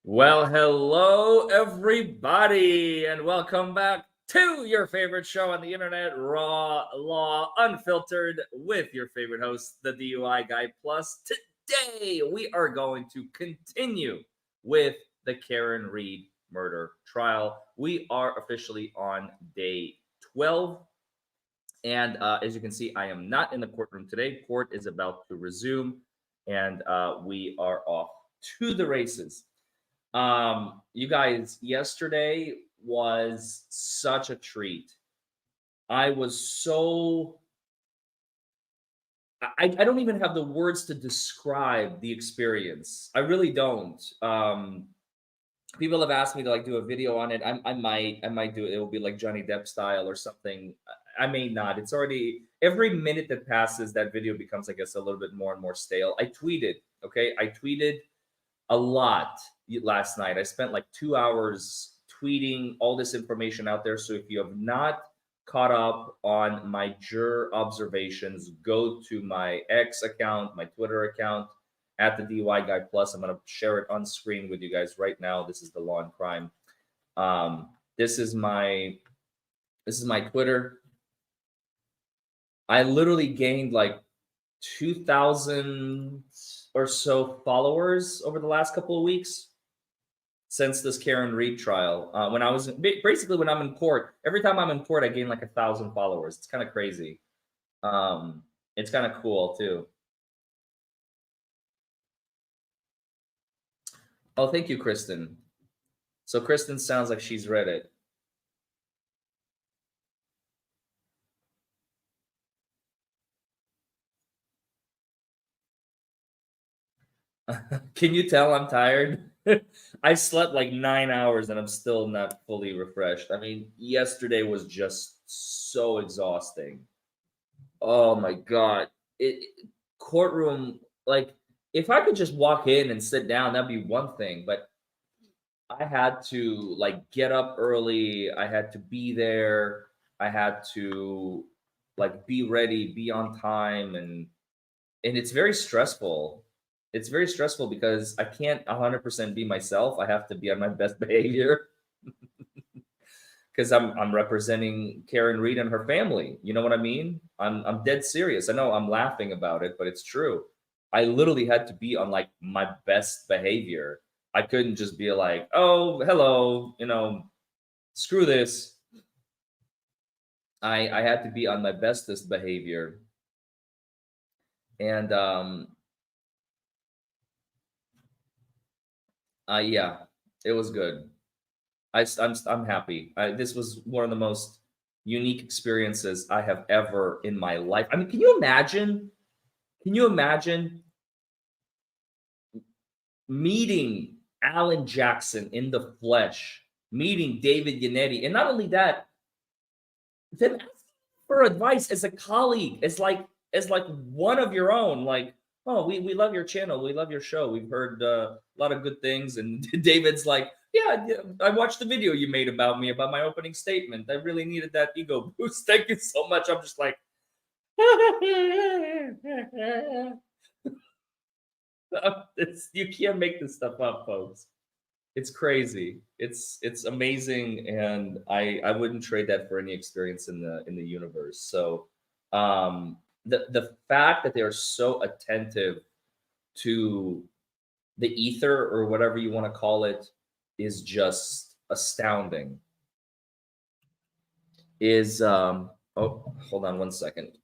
Well, hello, everybody, and welcome back to your favorite show on the internet, Raw Law Unfiltered, with your favorite host, the DUI Guy. Plus, today we are going to continue with the Karen Reed murder trial. We are officially on day 12. And as you can see, I am not in the courtroom today. Court is about to resume, and we are off to the races. You guys, yesterday was such a treat. I was so I don't even have the words to describe the experience. I really don't. People have asked me to like do a video on it. I might do it. It will be like Johnny Depp style or something. I may not. It's already every minute that passes, that video becomes, I guess, a little bit more and more stale. I tweeted, okay, I tweeted a lot last night. I spent like 2 hours tweeting all this information out there. So if you have not caught up on my juror observations, go to my X account, my Twitter account at the DUI Guy Plus. I'm going to share it on screen with you guys right now. This is the Law and Crime. Um, this is my Twitter. I literally gained like 2,000 or so followers over the last couple of weeks since this Karen Reed trial. When I was basically when I'm in court, every time I'm in court, I gain like 1,000 followers. It's kind of crazy. It's kind of cool too. Oh, thank you, Kristen. So Kristen sounds like she's read it. Can you tell I'm tired? I slept like 9 hours and I'm still not fully refreshed. I mean, yesterday was just so exhausting. Oh my god. Courtroom, like, if I could just walk in and sit down, that'd be one thing, but I had to like get up early, I had to be there, I had to like be ready, be on time, and it's very stressful. It's very stressful because I can't 100% be myself. I have to be on my best behavior because I'm representing Karen Reed and her family. You know what I mean? I'm dead serious. I know I'm laughing about it, but it's true. I literally had to be on like my best behavior. I couldn't just be like, "Oh, hello," screw this. I had to be on my bestest behavior, and yeah, it was good. I'm happy. This was one of the most unique experiences I have ever in my life. I mean, can you imagine? Can you imagine meeting Alan Jackson in the flesh, meeting David Yannetti, and not only that, them asking for advice as a colleague, as like one of your own. Like, oh, we love your channel, we love your show, we've heard a lot of good things, and David's like, yeah, yeah, I watched the video you made about me about my opening statement. I really needed that ego boost. Thank you so much. I'm just like, you can't make this stuff up, folks. It's crazy. It's amazing, and I wouldn't trade that for any experience in the universe. So, the fact that they are so attentive to the ether or whatever you want to call it is just astounding. Is Oh, hold on one second.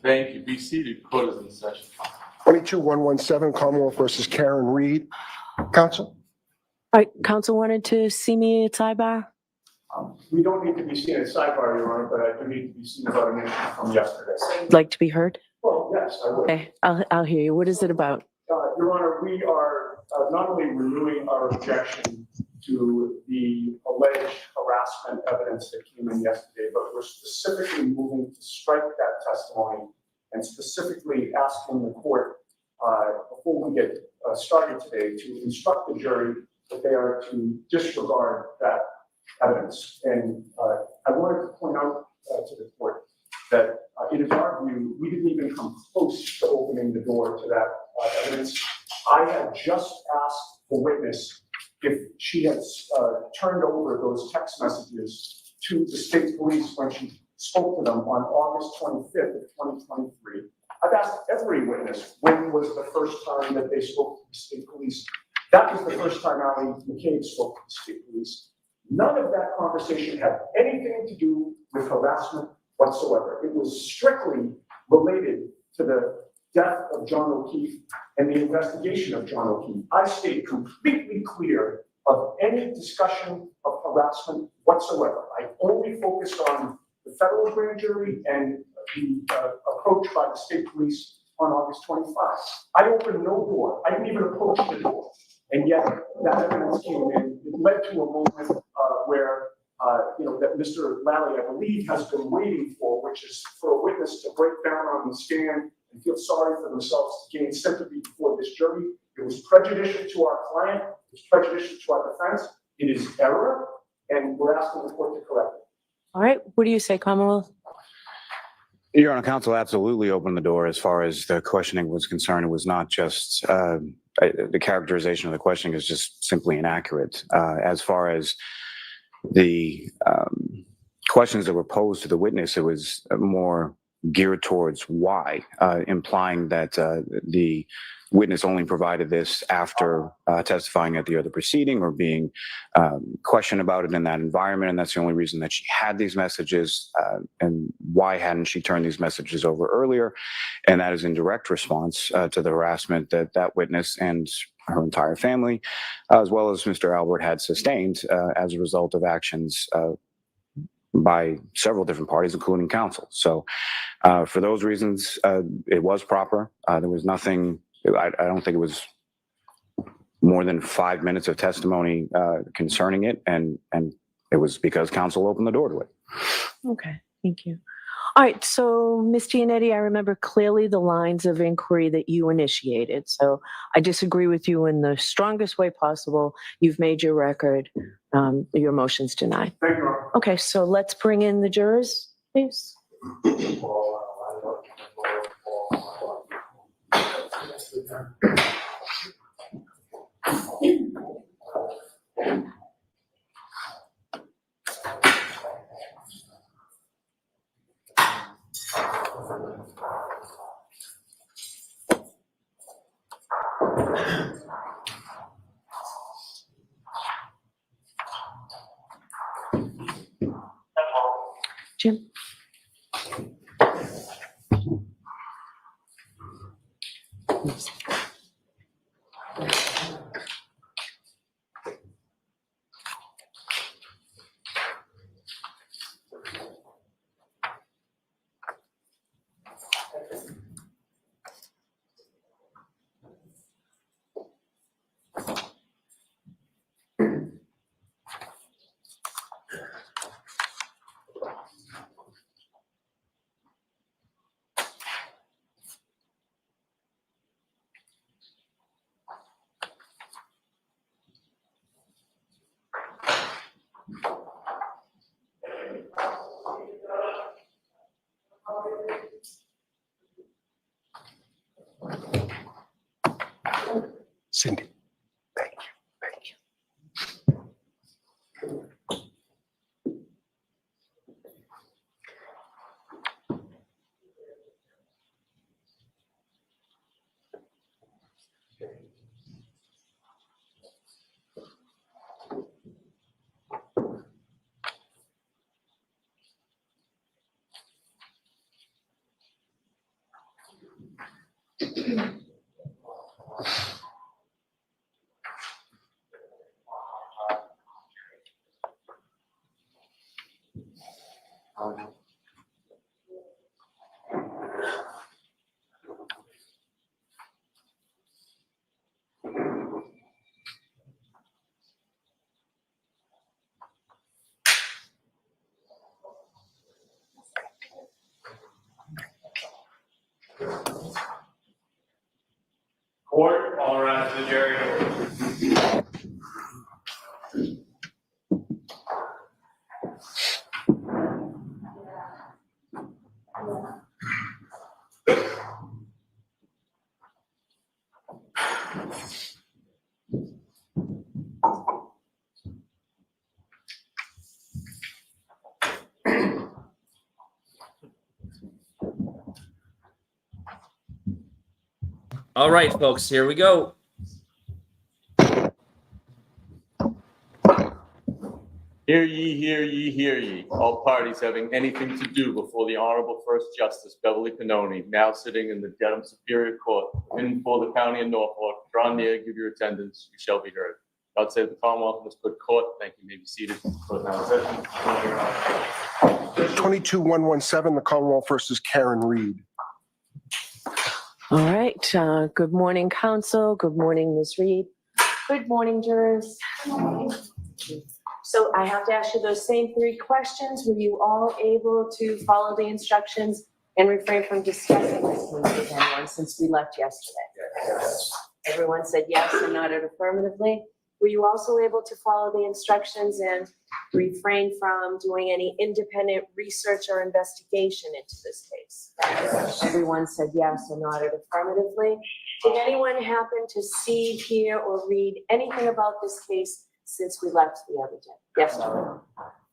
Thank you. Be seated. Court is in session. 22117 Commonwealth versus Karen Reed. Counsel? All right, counsel wanted to see me at sidebar? We don't need to be seen at sidebar, Your Honor, but I do need to be seen about an issue from yesterday. Like to be heard? Well, yes, I would. Okay, I'll hear you. What is it about? Your Honor, we are not only renewing our objection to the alleged harassment evidence that came in yesterday, but we're specifically moving to strike that testimony and specifically asking the court, before we get started today, to instruct the jury that they are to disregard that evidence. And I wanted to point out to the court that it is our view, we didn't even come close to opening the door to that evidence. I had just asked the witness if she had turned over those text messages to the state police when she spoke to them on August 25th of 2023. I've asked every witness when was the first time that they spoke to the state police. That was the first time McCabe spoke to the state police. None of that conversation had anything to do with harassment whatsoever. It was strictly related to the death of John O'Keefe and the investigation of John O'Keefe. I stayed completely clear of any discussion of harassment whatsoever. I only focused on the federal grand jury and the approach by the state police on August 25. I opened no door. I didn't even approach the door. And yet that evidence came in. It led to a moment where, that Mr. Lally, I believe, has been waiting for, which is for a witness to break down on the stand and feel sorry for themselves to gain sympathy before this jury. It was prejudicial to our client. It was prejudicial to our defense. It is error, and we're asking the court to correct it. All right, what do you say, Commonwealth? Your Honor, counsel absolutely opened the door as far as the questioning was concerned. It was not just the characterization of the questioning is just simply inaccurate. As far as the questions that were posed to the witness, it was more geared towards why, implying that the witness only provided this after testifying at the other proceeding or being questioned about it in that environment, and that's the only reason that she had these messages, and why hadn't she turned these messages over earlier? And that is in direct response to the harassment that that witness and her entire family, as well as Mr. Albert, had sustained as a result of actions by several different parties, including counsel. So for those reasons, it was proper. There was nothing, I don't think it was more than 5 minutes of testimony concerning it, and it was because counsel opened the door to it. Okay, thank you. All right, so Ms. Giannetti, I remember clearly the lines of inquiry that you initiated. So I disagree with you in the strongest way possible. You've made your record. Your motion's denied. Thank you, Your Honor. Okay, so let's bring in the jurors, please. Jim? Court, all around the jury. All right, folks, here we go. Hear ye, hear ye, hear ye. All parties having anything to do before the Honorable First Justice Beverly Pannoni, now sitting in the Dedham Superior Court, in for the County of Norfolk, draw near, give your attendance, you shall be heard. God save the Commonwealth and this good court. Thank you. You may be seated. Court now in session. 22-117, the Commonwealth versus Karen Reed. All right. Good morning, counsel. Good morning, Ms. Reed. Good morning, jurors. So I have to ask you those same three questions. Were you all able to follow the instructions and refrain from discussing this case with anyone since we left yesterday? Yes. Everyone said yes and nodded affirmatively. Were you also able to follow the instructions and refrain from doing any independent research or investigation into this case? Yes. Everyone said yes and nodded affirmatively. Did anyone happen to see, hear, or read anything about this case since we left the other day? Yes, no.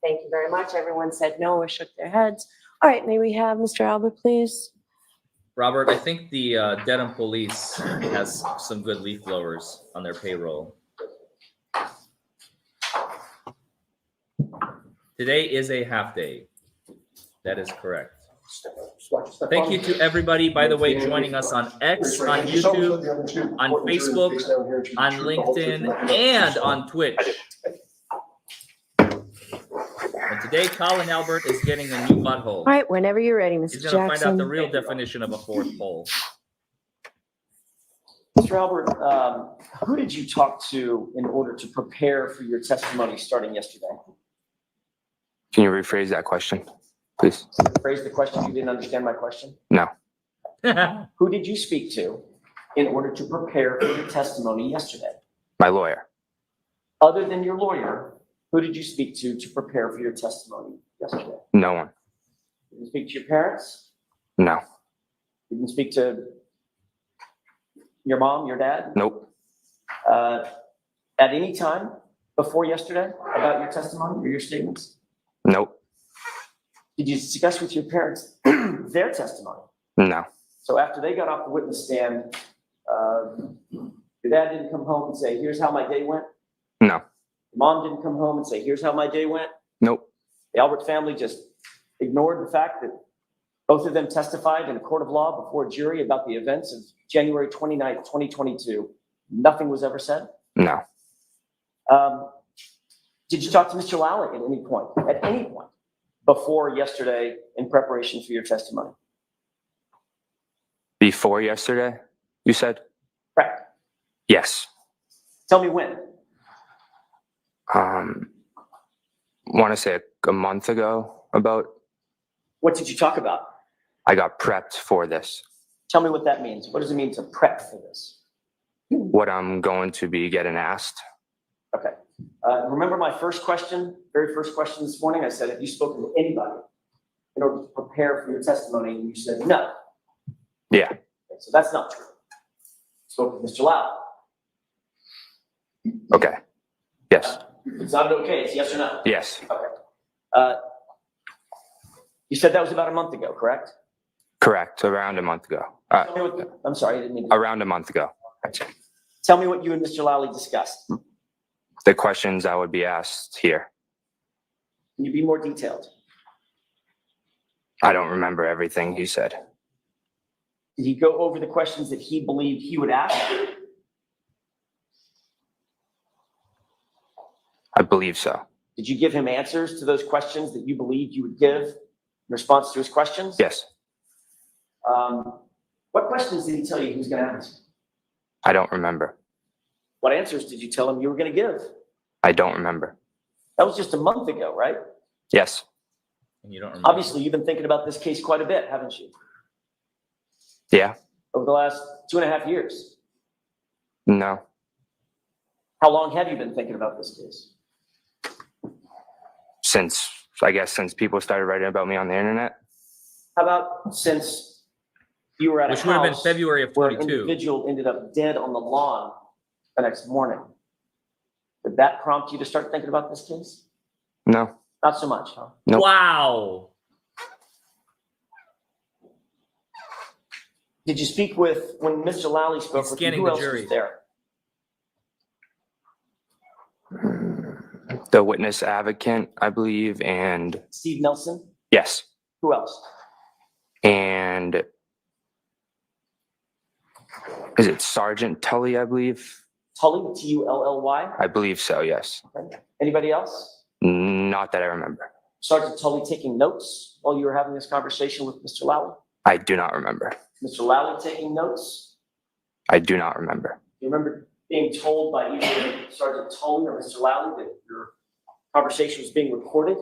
Thank you very much. Everyone said no or shook their heads. All right, may we have Mr. Albert, please? Robert, I think the Dedham Police has some good leaf blowers on their payroll. Today is a half day. That is correct. Thank you to everybody, by the way, joining us on X, on YouTube, on Facebook, on LinkedIn, and on Twitch. And today, Colin Albert is getting a new butthole. All right, whenever you're ready, Mr. He's going to find out Jackson. the real definition of a fourth pole. Mr. Albert, who did you talk to in order to prepare for your testimony starting yesterday? Can you rephrase that question, please? Phrase the question. You didn't understand my question? No. Who did you speak to in order to prepare for your testimony yesterday? My lawyer. Other than your lawyer, who did you speak to prepare for your testimony yesterday? No one. Did you speak to your parents? No. Did you speak to your mom, your dad? Nope. At any time before yesterday about your testimony or your statements? Nope. Did you discuss with your parents their testimony? No. So after they got off the witness stand, your dad didn't come home and say, here's how my day went? No. Your mom didn't come home and say, here's how my day went? Nope. The Albert family just ignored the fact that both of them testified in a court of law before a jury about the events of January 29th, 2022. Nothing was ever said? No. Did you talk to Mr. Lally at any point before yesterday in preparation for your testimony? Before yesterday, you said? Correct. Yes. Tell me when. Want to say a month ago about. What did you talk about? I got prepped for this. Tell me what that means. What does it mean to prep for this? What I'm going to be getting asked. Okay. Remember my first question, very first question this morning? I said, have you spoken to anybody in order to prepare for your testimony? And you said no. Yeah. Okay, so that's not true. Spoke to Mr. Lau. Okay. Yes. It's not okay. It's yes or no. Yes. Okay. You said that was about a month ago, correct? Correct. Around a month ago. Tell me what, I'm sorry, I didn't mean to. Around a month ago. Tell me what you and Mr. Lally discussed. The questions I would be asked here. Can you be more detailed? I don't remember everything he said. Did he go over the questions that he believed he would ask? I believe so. Did you give him answers to those questions that you believed you would give in response to his questions? Yes. What questions did he tell you he was going to ask? I don't remember. What answers did you tell him you were going to give? I don't remember. That was just a month ago, right? Yes. And you don't remember. Obviously, you've been thinking about this case quite a bit, haven't you? Yeah. Over the last 2.5 years. No. How long have you been thinking about this case? Since people started writing about me on the internet. How about since you were at a Which would have been house February of where an 22. individual ended up dead on the lawn the next morning? Did that prompt you to start thinking about this case? No. Not so much, huh? Nope. Wow. Did you speak with, when Mr. Lally spoke He's with you, scanning who the else jury. was there? The witness advocate, I believe, and Steve Nelson? yes. Who else? And is it Sergeant Tully, I believe? Tully, T-U-L-L-Y? I believe so, yes. Okay. Anybody else? Not that I remember. Sergeant Tully taking notes while you were having this conversation with Mr. Lally? I do not remember. Mr. Lally taking notes? I do not remember. Do you remember being told by either Sergeant Tully or Mr. Lally that your conversation was being recorded?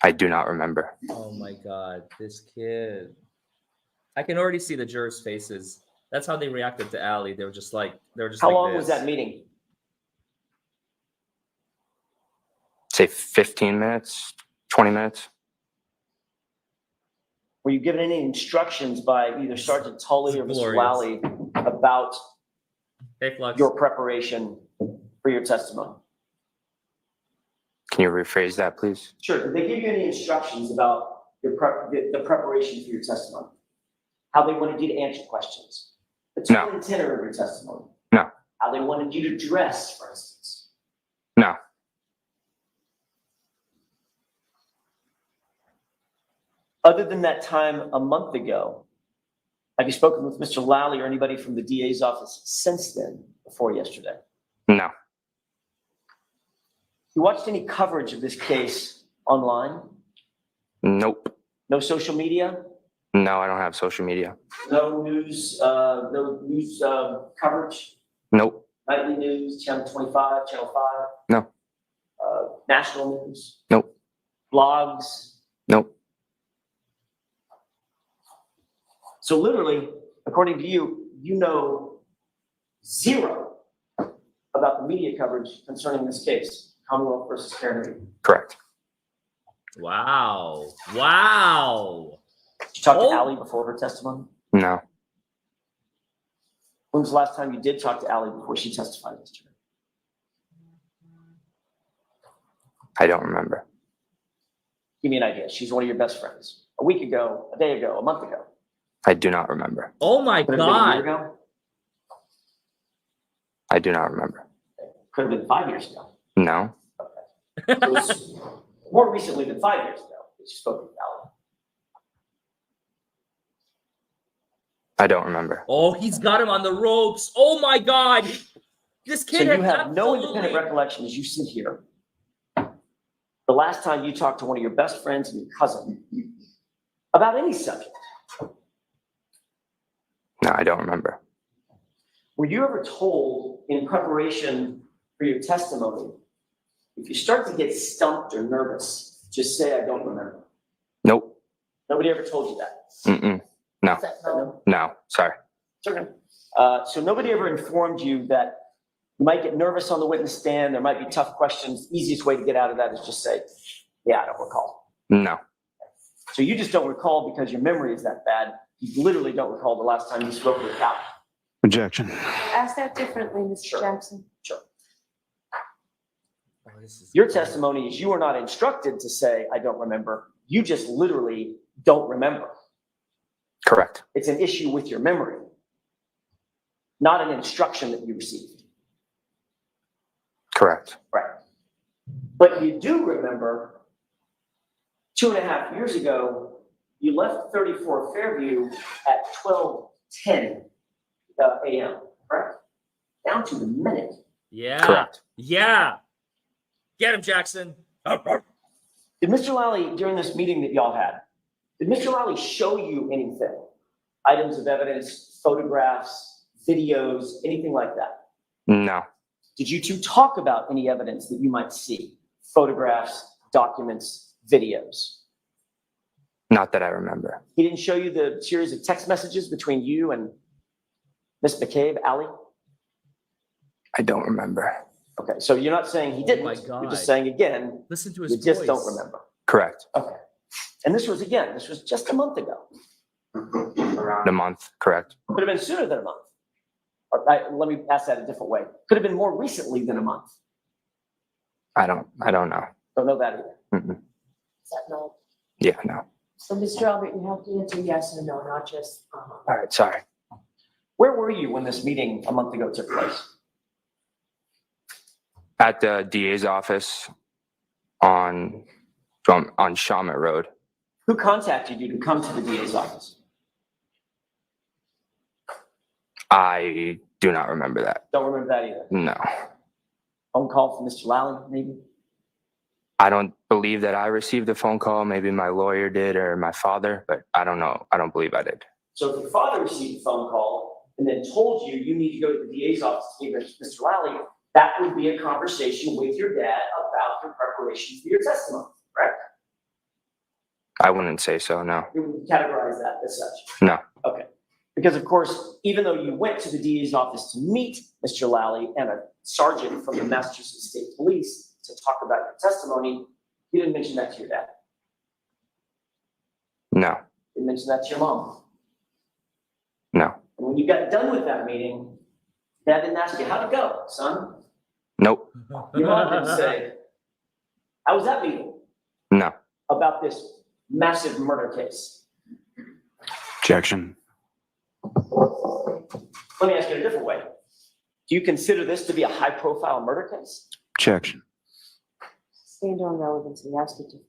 I do not remember. Oh my God, this kid. I can already see the jurors' faces. That's how they reacted to Allie. They were just like, How like long was this. that meeting? Say 15 minutes, 20 minutes. Were you given any instructions by either Sergeant Tully or Mr. Glorious. Lally about Hey, Flux. your preparation for your testimony? Can you rephrase that, please? Sure. Did they give you any instructions about your the preparation for your testimony? How they wanted you to answer questions? The tone and tenor of your testimony? No. How they wanted you to dress, for instance? No. Other than that time a month ago, have you spoken with Mr. Lally or anybody from the DA's office since then, before yesterday? No. You watched any coverage of this case online? Nope. No social media? No, I don't have social media. No news, coverage? Nope. Nightly news, Channel 25, Channel 5? No. National news? Nope. Blogs? Nope. So literally, according to you, you know zero about the media coverage concerning this case, Commonwealth versus Karen Reed. Correct. Wow. Wow. Did you talk Oh. to Allie before her testimony? No. When was the last time you did talk to Allie before she testified yesterday? I don't remember. Give me an idea. She's one of your best friends. A week ago, a day ago, a month ago. I do not remember. Oh my Could have been a year God. ago. I do not remember. Could have been 5 years ago. No. It was more recently than 5 years ago that you spoke with Allie. I don't remember. Oh, he's got him on the ropes. Oh my God. This So kid you had have no absolutely- independent recollection as you sit here. The last time you talked to one of your best friends and your cousin about any subject. No, I don't remember. Were you ever told in preparation for your testimony, if you start to get stumped or nervous, just say, I don't remember? Nope. Nobody ever told you that? Mm-mm. No. No? No. Sorry. It's okay. So nobody ever informed you that you might get nervous on the witness stand, there might be tough questions. The easiest way to get out of that is just say, yeah, I don't recall. No. So you just don't recall because your memory is that bad. You literally don't recall the last time you spoke with Cal. Objection. Ask that differently, Mr. Sure. Jackson. Sure. Oh, this is- Your testimony is you were not instructed to say, I don't remember. You just literally don't remember. Correct. It's an issue with your memory, not an instruction that you received. Correct. Right. But you do remember 2.5 years ago, you left 34 Fairview at 12:10 a.m., correct? Down to the minute. Yeah. Correct. Yeah. Get him, Jackson. Did Mr. Lally, during this meeting that y'all had, did Mr. Lally show you anything? Items of evidence, photographs, videos, anything like that? No, Did you two talk about any evidence that you might see? Photographs, documents, videos? not that I remember. He didn't show you the series of text messages between you and Miss McCabe, Allie? I don't remember. Okay, so you're not saying he didn't. my You're God. just saying again, Listen to his you just don't voice. remember. Correct. Okay. And this was just a month ago. The month, correct. Could have been sooner than a month. Let me ask that a different way. Could have been more recently than a month. I don't know. Don't know that either. Mm-mm. Is that no? Yeah, no. So, Mr. Albert, you have to answer yes or no, not just, All right, sorry. Where were you when this meeting a month ago took place? At the DA's office on Shawmut Road. Who contacted you to come to the DA's office? I do not remember that. Don't remember that either. No. Phone call from Mr. Lally, maybe? I don't believe that I received a phone call. Maybe my lawyer did or my father, but I don't know. I don't believe I did. So if your father received a phone call and then told you you need to go to the DA's office to meet Mr. Lally, that would be a conversation with your dad about your preparation for your testimony, correct? I wouldn't say so, no. You would categorize that as such? No. Okay. Because of course, even though you went to the DA's office to meet Mr. Lally and a sergeant from the Massachusetts State Police to talk about your testimony, you didn't mention that to your dad. No. You didn't mention that to your mom. No. And when you got done with that meeting, Dad didn't ask you, how'd it go, son? Nope. Your mom didn't say, how was that meeting No. about this massive murder case? Objection. Let me ask you in a different way. Do you consider this to be a high-profile murder case? Objection. stand on relevancy, ask it differently.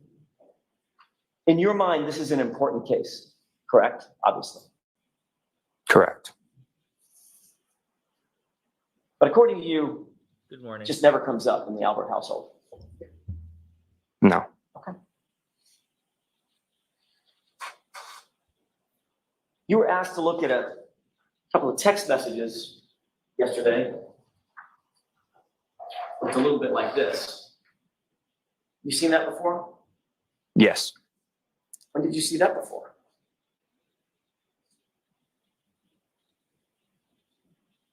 In your mind, this is an important case, correct? Obviously. Correct. But according to you, Good morning. it just never comes up in the Albert household. No. You were asked to look at a couple of text messages yesterday. It's a little bit like this. You seen that before? Yes. When did you see that before?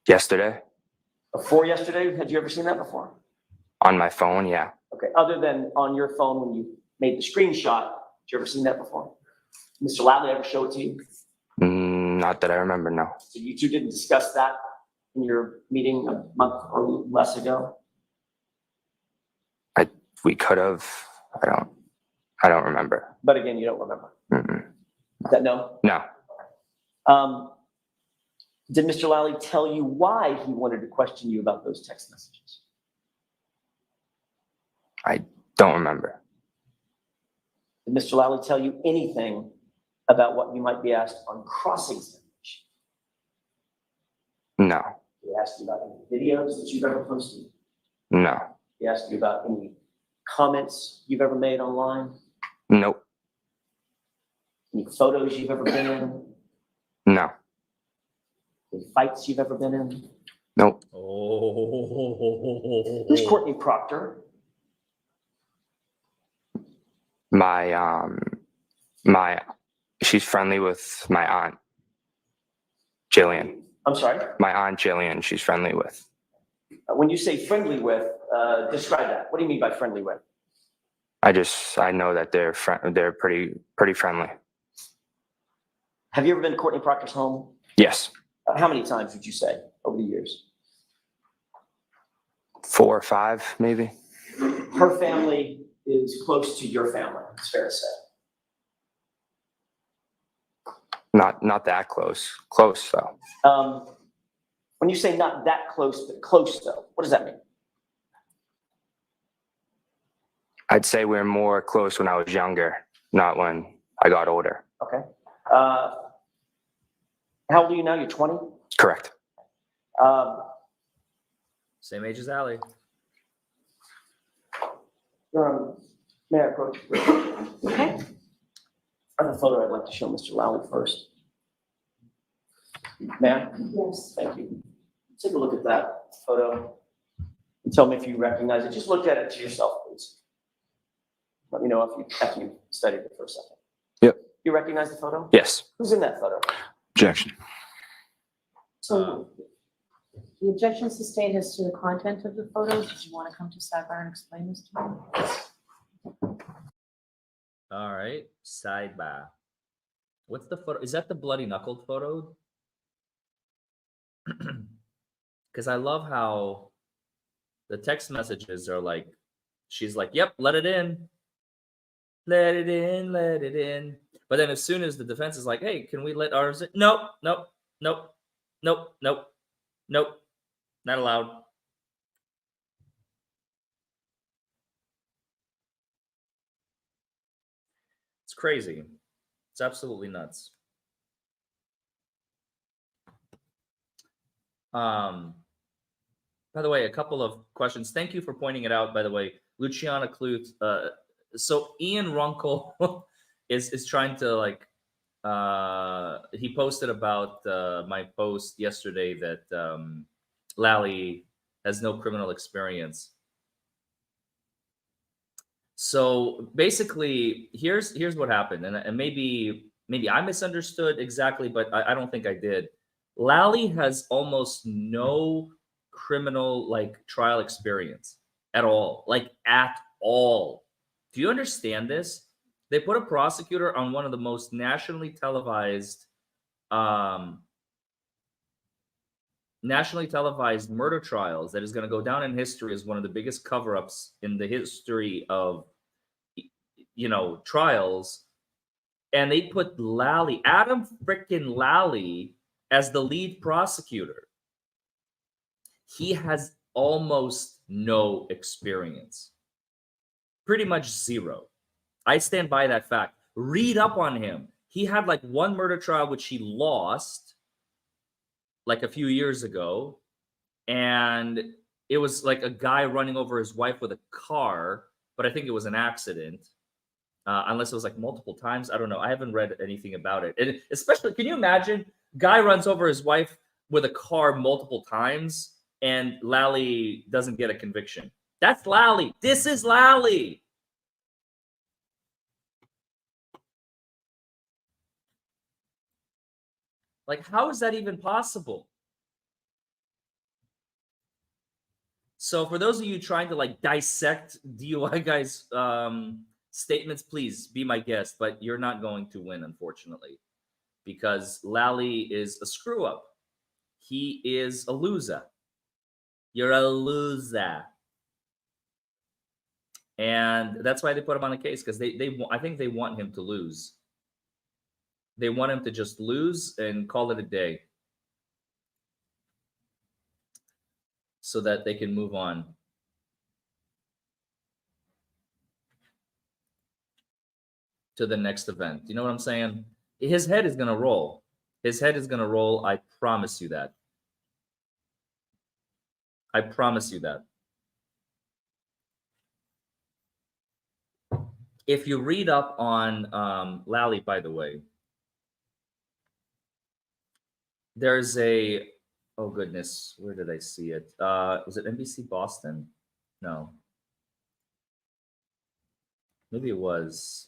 Yesterday. Before yesterday? Had you ever seen that before? On my phone, yeah. Okay, other than on your phone when you made the screenshot, did you ever seen that before? Mr. Ladley ever show it to you? Not that I remember, no. So you two didn't discuss that in your meeting a month or less ago? We could have. I don't remember. But again, you don't remember. Mm-mm. Is that no? No. Did Mr. Lally tell you why he wanted to question you about those text messages? I don't remember. Did Mr. Lally tell you anything about what you might be asked on cross-examination? No. He asked you about any videos that you've ever posted? No. He asked you about any comments you've ever made online? Nope. Any photos you've ever been in? No. Any fights you've ever been in? Nope. Oh. Who's Courtney Proctor? She's friendly with my aunt, Jillian. I'm sorry? My aunt Jillian, she's friendly with. When you say friendly with, describe that. What do you mean by friendly with? I know that they're pretty friendly. Have you ever been to Courtney Proctor's home? Yes. How many times would you say over the years? 4 or 5, maybe. Her family is close to your family, it's fair to say. Not that close. Close though. When you say not that close, but close though, what does that mean? I'd say we're more close when I was younger, not when I got older. Okay. How old are you now? You're 20? Correct. Same age as Allie. You're May I approach? Okay. I have a photo I'd like to show Mr. Lally first. May I? Yes. Thank you. Take a look at that photo and tell me if you recognize it. Just look at it to yourself, please. Let me know if you, after you studied it for a second. Yep. You recognize the photo? Yes. Who's in that photo? Objection. So the objections sustained as to the content of the photo, did you want to come to sidebar and explain this to me? All right, sidebar. What's the photo? Is that the bloody knuckled photo? Because I love how the text messages are like, she's like, yep, let it in. Let it in, let it in. But then as soon as the defense is like, hey, can we let ours in? Nope, nope, nope, nope, nope, nope, not allowed. It's crazy. It's absolutely nuts. By the way, a couple of questions. Thank you for pointing it out, by the way. Luciana Clute. So Ian Runkle is trying to like, he posted about my post yesterday that Lally has no criminal experience. So basically, here's what happened, and maybe I misunderstood exactly, but I don't think I did. Lally has almost no criminal like trial experience at all, like at all. Do you understand this? They put a prosecutor on one of the most nationally televised murder trials that is going to go down in history as one of the biggest cover-ups in the history of trials. And they put Lally, Adam frickin' Lally, as the lead prosecutor. He has almost no experience. Pretty much zero. I stand by that fact. Read up on him. He had like one murder trial which he lost like a few years ago, and it was like a guy running over his wife with a car, but I think it was an accident. Unless it was like multiple times. I don't know. I haven't read anything about it. And especially, can you imagine? Guy runs over his wife with a car multiple times and Lally doesn't get a conviction. That's Lally. This is Lally. Like, how is that even possible? So for those of you trying to like dissect DUI guys' statements, please be my guest, but you're not going to win, unfortunately, because Lally is a screw up. He is a loser. You're a loser. And that's why they put him on the case, because I think they want him to lose. They want him to just lose and call it a day so that they can move on. To the next event. You know what I'm saying? His head is going to roll. His head is going to roll. I promise you that. I promise you that. If you read up on Lally, by the way, there's a, oh goodness, where did I see it? Was it NBC Boston? No. Maybe it was.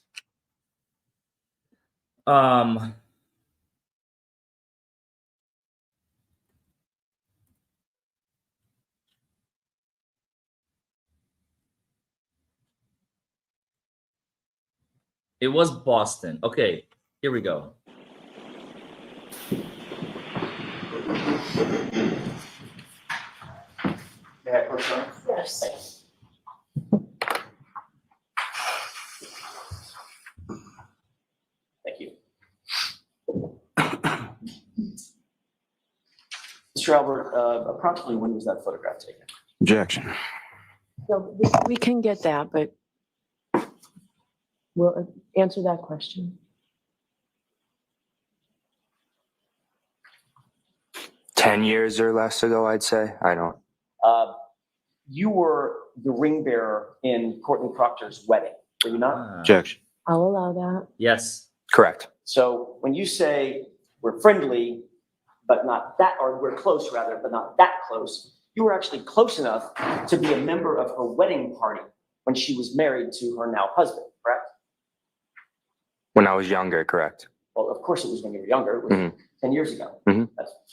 It was Boston. Okay, here we go. May I approach her? Yes. Thanks. Thank you. Mr. Albert, approximately when was that photograph taken? Objection. So we can get that, but we'll answer that question. 10 years or less ago, I'd say. I don't. You were the ring bearer in Courtney Proctor's wedding. were you not? Objection. I'll allow that. Yes. Correct. So when you say we're friendly, but not that, or we're close rather, but not that close, you were actually close enough to be a member of her wedding party when she was married to her now husband, correct? When I was younger, correct. Well, of course it was when you were younger, it was Mhm. 10 years ago. Mhm.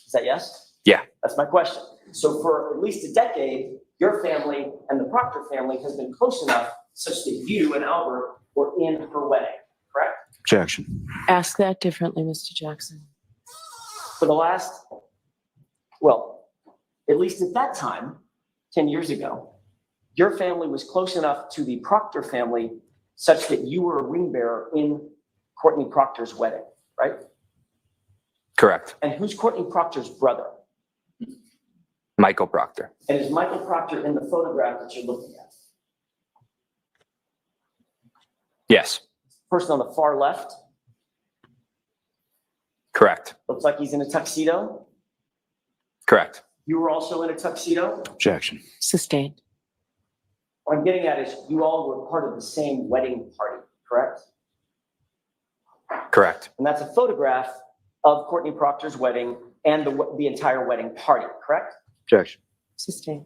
Is that yes? Yeah. That's my question. So for at least a decade, your family and the Proctor family has been close enough such that you and Albert were in her wedding, correct? Objection. Ask that differently, Mr. Jackson. For the last, well, at least at that time, 10 years ago, your family was close enough to the Proctor family such that you were a ring bearer in Courtney Proctor's wedding, right? Correct. And who's Courtney Proctor's brother? Michael Proctor. And is Michael Proctor in the photograph that you're looking at? Yes. Person on the far left, Correct. looks like he's in a tuxedo. Correct. You were also in a tuxedo. Objection. Sustained. What I'm getting at is you all were part of the same wedding party, correct? Correct. And that's a photograph of Courtney Proctor's wedding and the entire wedding party, correct? Objection. Sustained.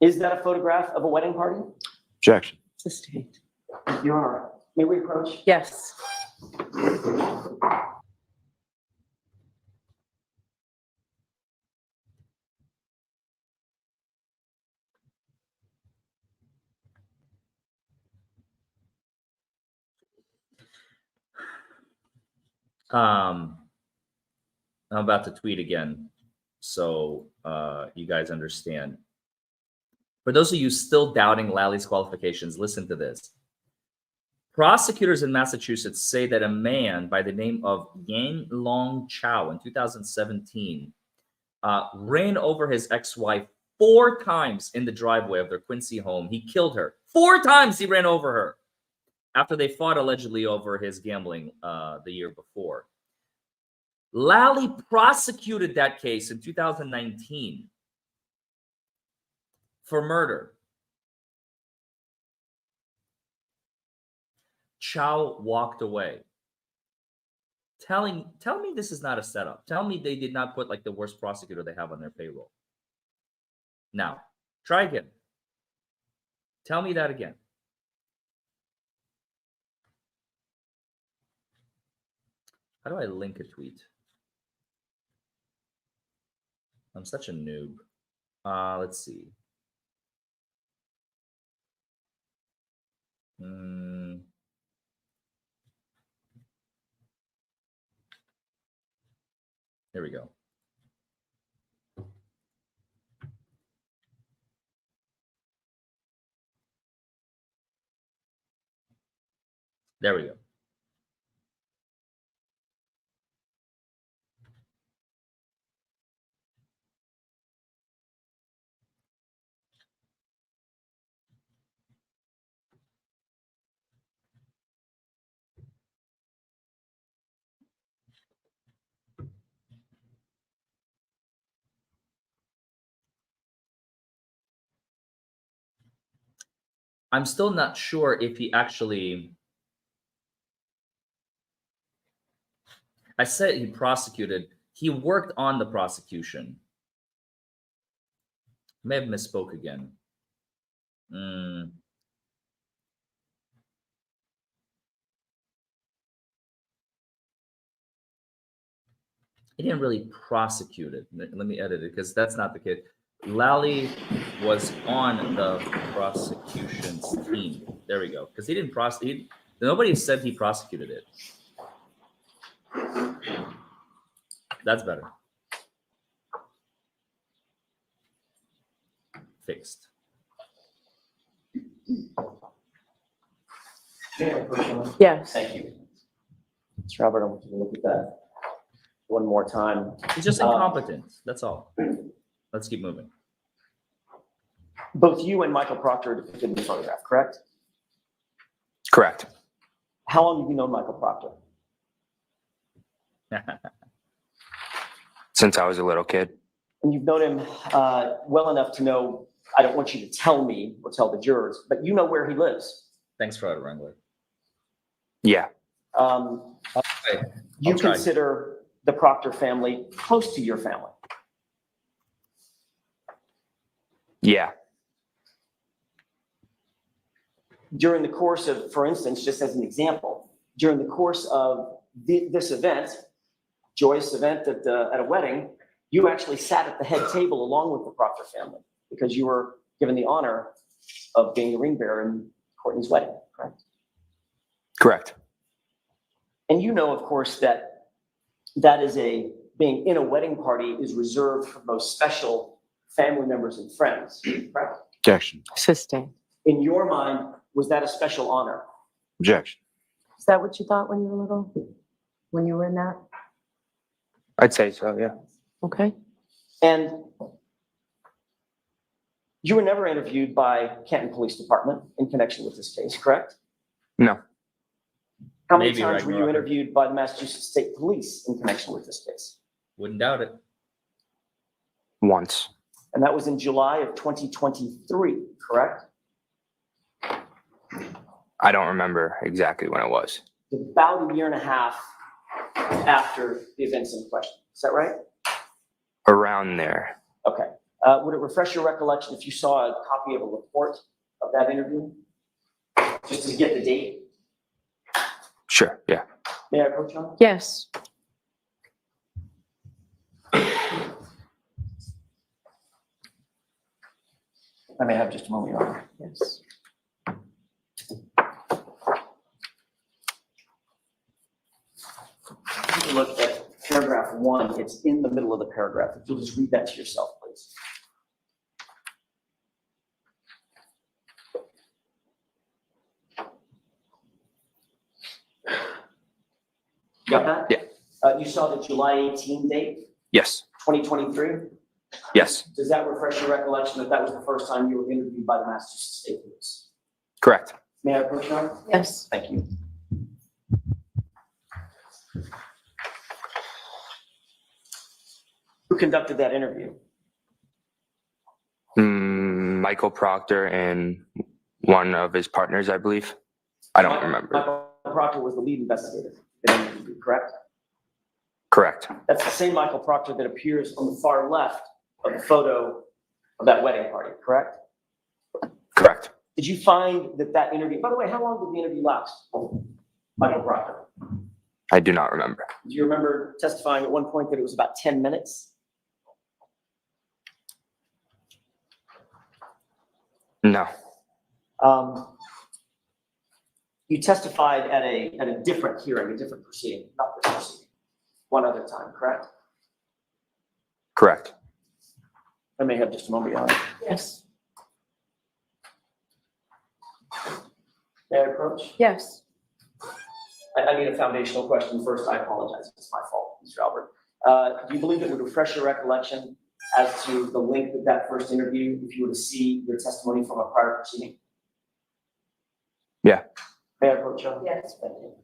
Is that a photograph of a wedding party? Objection. Sustained. Your Honor, may we approach? Yes. I'm about to tweet again, so you guys understand. For those of you still doubting Lally's qualifications, listen to this. Prosecutors in Massachusetts say that a man by the name of Yang Long Chow in 2017 ran over his ex-wife 4 times in the driveway of their Quincy home. He killed her. 4 times he ran over her after they fought allegedly over his gambling the year before. Lally prosecuted that case in 2019 for murder. Chow walked away. Tell me this is not a setup. Tell me they did not put like the worst prosecutor they have on their payroll. Now, try again. Tell me that again. How do I link a tweet? I'm such a noob. Let's see. Here we go. There we go. I'm still not sure if he actually. I said he prosecuted. He worked on the prosecution. May have misspoke again. He didn't really prosecute it. Let me edit it because that's not the case. Lally was on the prosecution's team. There we go. Because he didn't prosecute. Nobody said he prosecuted it. That's better. Fixed. Yes. Thank you. Mr. Albert, I want you to look at that one more time. He's just incompetent. That's all. Let's keep moving. Both you and Michael Proctor are depicted in the photograph, correct? Correct. How long have you known Michael Proctor? Since I was a little kid. And you've known him well enough to know, I don't want you to tell me or tell the jurors, but you know where he lives. Thanks for that, Wrangler. Yeah. Okay. You I'll try. consider the Proctor family close to your family? Yeah. During the course of, for instance, just as an example, during the course of this event, joyous event at a wedding, you actually sat at the head table along with the Proctor family because you were given the honor of being the ring bearer in Courtney's wedding, correct? Correct. And you know, of course, that is being in a wedding party is reserved for most special family members and friends, correct? Objection. Sustained. In your mind, was that a special honor? Objection. Is that what you thought when you were little? When you were in that? I'd say so, yeah. Okay. And you were never interviewed by Canton Police Department in connection with this case, correct? No. How many Maybe times were you Ragnarok. interviewed by the Massachusetts State Police in connection with this case? Wouldn't doubt it. Once. And that was in July of 2023, correct? I don't remember exactly when it was. About a year and a half after the events in question. Is that right? Around there. Okay. Would it refresh your recollection if you saw a copy of a report of that interview? Just to get the date? Sure, yeah. May I approach you? Yes. I may have just a moment, Your Honor. Yes. Take a look at paragraph 1. It's in the middle of the paragraph. If you'll just read that to yourself, please. Got that? Yeah. You saw the July 18 date, Yes. 2023? Yes. Does that refresh your recollection that that was the first time you were interviewed by the Massachusetts State Police? Correct. May I approach, Your Honor? Yes. Thank you. Who conducted that interview? Michael Proctor and one of his partners, I believe. I don't remember. Michael Proctor was the lead investigator in the interview, correct? Correct. That's the same Michael Proctor that appears on the far left of the photo of that wedding party, correct? Correct. Did you find that interview, by the way, how long did the interview last? Michael Proctor. I do not remember. Do you remember testifying at one point that it was about 10 minutes? No. You testified at a different hearing, a different proceeding, not this proceeding, one other time, correct? Correct. I may have just a moment, Your Honor. Yes. May I approach? Yes. I need a foundational question first. I apologize. It's my fault, Mr. Albert. Do you believe it would refresh your recollection as to the length of that first interview if you were to see your testimony from a prior proceeding? Yeah. May I approach, Your Honor? Yes, thank you.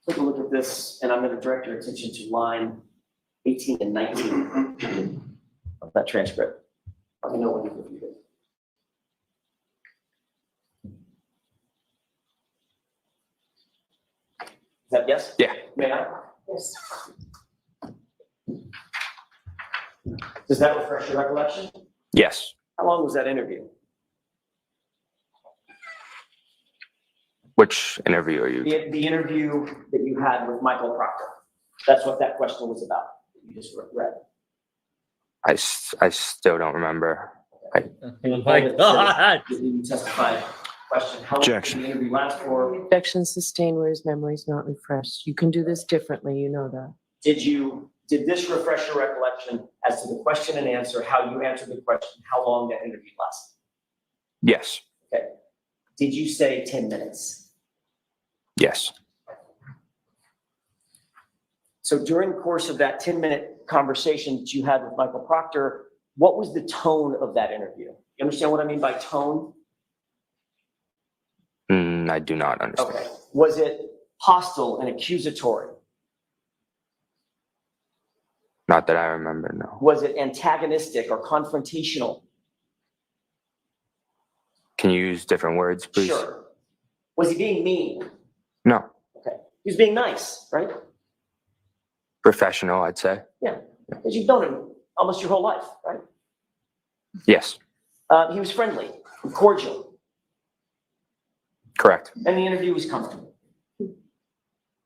Take a look at this, and I'm going to direct your attention to line 18 and 19 of that transcript. Let me know when you've reviewed it. Is that yes? Yeah. May I? Yes. Does that refresh your recollection? Yes. How long was that interview? Which interview are you? The interview that you had with Michael Proctor. That's what that question was about. You just read. I still don't remember. Oh my God. You testified. Question. How long did Objection. the interview last for? Objection sustained where his memory is not refreshed. You can do this differently, you know that. Did this refresh your recollection as to the question and answer, how you answered the question, how long that interview lasted? Yes. Okay. Did you say 10 minutes? Yes. So during the course of that 10-minute conversation that you had with Michael Proctor, what was the tone of that interview? You understand what I mean by tone? I do not understand. Okay. Was it hostile and accusatory? Not that I remember, no. Was it antagonistic or confrontational? Can you use different words, please? Sure. Was he being mean? No. Okay. He was being nice, right? Professional, I'd say. Yeah, because you've known him almost your whole life, right? Yes. He was friendly, cordial, Correct. and the interview was comfortable.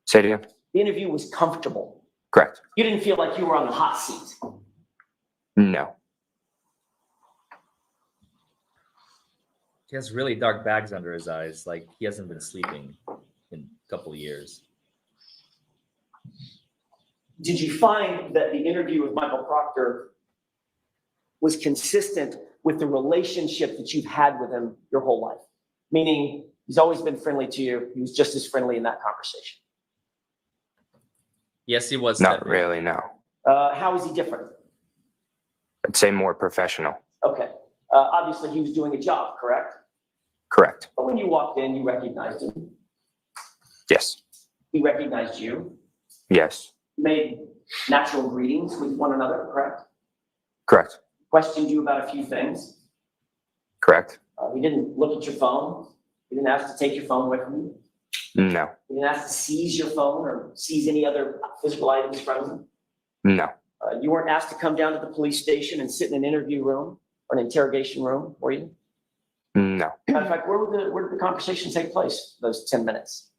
Say it again. The interview was comfortable. Correct. You didn't feel like you were on the hot seat. No. He has really dark bags under his eyes. Like he hasn't been sleeping in a couple of years. Did you find that the interview with Michael Proctor was consistent with the relationship that you've had with him your whole life? Meaning he's always been friendly to you. He was just as friendly in that conversation. Yes, he was. Not Stephanie. really, no. How is he different? I'd say more professional. Okay. Obviously, he was doing a job, correct? Correct. But when you walked in, you recognized him. Yes. He recognized you. Yes. Made natural greetings with one another, correct? Correct. Questioned you about a few things. Correct. He didn't look at your phone. He didn't ask to take your phone away from you. No. He didn't ask to seize your phone or seize any other physical items from you. No. You weren't asked to come down to the police station and sit in an interview room or an interrogation room, were you? No. Matter of fact, where did the conversation take place, those 10 minutes?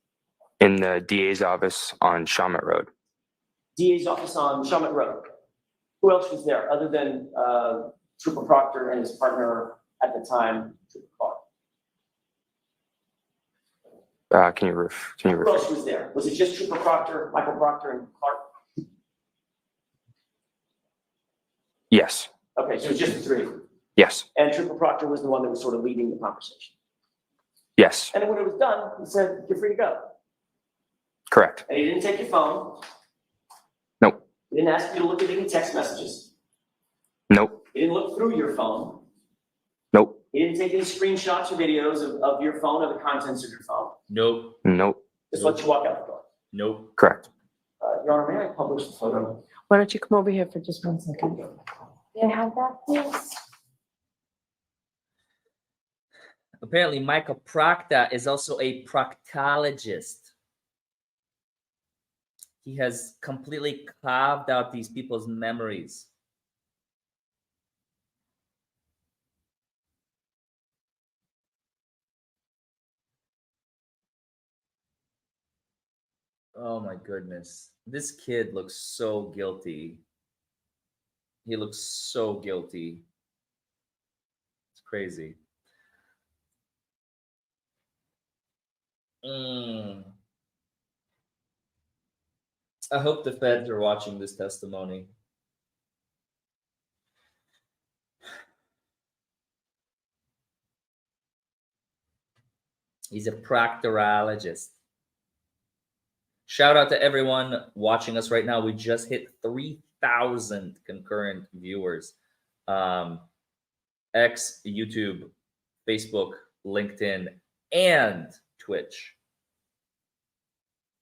In the DA's office on Shawmut Road. DA's office on Shawmut Road. Who else was there other than Trooper Proctor and his partner at the time, Trooper Clark? Can you Who repeat? else was there? Was it just Trooper Proctor, Michael Proctor, and Clark? Yes. Okay, so just the three. Yes. And Trooper Proctor was the one that was sort of leading the conversation. Yes. And then when it was done, he said, "You're free to go." Correct. And he didn't take your phone. Nope. He didn't ask you to look at any text messages. Nope. He didn't look through your phone. Nope. He didn't take any screenshots or videos of your phone or the contents of your phone. Nope. Nope. Just let you walk out the door. Nope. Correct. Your Honor, may I publish the photo? Why don't you come over here for just 1 second? May I have that, please? Apparently, Michael Proctor is also a proctologist. He has completely carved out these people's memories. Oh my goodness. This kid looks so guilty. He looks so guilty. It's crazy. I hope the feds are watching this testimony. He's a proctorologist. Shout out to everyone watching us right now. We just hit 3,000 concurrent viewers. X, YouTube, Facebook, LinkedIn, and Twitch.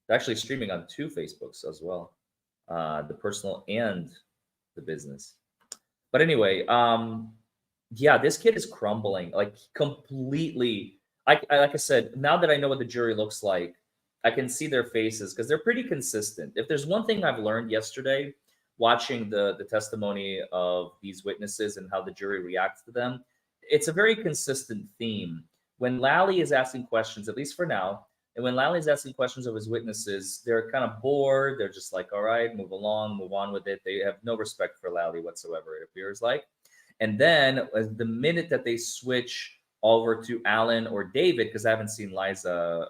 They're actually streaming on 2 Facebooks as well, the personal and the business. But anyway, yeah, this kid is crumbling, like completely. Like I said, now that I know what the jury looks like, I can see their faces because they're pretty consistent. If there's one thing I've learned yesterday, watching the testimony of these witnesses and how the jury reacts to them, it's a very consistent theme. When Lally is asking questions, at least for now, and when Lally is asking questions of his witnesses, they're kind of bored. They're just like, all right, move along, move on with it. They have no respect for Lally whatsoever, it appears like. And then the minute that they switch over to Alan or David, because I haven't seen Liza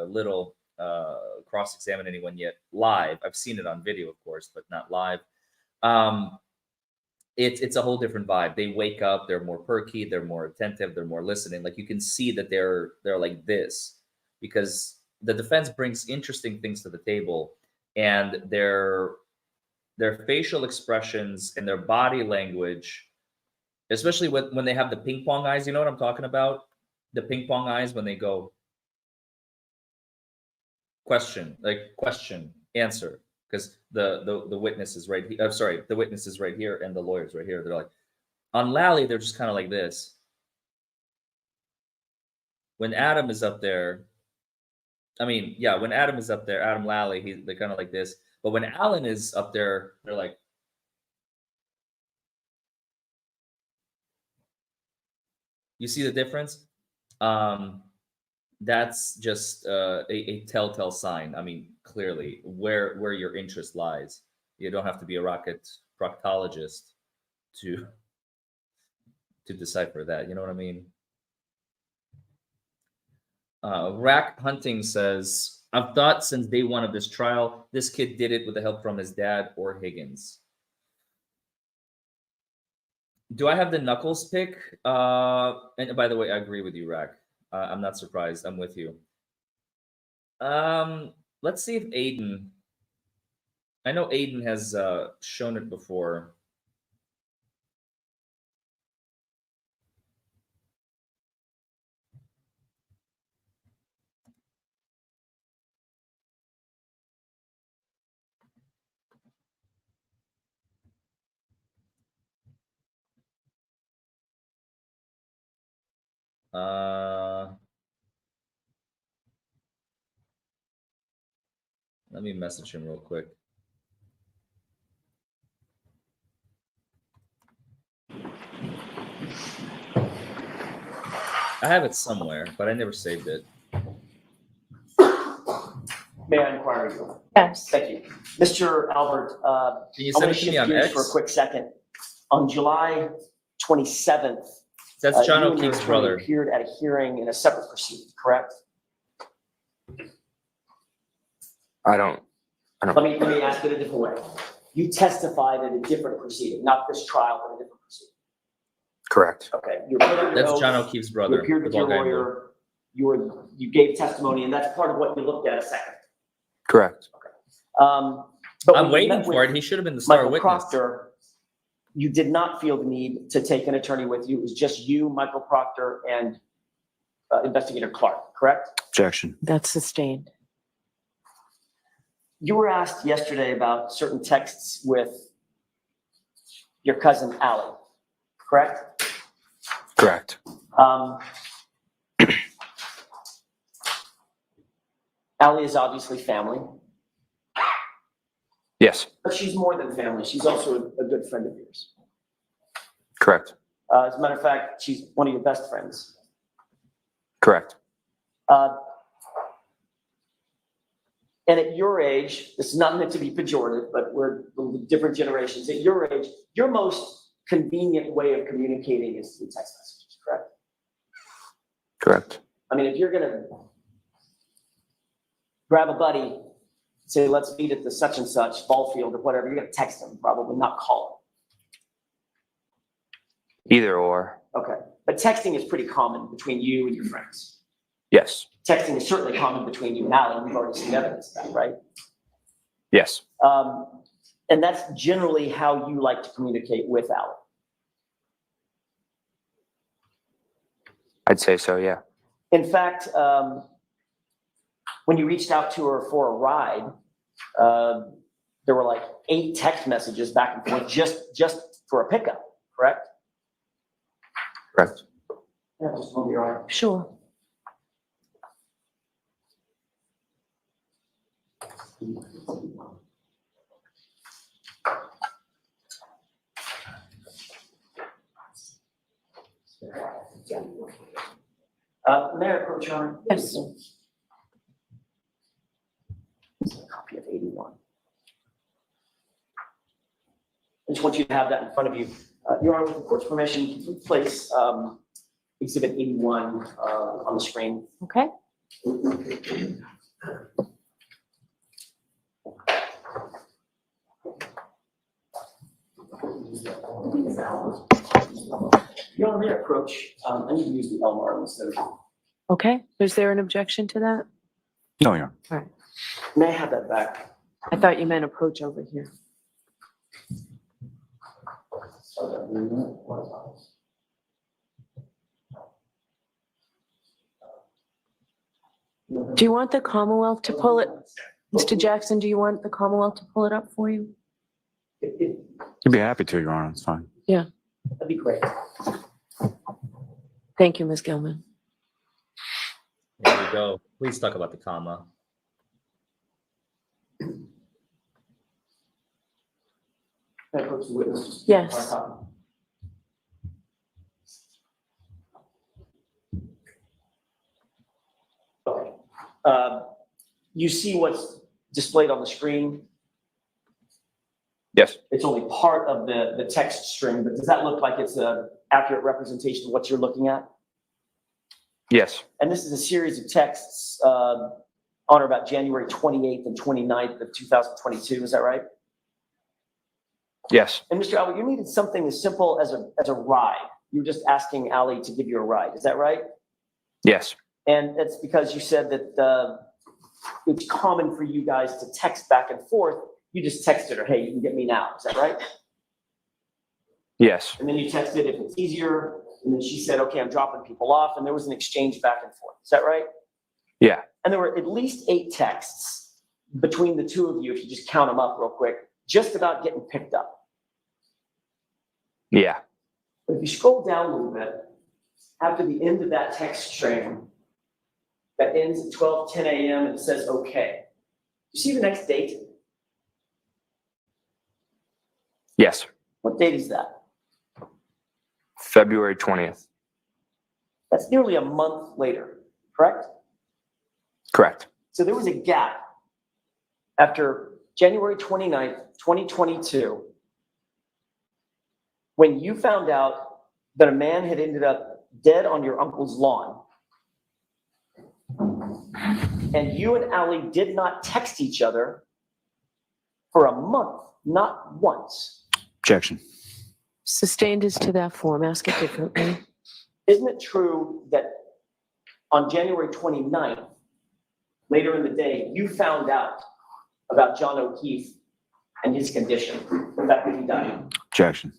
Little cross-examine anyone yet live. I've seen it on video, of course, but not live. It's a whole different vibe. They wake up, they're more perky, they're more attentive, they're more listening. Like you can see that they're like this because the defense brings interesting things to the table, and their facial expressions and their body language, especially when they have the ping pong eyes. You know what I'm talking about? The ping pong eyes when they go question, like question, answer, because the witness is right here. I'm sorry, the witness is right here and the lawyer's right here. They're like, on Lally, they're just kind of like this. When Adam is up there, I mean, yeah, when Adam is up there, Adam Lally, they're kind of like this. But when Alan is up there, they're like, you see the difference? That's just a telltale sign. I mean, clearly where your interest lies. You don't have to be a rocket proctologist to decipher that. You know what I mean? Rack Hunting says, I've thought since day one of this trial, this kid did it with the help from his dad or Higgins. Do I have the Knuckles pick? And by the way, I agree with you, Rack. I'm not surprised. I'm with you. Let's see if Aiden. I know Aiden has shown it before. Let me message him real quick. I have it somewhere, but I never saved it. May I inquire you? Yes. Thank you. Mr. Albert, Can you I'm send going it to to me shift on gears X? for a quick second. On July 27th, That's John you and your O'Keefe's attorney brother. appeared at a hearing in a separate proceeding, correct? I don't. Let me ask it a different way. You testified at a different proceeding, not this trial, but a different proceeding. Correct. Okay. You appeared under That's oath, John O'Keefe's You brother. appeared with the your ball guy in blue. lawyer. You gave testimony, and that's part of what you looked at a second. Correct. But when I'm you waiting met for with it. He should have been the star Michael witness. Proctor, you did not feel the need to take an attorney with you. It was just you, Michael Proctor, and Investigator Clark, correct? Objection. That's sustained. You were asked yesterday about certain texts with your cousin Allie, correct? Correct. Allie is obviously family, Yes. but she's more than family. She's also a good friend of yours. Correct. As a matter of fact, she's one of your best friends. Correct. And at your age, this is not meant to be pejorative, but we're different generations. At your age, your most convenient way of communicating is through text messages, correct? Correct. I mean, if you're gonna grab a buddy, say, let's meet at the such and such ball field or whatever, you're gonna text them, probably not call Either or. them. Okay, but texting is pretty common between you and your friends. Yes. Texting is certainly common between you and Alan. We've already seen evidence of that, right? Yes. And that's generally how you like to communicate with Alan. I'd say so, yeah. In fact, when you reached out to her for a ride, there were like 8 text messages back and forth just for a pickup, correct? Correct. Yeah, just move your arm. Sure. May I approach your honor? Yes. Copy of 81. I just want you to have that in front of you. Your Honor, with the court's permission, can you place Exhibit 81 on the screen? Okay. Your Honor, may I approach? I need to use the Elmar instead of. Okay. Is there an objection to that? No, Your Honor. May I have that back? I thought you meant approach over here. Do you want the Commonwealth to pull it? Mr. Jackson, do you want the Commonwealth to pull it up for you? I'd be happy to, Your Honor. It's fine. That'd be great. Thank you, Ms. Gilman. There we go. Please talk about the comma. Can I approach the witness? Yes. Okay. You see what's displayed on the screen? Yes. It's only part of the text string, but does that look like it's an accurate representation of what you're looking at? Yes. And this is a series of texts on or about January 28th and 29th of 2022, is that right? Yes. And Mr. Albert, you needed something as simple as a ride. You were just asking Allie to give you a ride, is that right? Yes. And that's because you said that it's common for you guys to text back and forth. You just texted her, hey, you can get me now, is that right? Yes. And then you texted if it's easier, and then she said, okay, I'm dropping people off, and there was an exchange back and forth, is that right? Yeah. And there were at least 8 texts between the two of you, if you just count them up real quick, just about getting picked up. Yeah. But if you scroll down a little bit, after the end of that text string, that ends at 12:10 a.m. and it says, okay. You see the next date? Yes. What date is that? February 20th. That's nearly a month later, correct? Correct. So there was a gap after January 29th, 2022, when you found out that a man had ended up dead on your uncle's lawn. And you and Allie did not text each other for a month, not once. Objection. Sustained is to that form. Ask it differently. Isn't it true that on January 29th, later in the day, you found out about John O'Keefe and his condition, the fact that he died? Objection.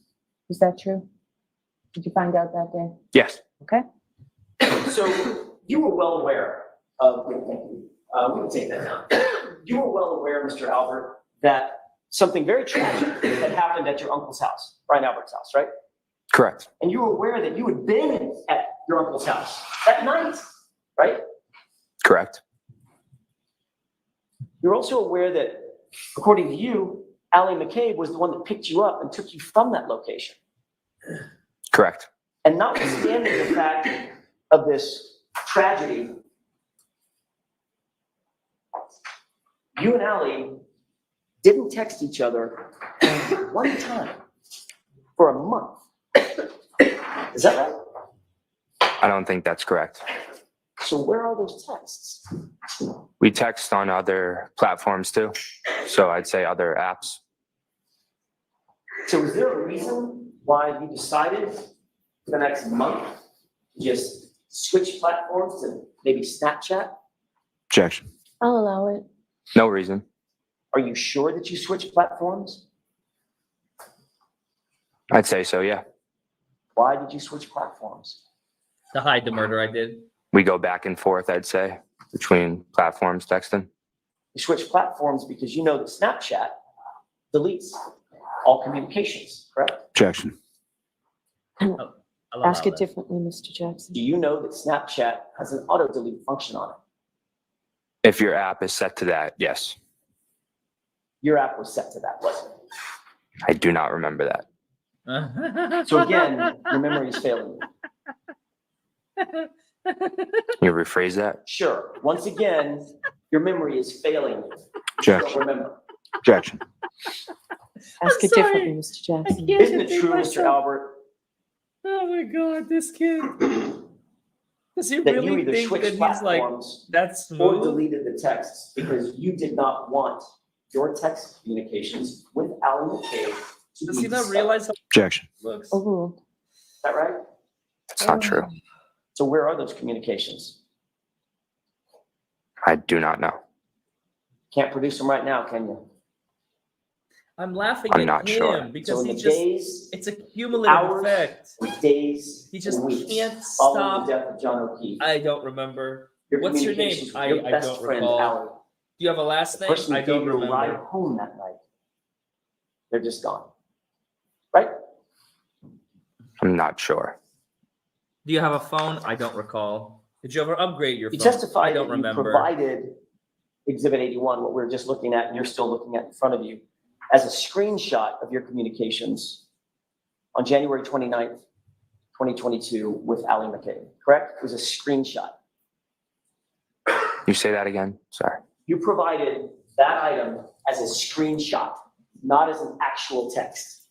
Is that true? Did you find out that day? Yes. Okay. So you were well aware of, we can take that down. You were well aware, Mr. Albert, that something very tragic had happened at your uncle's house, Brian Albert's house, right? Correct. And you were aware that you had been at your uncle's house that night, right? Correct. You're also aware that, according to you, Allie McCabe was the one that picked you up and took you from that location. Correct. And notwithstanding the fact of this tragedy, you and Allie didn't text each other one time for a month. Is that right? I don't think that's correct. So where are those texts? We text on other platforms too. So I'd say other apps. So is there a reason why you decided for the next month to just switch platforms to maybe Snapchat? Objection. I'll allow it. No reason. Are you sure that you switched platforms? I'd say so, yeah. Why did you switch platforms? To hide the murder I did. We go back and forth, I'd say, between platforms texting. You switched platforms because you know that Snapchat deletes all communications, correct? Objection. I'll Ask allow it that. differently, Mr. Jackson. Do you know that Snapchat has an auto delete function on it? If your app is set to that, yes. Your app was set to that, wasn't I do not remember that. it? So again, your memory is failing you. Can you rephrase that? Sure, once again, your memory is failing you. Don't Objection. remember. Objection. Ask it sorry. differently, Mr. Jackson. Isn't it true, Mr. Albert, Oh my God, this kid. Does he that you really either think that switched he's like platforms that or smooth? deleted the texts because you did not want your text communications with Alan McCabe to Does be he not discovered? realize how Objection. it looks? Overruled. Is that right? That's not true. So where are those communications? I do not know. Can't produce them right now, can you? I'm laughing I'm at not him sure. So because in he the just, days, it's a cumulative hours, effect. days, He just and weeks can't following stop. the death of John O'Keefe, I don't remember. your What's your name? communications with your I best don't friend, recall. Alan, Do you have a last The name? person I who gave don't you a ride remember. home that night, they're just gone. Right? I'm not sure. Do you have a phone? I don't recall. Did you ever upgrade your You phone? I testified don't that you remember. provided Exhibit 81, what we're just looking at, and you're still looking at in front of you, as a screenshot of your communications on January 29th, 2022 with Ali McCabe, correct? It was a screenshot. You say that again? Sorry. You provided that item as a screenshot, not as an actual text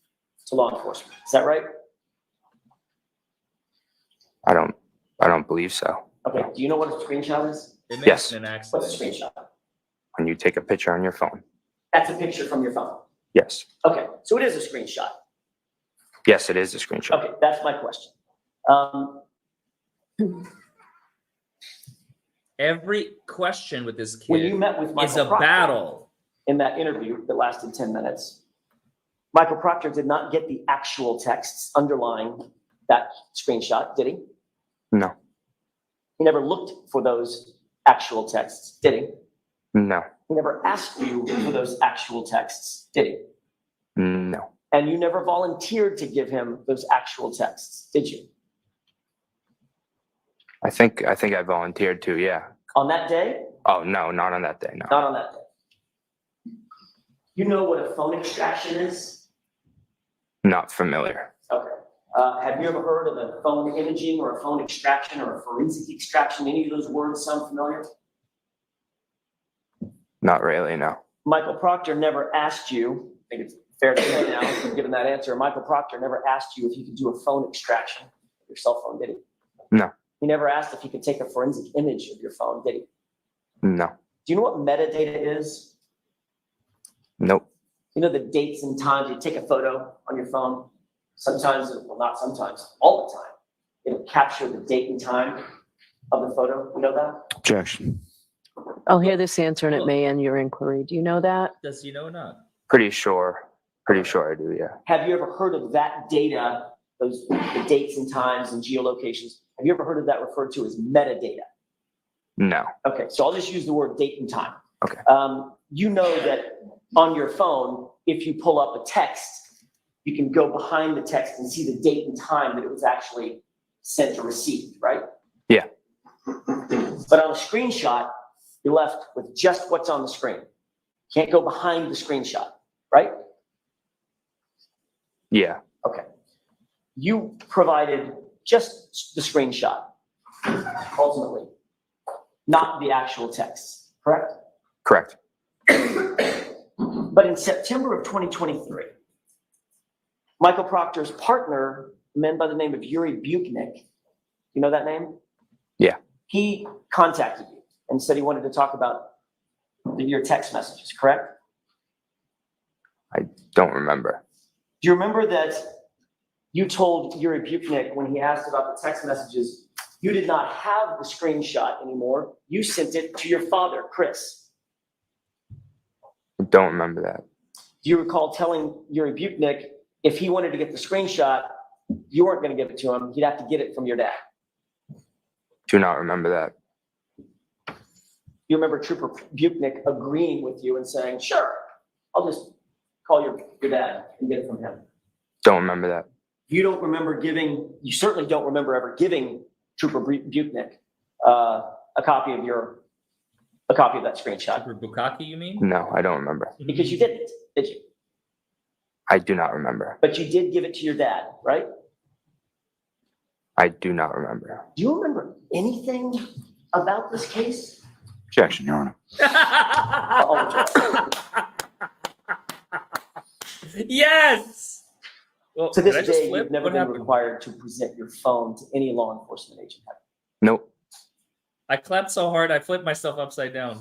to law enforcement. Is that right? I don't believe so. Okay, do you know what a screenshot is? It may Yes. have been an What's a accident. screenshot? When you take a picture on your phone. That's a picture from your phone. Yes. Okay, so it is a screenshot. Yes, it is a screenshot. Okay, that's my question. Every question with this When you kid met with is Michael a Proctor battle. in that interview that lasted 10 minutes, Michael Proctor did not get the actual texts underlying that screenshot, did he? No. He never looked for those actual texts, did he? No. He never asked you for those actual texts, did he? No. And you never volunteered to give him those actual texts, did you? I think I volunteered to, yeah. On that day? Oh, no, not on that day, no. Not on that day. You know what a phone extraction is? Not familiar. Okay. Have you ever heard of a phone imaging or a phone extraction or a forensic extraction? Any of those words sound familiar? Not really, no. Michael Proctor never asked you, I think it's fair to say now, given that answer, Michael Proctor never asked you if you could do a phone extraction of your cell phone, did he? No. He never asked if he could take a forensic image of your phone, did he? No. Do you know what metadata is? Nope. You know the dates and times, you take a photo on your phone, sometimes, well, not sometimes, all the time, it'll capture the date and time of the photo, you know that? Objection. I'll hear this answer and it may end your inquiry. Do you know that? Does he know or not? Pretty sure I do, yeah. Have you ever heard of that data, the dates and times and geolocations? Have you ever heard of that referred to as metadata? No. Okay, so I'll just use the word date and time. Okay. You know that on your phone, if you pull up a text, you can go behind the text and see the date and time that it was actually sent or received, right? Yeah. But on a screenshot, you're left with just what's on the screen. Can't go behind the screenshot, right? Yeah. Okay. You provided just the screenshot, ultimately, not the actual text, correct? Correct. But in September of 2023, Michael Proctor's partner, a man by the name of Yuri Buknik, you know that name? Yeah. He contacted you and said he wanted to talk about your text messages, correct? I don't remember. Do you remember that you told Yuri Buknik when he asked about the text messages, you did not have the screenshot anymore. You sent it to your father, Chris. I don't remember that. Do you recall telling Yuri Buknik if he wanted to get the screenshot, you weren't going to give it to him. He'd have to get it from your dad. Do not remember that. You remember Trooper Buknik agreeing with you and saying, sure, I'll just call your dad and get it from him. Don't remember that. You don't remember you certainly don't remember ever giving Trooper Buknik a copy of that screenshot. Super Bukaki, you mean? No, I don't remember. Because you didn't, did you? I do not remember. But you did give it to your dad, right? I do not remember. Do you remember anything about this case? Objection, Your Honor. Yes. Well, To this did I just day, flip? you've never What been happened? required to present your phone to any law enforcement agent. Nope. I clapped so hard I flipped myself upside down.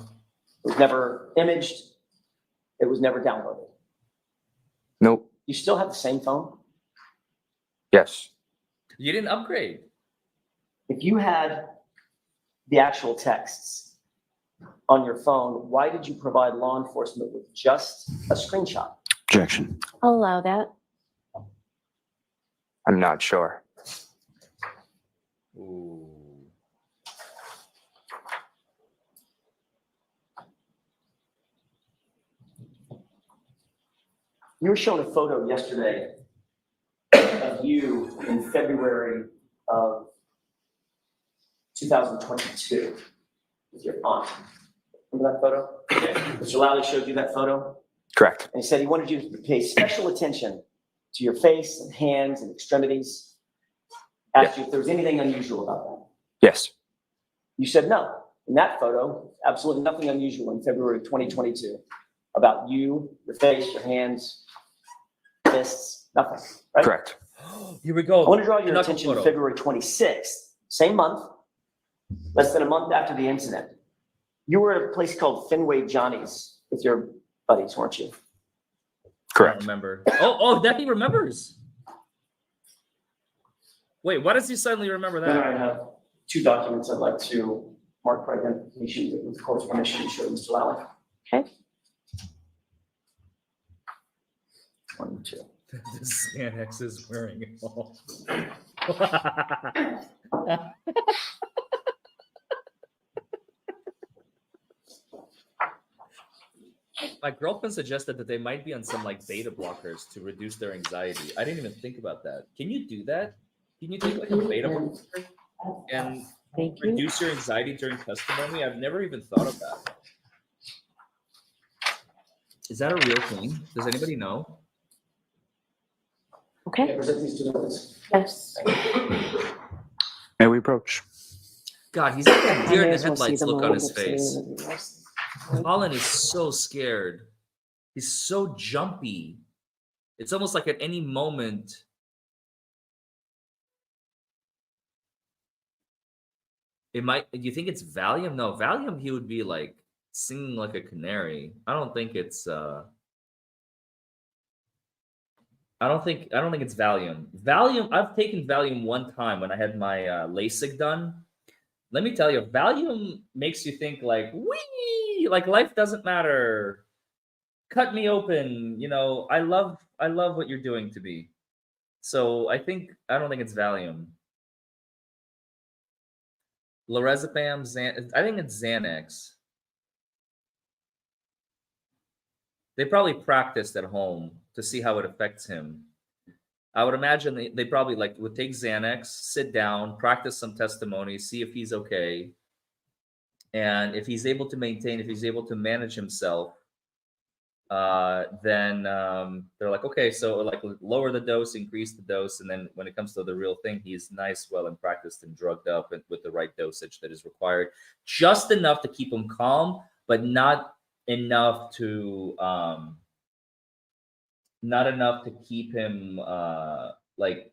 It was never imaged. It was never downloaded. Nope. You still have the same phone? Yes. You didn't upgrade. If you had the actual texts on your phone, why did you provide law enforcement with just a screenshot? Objection. I'll allow that. I'm not sure. Ooh. You were shown a photo yesterday of you in February of 2022 with your aunt. Remember that photo? Mr. Lally showed you that photo, Correct. and he said he wanted you to pay special attention to your face and hands and extremities. Asked you if there was anything unusual about that. Yes. You said no. In that photo, absolutely nothing unusual in February of 2022 about you, your face, your hands, fists, nothing, right? Correct. Here we go. I want to draw The your knuckle attention to photo. February 26th, same month, less than a month after the incident. You were at a place called Fenway Johnny's with your buddies, weren't you? I don't Correct. remember. Oh, that he remembers. Wait, why does he suddenly remember Then I that? have two documents I'd like to mark for identification with correspondence you showed Mr. Lally. Okay. 1 and 2. The Xanax is wearing it all. My girlfriend suggested that they might be on some like beta blockers to reduce their anxiety. I didn't even think about that. Can you do that? Can you take like a beta blocker and Thank you. reduce your anxiety during testimony? I've never even thought of that. Is that a real thing? Does anybody know? Okay. Present these two documents. Yes. May we approach? God, he's got that I deer may in the as well see headlights them look a on little his bit face. sooner than the rest. Colin is so scared. He's so jumpy. It's almost like at any moment. It might. Do you think it's Valium? No, Valium. He would be like singing like a canary. I don't think it's. I don't think it's Valium. Valium. I've taken Valium one time when I had my LASIK done. Let me tell you, Valium makes you think like, wee, like life doesn't matter. Cut me open. You know, I love what you're doing to me. So I don't think it's Valium. Lorazepam, I think it's Xanax. They probably practiced at home to see how it affects him. I would imagine they probably like would take Xanax, sit down, practice some testimony, see if he's okay. And if he's able to maintain, if he's able to manage himself, then they're like, okay, so like lower the dose, increase the dose. And then when it comes to the real thing, he's nice, well, and practiced and drugged up and with the right dosage that is required. Just enough to keep him calm, but not enough to keep him like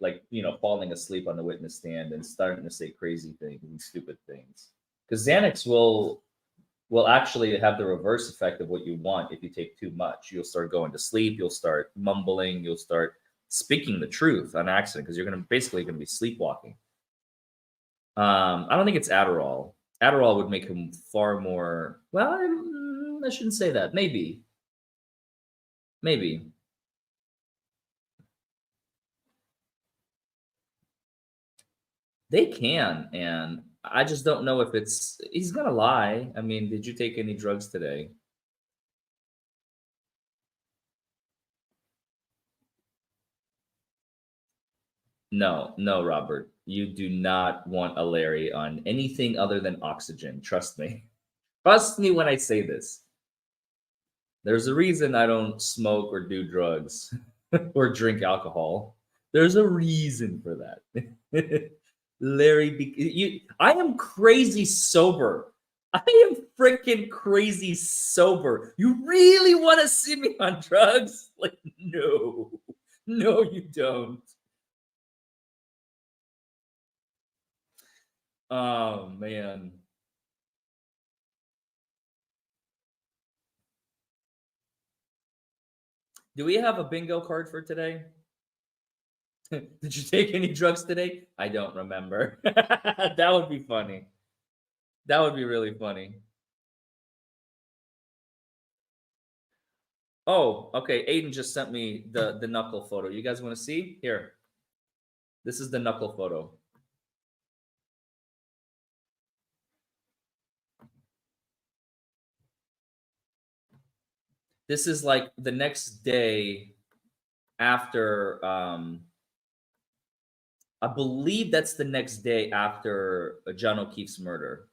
falling asleep on the witness stand and starting to say crazy things and stupid things. Because Xanax will actually have the reverse effect of what you want. If you take too much, you'll start going to sleep, you'll start mumbling, you'll start speaking the truth on accident because you're basically going to be sleepwalking. I don't think it's Adderall. Adderall would make him far more, well, I shouldn't say that. Maybe. They can, and I just don't know if he's gonna lie. I mean, did you take any drugs today? No, Robert. You do not want a Larry on anything other than oxygen. Trust me. Trust me when I say this. There's a reason I don't smoke or do drugs or drink alcohol. There's a reason for that. Larry, I am crazy sober. I am freaking crazy sober. You really want to see me on drugs? Like, no, you don't. Oh, man. Do we have a bingo card for today? Did you take any drugs today? I don't remember. That would be funny. That would be really funny. Oh, okay. Aiden just sent me the knuckle photo. You guys want to see? Here. This is the knuckle photo. This is like the next day after, I believe that's the next day after John O'Keefe's murder.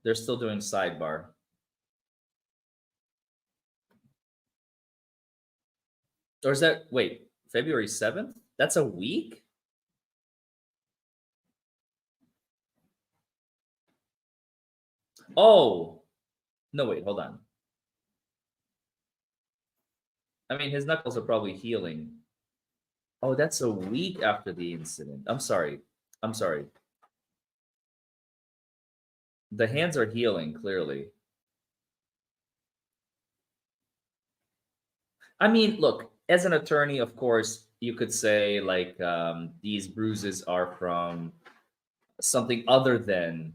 They're still doing sidebar. Or is that, wait, February 7th? That's a week? Oh, no, wait, hold on. I mean, his knuckles are probably healing. Oh, that's a week after the incident. I'm sorry. I'm sorry. The hands are healing, clearly. I mean, look, as an attorney, of course, you could say like these bruises are from something other than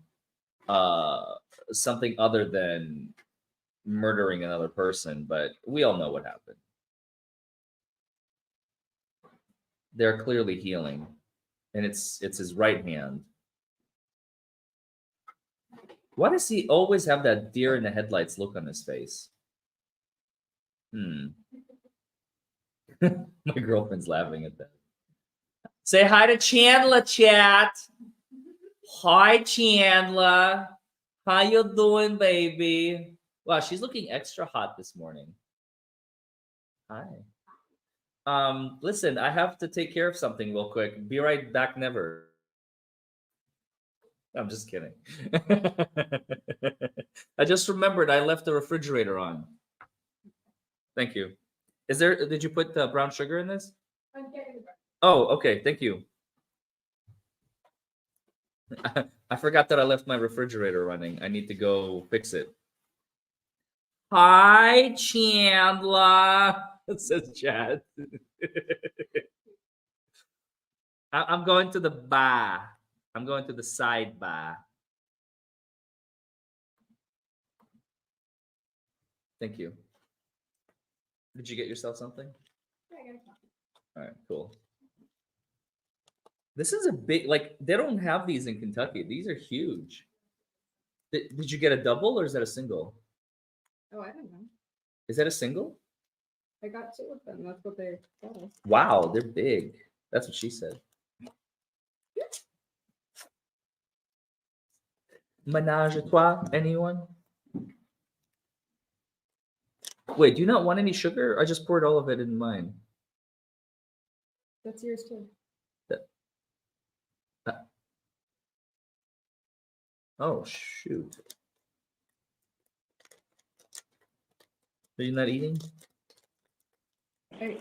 murdering another person, but we all know what happened. They're clearly healing, and it's his right hand. Why does he always have that deer in the headlights look on his face? My girlfriend's laughing at that. Say hi to Chandler, chat. Hi, Chandler. How you doing, baby? Wow, she's looking extra hot this morning. Hi. Listen, I have to take care of something real quick. Be right back, never. I'm just kidding. I just remembered I left the refrigerator on. Thank you. Did you put brown sugar in this? Oh, okay. Thank you. I forgot that I left my refrigerator running. I need to go fix it. Hi, Chandler. It says Chad. I'm going to the bar. I'm going to the side bar. Thank you. Did you get yourself something? Yeah, I got it. All right, cool. This is a big, like, they don't have these in Kentucky. These are huge. Did you get a double or is that a single? Oh, I don't know. Is that a single? I got 2 of them. That's what they got us. Wow, they're big. That's what she said. Menage a trois, anyone? Wait, do you not want any sugar? I just poured all of it in mine. That's yours too. Oh, shoot. Are you not eating? Hey.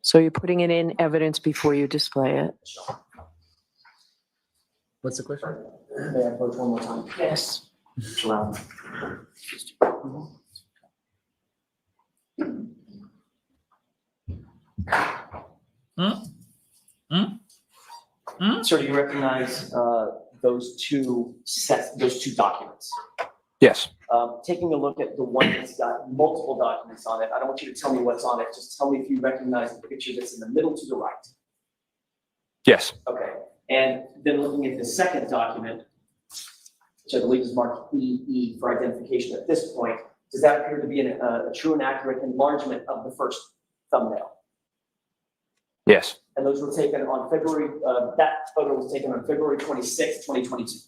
So you're putting it in evidence before you display it? What's the question? May I approach one more time? Yes. Allow. Sir, do you recognize those two documents? Yes. Taking a look at the one that's got multiple documents on it, I don't want you to tell me what's on it. Just tell me if you recognize the picture that's in the middle to the right. Yes. Okay. And then looking at the second document, which I believe is marked EE for identification at this point, does that appear to be a true and accurate enlargement of the first thumbnail? Yes. And those were taken on that photo was taken on February 26th, 2022.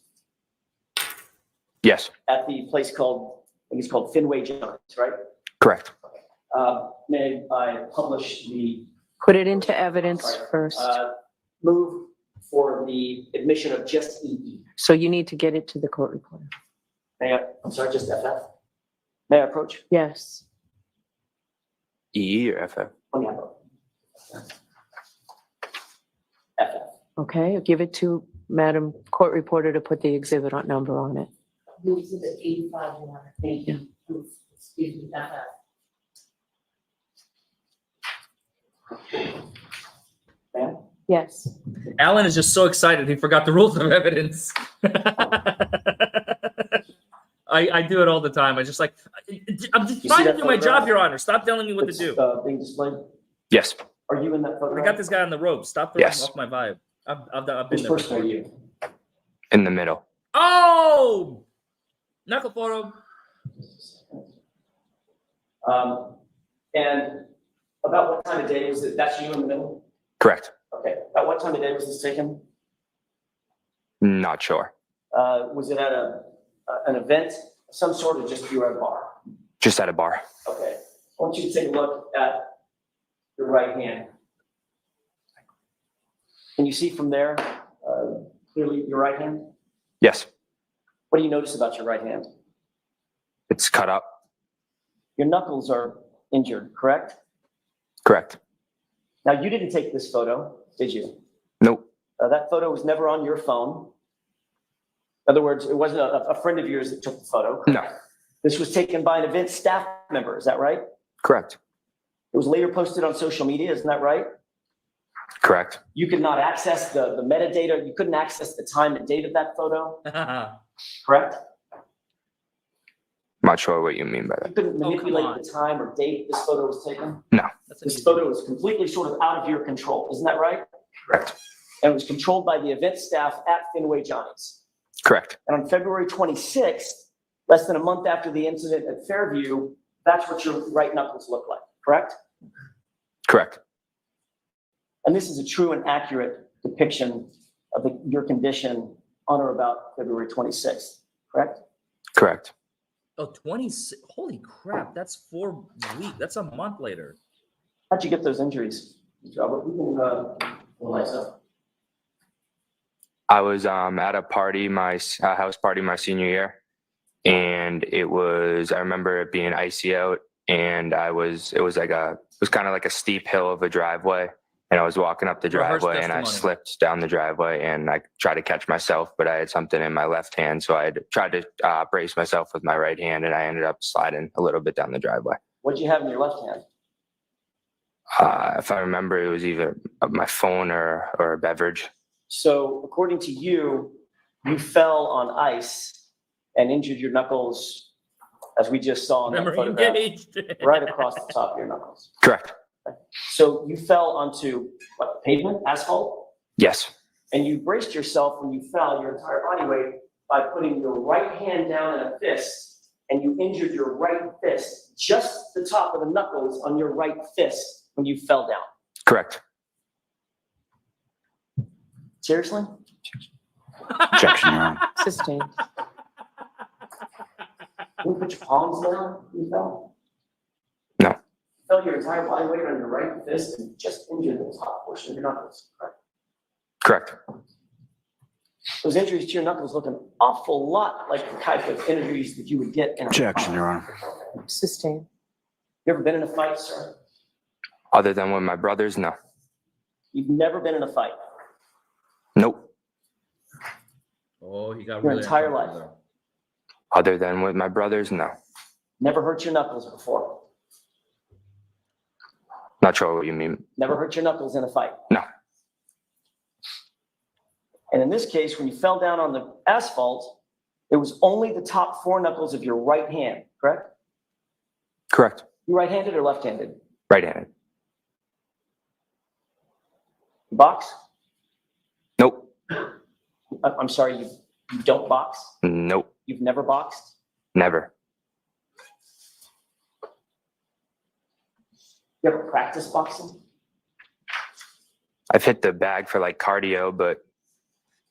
Yes. At the place called, I think it's called Finway Jones, right? Correct. May I publish the Put it into evidence first. move for the admission of just EE? So you need to get it to the court reporter. I'm sorry, just FF? May I approach? Yes. EE or FF? Let me have a FF. Okay, give it to Madam Court Reporter to put the exhibit number on it. The exhibit 85, Your Honor. Thank you. Excuse me, that. Ma'am? Yes. Alan is just so excited he forgot the rules of evidence. I do it all the time. I just like I'm just You trying see to that do my photograph? job, Your Honor. Stop telling me what to It's, do. being displayed. Yes. Are you in that I photograph? got this guy on the rope. Stop throwing Yes. off my vibe. I've been Which there person are before. you? In the middle. Oh, knuckle photo. And about what time of day was it? That's you in the middle? Correct. Okay. About what time of day was this taken? Not sure. Was it at an event of some sort, or just you were at a bar? Just at a bar. Okay. I want you to take a look at your right hand. Can you see from there clearly your right hand? Yes. What do you notice about your right hand? It's cut up. Your knuckles are injured, correct? Correct. Now, you didn't take this photo, did you? Nope. That photo was never on your phone. In other words, it wasn't a friend of yours that took the photo. No. This was taken by an event staff member, is that right? Correct. It was later posted on social media, isn't that right? Correct. You could not access the metadata. You couldn't access the time and date of that photo, correct? Not sure what you mean by You that. couldn't Oh, come manipulate on. the time or date this photo was taken. That's an This easy photo one. is completely sort of out of your control, isn't that right? Correct. And it was controlled by the event staff at Fenway Johnny's. Correct. And on February 26th, less than a month after the incident at Fairview, that's what your right knuckles look like, correct? Correct. And this is a true and accurate depiction of your condition on or about February 26th, correct? Correct. Oh, 26. Holy crap. That's 4 weeks. That's a month later. How'd you get those injuries, Mr. Albert? We can, lights up. I was at a party, my house party, my senior year, and I remember it being icy out, and it was kind of like a steep hill of a driveway, and I was walking up the Rehearsed driveway, and I testimony. slipped down the driveway, and I tried to catch myself, but I had something in my left hand, so I had tried to brace myself with my right hand, and I ended up sliding a little bit down the driveway. What'd you have in your left hand? If I remember, it was either my phone or a beverage. So according to you, you fell on ice and injured your knuckles, as we just saw in that Memory photograph, engaged. right across the top of your knuckles. Correct. So you fell onto what, pavement, asphalt, Yes. and you braced yourself when you fell, your entire body weight, by putting your right hand down in a fist, and you injured your right fist, just the top of the knuckles on your right fist when you fell down. Correct. Seriously? Objection, Your Honor. Sustained. Can you put your palms down when you fell? No. You felt your entire body weight on your right fist and just injured the top portion of your knuckles, correct? Correct. Those injuries to your knuckles look an awful lot like the type of injuries that you would get in a Objection, Your Honor. Sustained. You ever been in a fight, sir? Other than with my brothers, no. You've never been in a fight. Nope. Oh, he got Your really entire uncomfortable life. there. Other than with my brothers, no. Never hurt your knuckles before. Not sure what you mean. Never hurt your knuckles in a fight. No. And in this case, when you fell down on the asphalt, it was only the top 4 knuckles of your right hand, correct? Correct. You right-handed or left-handed? Right-handed. Box? Nope. I'm sorry, you don't box? Nope. You've never boxed? Never. You ever practice boxing? I've hit the bag for like cardio, but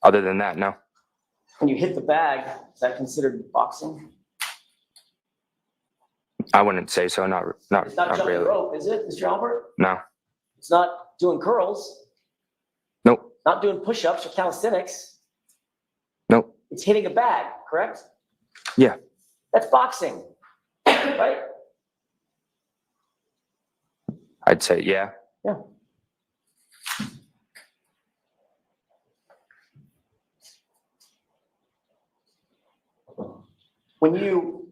other than that, no. When you hit the bag, is that considered boxing? I wouldn't say so. Not It's not jumping really. rope, is it, Mr. Albert? No. It's not doing curls, Nope. not doing push-ups or calisthenics. Nope. It's hitting a bag, correct? Yeah. That's boxing, right? I'd say yeah. Yeah. when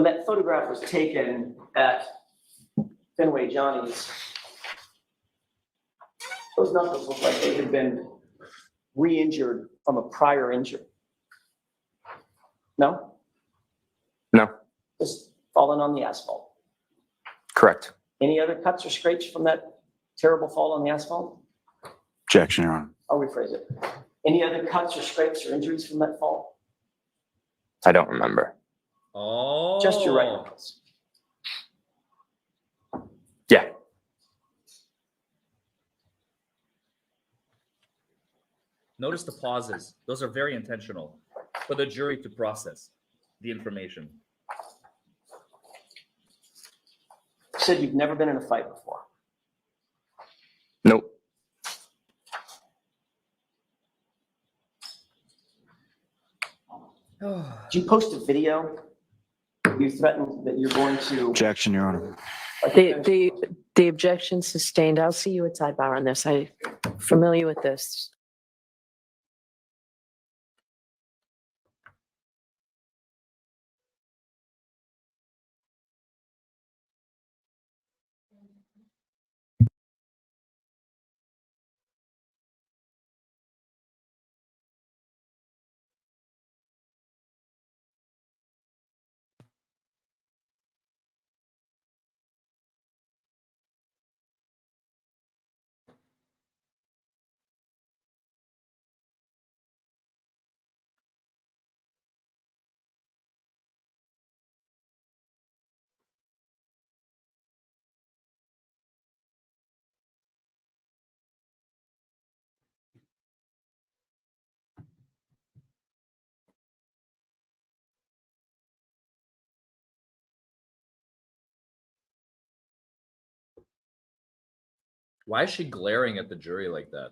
that photograph was taken at Fenway Johnny's, those knuckles look like they had been re-injured from a prior injury. No? No, Just falling on the asphalt. correct. Any other cuts or scrapes from that terrible fall on the asphalt? Objection, Your Honor. I'll rephrase it. Any other cuts or scrapes or injuries from that fall? I don't remember. Oh. Just your right knuckles. Yeah. Notice the pauses. Those are very intentional for the jury to process the information. You said you've never been in a fight before. Nope. Did you post a video? You threatened that you're going to. Objection, Your Honor. The objection sustained. I'll see you at sidebar on this. I'm familiar with this. Why is she glaring at the jury like that?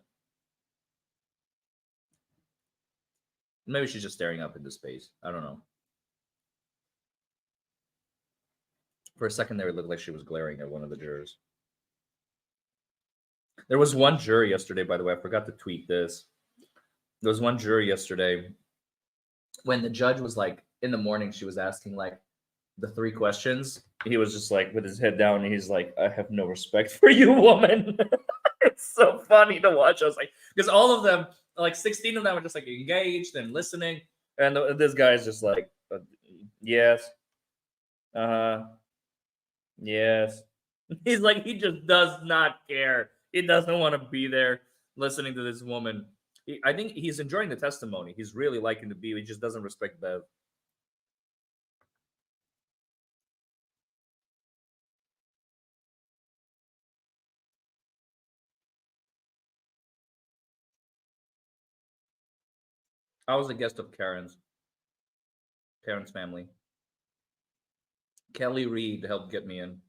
Maybe she's just staring up into space. I don't know. For a second there, it looked like she was glaring at one of the jurors. There was one jury yesterday, by the way. I forgot to tweet this. There was one jury yesterday when the judge was like, in the morning, she was asking like the 3 questions. He was just like with his head down, and he's like, I have no respect for you, woman. It's so funny to watch. I was like, because all of them, like 16 of them, were just like engaged and listening. And this guy's just like, yes. Yes. He's like, he just does not care. He doesn't want to be there listening to this woman. I think he's enjoying the testimony. He's really liking to be. He just doesn't respect Bev. I was a guest of Karen's family. Kelly Reed helped get me in.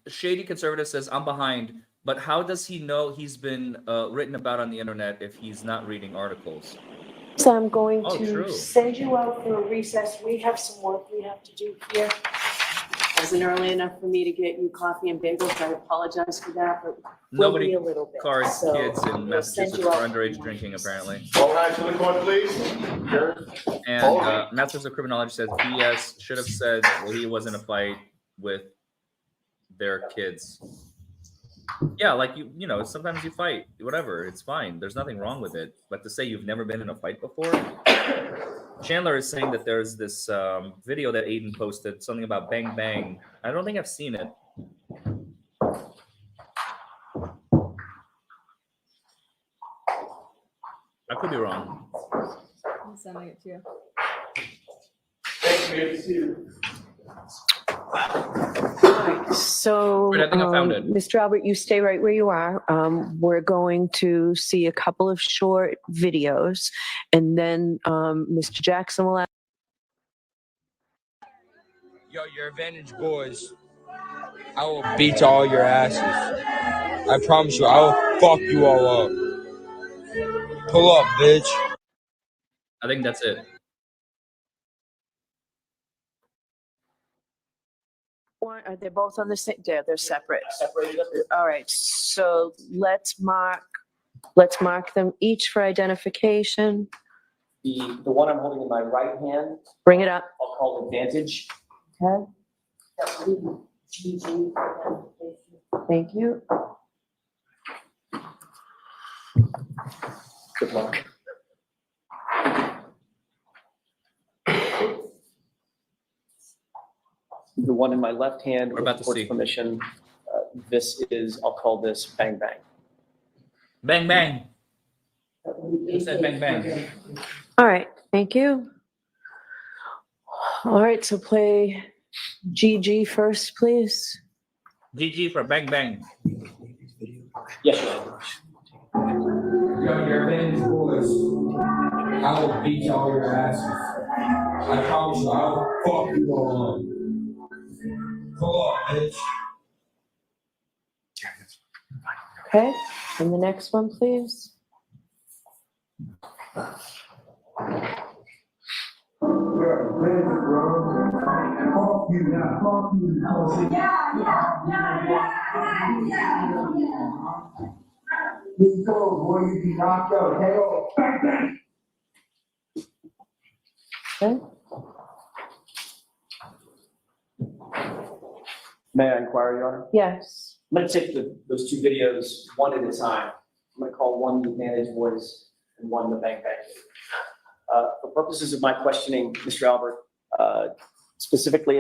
Shady Conservative says, I'm behind, but how does he know he's been written about on the internet if he's not reading articles? So I'm going Oh, to true. send you out for a recess. We have some work we have to do here. Wasn't early enough for me to get you coffee and bagels. I apologize for that, but we'll Nobody be a little bit. cards So kids in we'll send Massachusetts you for out. underage drinking, apparently. All rise to the court, please. And Masters of Criminology says BS should have said well, he was in a fight with their kids. Yeah, like you know, sometimes you fight, whatever, it's fine. There's nothing wrong with it. But to say you've never been in a fight before, Chandler is saying that there's this video that Aiden posted, something about Bang Bang. I don't think I've seen it. I could be wrong. I'm sending it to you. Thank you, good to see you. So, Wait, I think I found it. Mr. Albert, you stay right where you are. We're going to see a couple of short videos, and then Mr. Jackson will ask. Yo, your advantage boys. I will beat all your asses. I promise you, I will fuck you all up. Pull up, bitch. I think that's it. Are they both on the same? They're separate. All right. So let's mark them each for identification. The one I'm holding in my right hand, Bring it up. I'll call advantage. Okay. Thank you. Good luck. The one in my left hand, We're with about the to court's see. permission, this is, I'll call this Bang Bang. Bang Bang. Who said Bang Bang? All right. Thank you. All right. So play GG first, please. GG for Bang Bang. Yes, Your Honor. Yo, your advantage boys. I will beat all your asses. I promise you, I will fuck you all up. Pull up, bitch. Okay. And the next one, please. Okay. May I inquire, Your Honor? Yes. I'm going to take those two videos one at a time. I'm going to call one the advantage voice and one the Bang Bang. For purposes of my questioning, Mr. Albert, specifically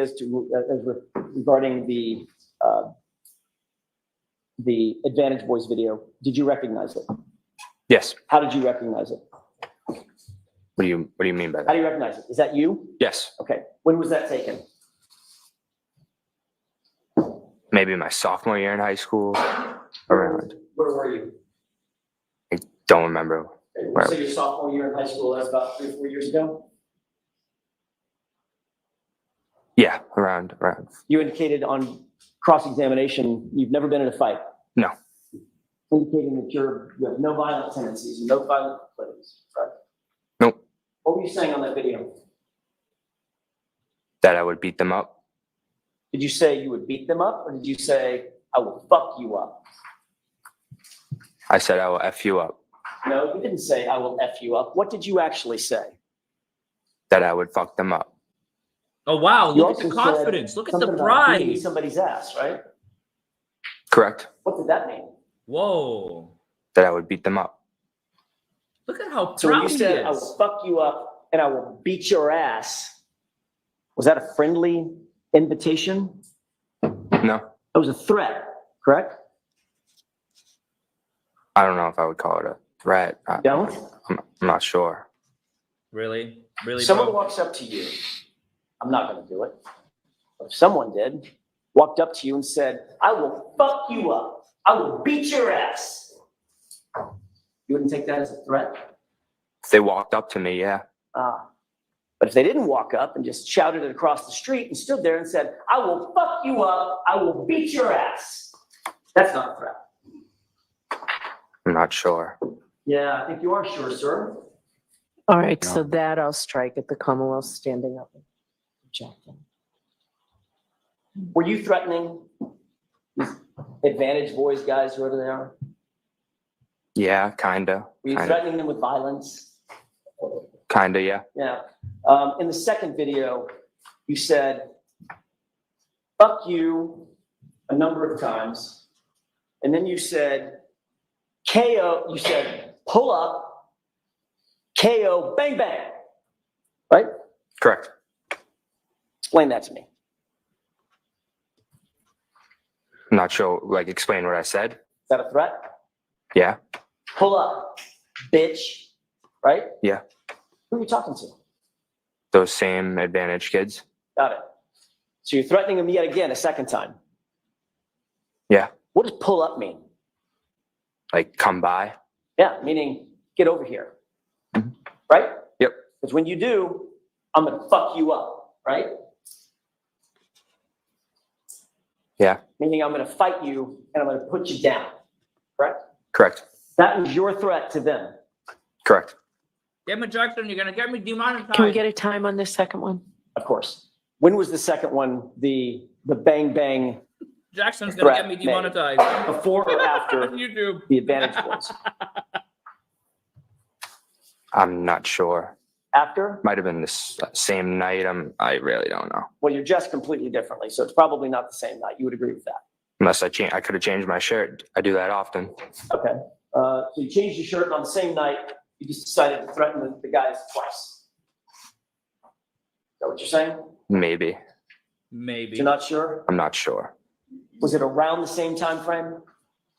regarding the advantage voice video, did you recognize it? Yes. How did you recognize it? What do you mean by How that? do you recognize it? Is that you? Yes. Okay. When was that taken? Maybe my sophomore year in high school. Around. Where were you? I don't remember. Okay, so your sophomore year in high school, that's about 3 or 4 years ago? Yeah, around. You indicated on cross-examination, you've never been in a fight. No. Indicating that you have no violent tendencies, no violent proclivities, right? Nope. What were you saying on that video? That I would beat them up. Did you say you would beat them up, or did you say, I will fuck you up? I said I will F you up. No, you didn't say, I will F you up. What did you actually say? That I would fuck them up. Oh wow! You Look at the also said confidence. Look at something the about beating pride. somebody's ass, right? Correct. What did that mean? Whoa! That I would beat them up. Look at how So when proud you he said, I is. will fuck you up and I will beat your ass, was that a friendly invitation? No. It was a threat, correct? I don't know if I would call it a threat. Don't? I'm not sure. Really, Someone bro? walks up to you. I'm not going to do it. But if someone did, walked up to you and said, I will fuck you up. I will beat your ass. You wouldn't take that as a threat? If they walked up to me, yeah. But if they didn't walk up and just shouted it across the street and stood there and said, I will fuck you up. I will beat your ass. That's not a threat. I'm not sure. Yeah, I think you are sure, sir. All right. So that I'll strike at the Commonwealth standing up. Objecting. Were you threatening these Advantage boys, guys, whoever they are? Yeah, kinda. Were you threatening them with violence? Kinda, yeah. Yeah. In the second video, you said, fuck you a number of times. And then you said, KO, you said, pull up, KO, bang, bang. Right? Correct. Explain that to me. I'm not sure, like, explain what I said. Is that a threat? Yeah. Pull up, bitch. Right? Yeah. Who are you talking to? Those same Advantage kids. Got it. So you're threatening them yet again a second time. Yeah. What does pull up mean? Like, come by. Yeah, meaning get over here. Mhm. Right? Yep. Because when you do, I'm going to fuck you up. Right? Yeah. Meaning I'm going to fight you and I'm going to put you down. Correct? Correct. That was your threat to them. Correct. Damn it, Jackson, you're gonna get me demonetized. Can we get a time on this second one? Of course. When was the second one, the bang bang, Jackson's gonna threat get me made? demonetized. Before or after On YouTube. the Advantage boys? I'm not sure. After? Might have been this same night. I really don't know. Well, you're dressed completely differently, so it's probably not the same night. You would agree with that. Unless I could have changed my shirt. I do that often. Okay. So you changed your shirt on the same night. You just decided to threaten the guys twice. Is that what you're saying? Maybe. Maybe. You're not sure? I'm not sure. Was it around the same time frame?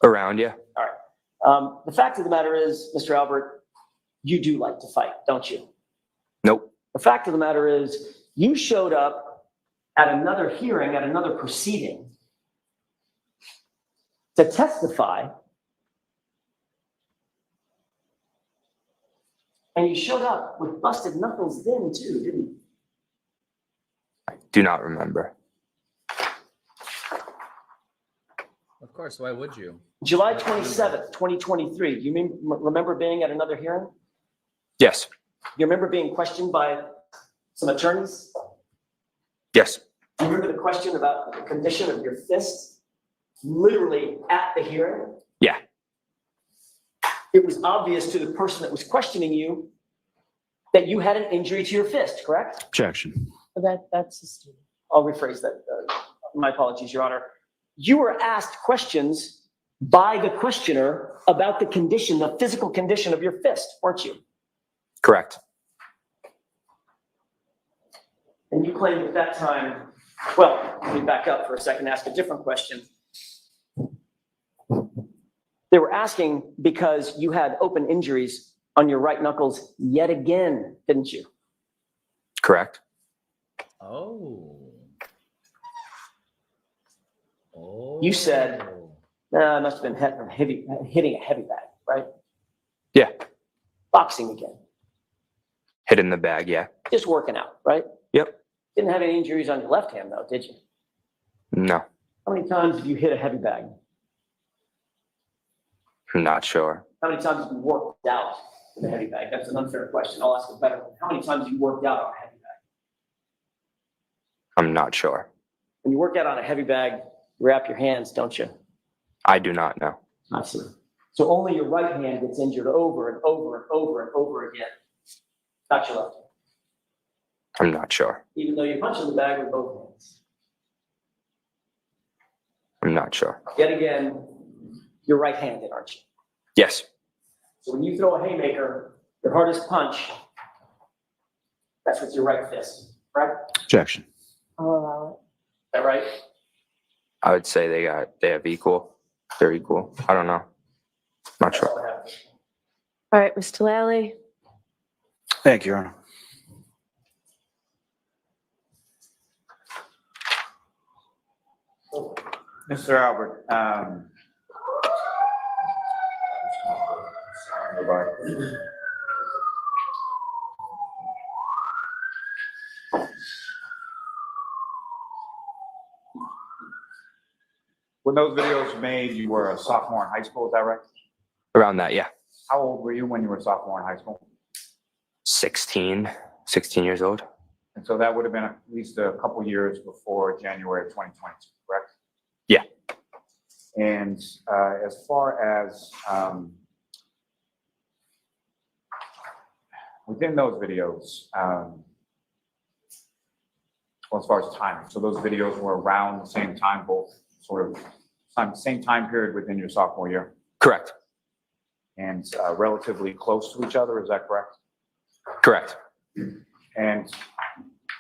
Around, yeah. All right. The fact of the matter is, Mr. Albert, you do like to fight, don't you? Nope. The fact of the matter is, you showed up at another hearing, at another proceeding to testify. And you showed up with busted knuckles then too, didn't you? I do not remember. Of course, why would you? July 27th, 2023. Do you remember being at another hearing? Yes. You remember being questioned by some attorneys? Yes. Do you remember the question about the condition of your fist? Literally at the hearing? Yeah. It was obvious to the person that was questioning you that you had an injury to your fist, correct? Objection. That's I'll rephrase that. My apologies, Your Honor. You were asked questions by the questioner about the condition, the physical condition of your fist, weren't you? Correct. And you claimed at that time, well, let me back up for a second and ask a different question. They were asking because you had open injuries on your right knuckles yet again, didn't you? Correct. Oh. Oh. You said, I must have been hitting a heavy bag, right? Yeah. Boxing again. Hit in the bag, yeah. Just working out, right? Yep. Didn't have any injuries on your left hand though, did you? No. How many times have you hit a heavy bag? I'm not sure. How many times have you worked out with a heavy bag? That's an unfair question. I'll ask a better one. How many times have you worked out on a heavy bag? I'm not sure. When you work out on a heavy bag, you wrap your hands, don't you? I do not know. I see. So only your right hand gets injured over and over and over and over again. Not your left hand. I'm not sure. Even though you punch in the bag with both hands. I'm not sure. Yet again, you're right-handed, aren't you? Yes. So when you throw a haymaker, your hardest punch, that's with your right fist, right? Objection. I'll allow it. Is that right? I would say they have equal. They're equal. I don't know. Not That's sure. all I have. All right, Mr. Lally. Thank you, Your Honor. Mr. Albert, when those videos were made, you were a sophomore in high school, is that right? Around that, yeah. How old were you when you were a sophomore in high school? 16 years old. And so that would have been at least a couple years before January of 2022, correct? Yeah. And as far as within those videos, well, as far as timing, so those videos were around the same time, both sort of same time period within your sophomore year, Correct. and relatively close to each other, is that correct? Correct. And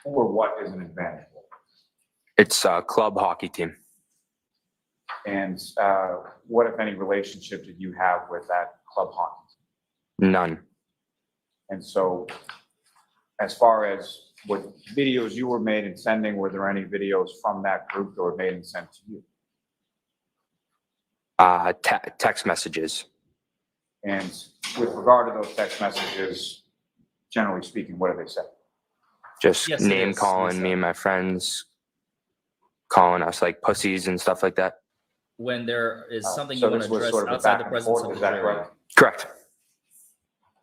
who or what is an advantage? It's a club hockey team. And what, if any, relationship did you have with that club hockey? None. And so, as far as what videos you were made and sending, were there any videos from that group that were made and sent to you? Text messages. And with regard to those text messages, generally speaking, what do they say? Just Yes, it name is, calling Lisa. me and my friends, calling us like pussies and stuff like that. When there is something So you want this to was address sort of a outside back the and presence forth, of is the that jury. correct? Correct.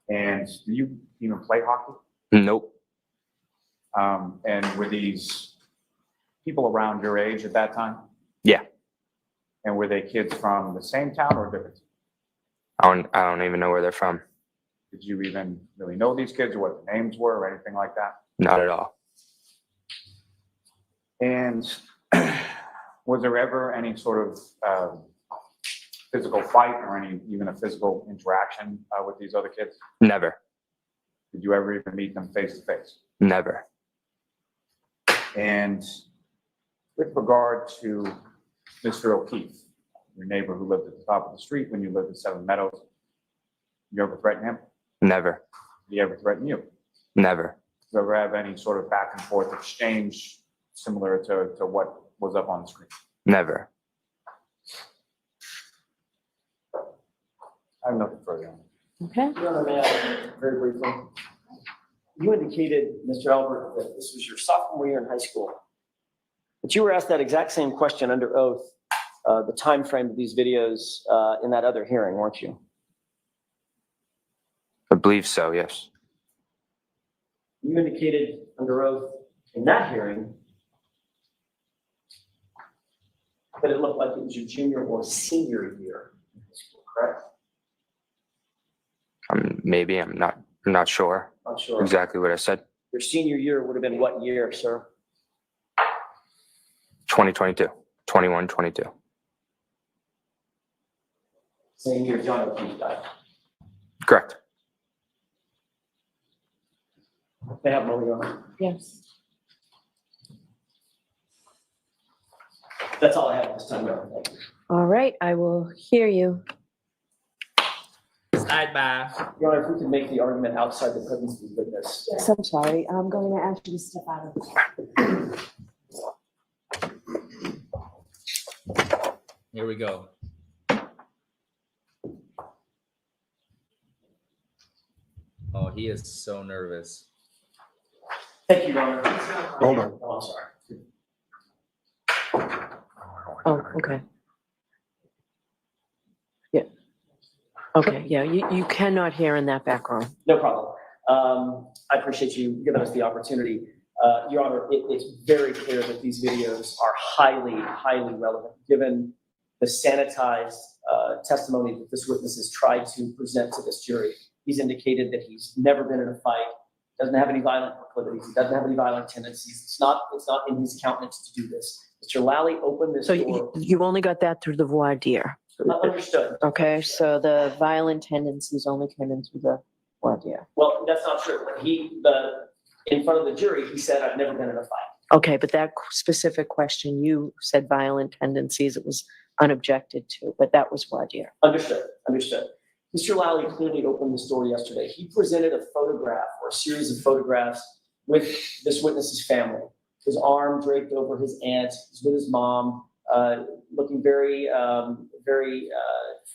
And do you even play hockey? Nope. And were these people around your age at that time? Yeah. And were they kids from the same town or different? I don't even know where they're from. Did you even really know these kids or what their names were or anything like that? Not at all. And was there ever any sort of physical fight or even a physical interaction with these other kids? Never. Did you ever even meet them face to face? Never. And with regard to Mr. O'Keefe, your neighbor who lived at the top of the street when you lived at Seven Meadows, you ever threaten him? Never. Did he ever threaten you? Never. Did you ever have any sort of back and forth exchange similar to what was up on the screen? Never. I have nothing further on it. Okay. Your Honor, may I, very briefly? You indicated, Mr. Albert, that this was your sophomore year in high school. But you were asked that exact same question under oath, the time frame of these videos in that other hearing, weren't you? I believe so, yes. You indicated under oath in that hearing that it looked like it was your junior or senior year in high school, correct? Maybe I'm not sure Not sure. exactly what I said. Your senior year would have been what year, sir? 2022, 21, 22. Same year John O'Keefe died. Correct. May I have more, Your Honor? Yes. That's all I have at this time, Your Honor. Thank you. All right, I will hear you. Sidebar. Your Honor, if we could make the argument outside the presence of the witness. Yes, I'm sorry. I'm going to ask you to step out of the. Here we go. Oh, he is so nervous. Thank you, Your Honor. Hold on. Oh, I'm sorry. Oh, okay. Yeah. Okay, yeah, you cannot hear in that background. No problem. I appreciate you giving us the opportunity. Your Honor, it's very clear that these videos are highly, highly relevant, given the sanitized testimony that this witness has tried to present to this jury. He's indicated that he's never been in a fight, doesn't have any violent proclivities, he doesn't have any violent tendencies. It's not in his countenance to do this. Mr. Lally opened this So door. you only got that through the voir dire. Understood. Okay, so the violent tendencies only came in through the voir dire. Well, that's not true. In front of the jury, he said, I've never been in a fight. Okay, but that specific question, you said violent tendencies, it was unobjected to, but that was voir dire. Understood. Mr. Lally clearly opened the door yesterday. He presented a photograph or a series of photographs with this witness's family. His arm draped over his aunt, he's with his mom, looking very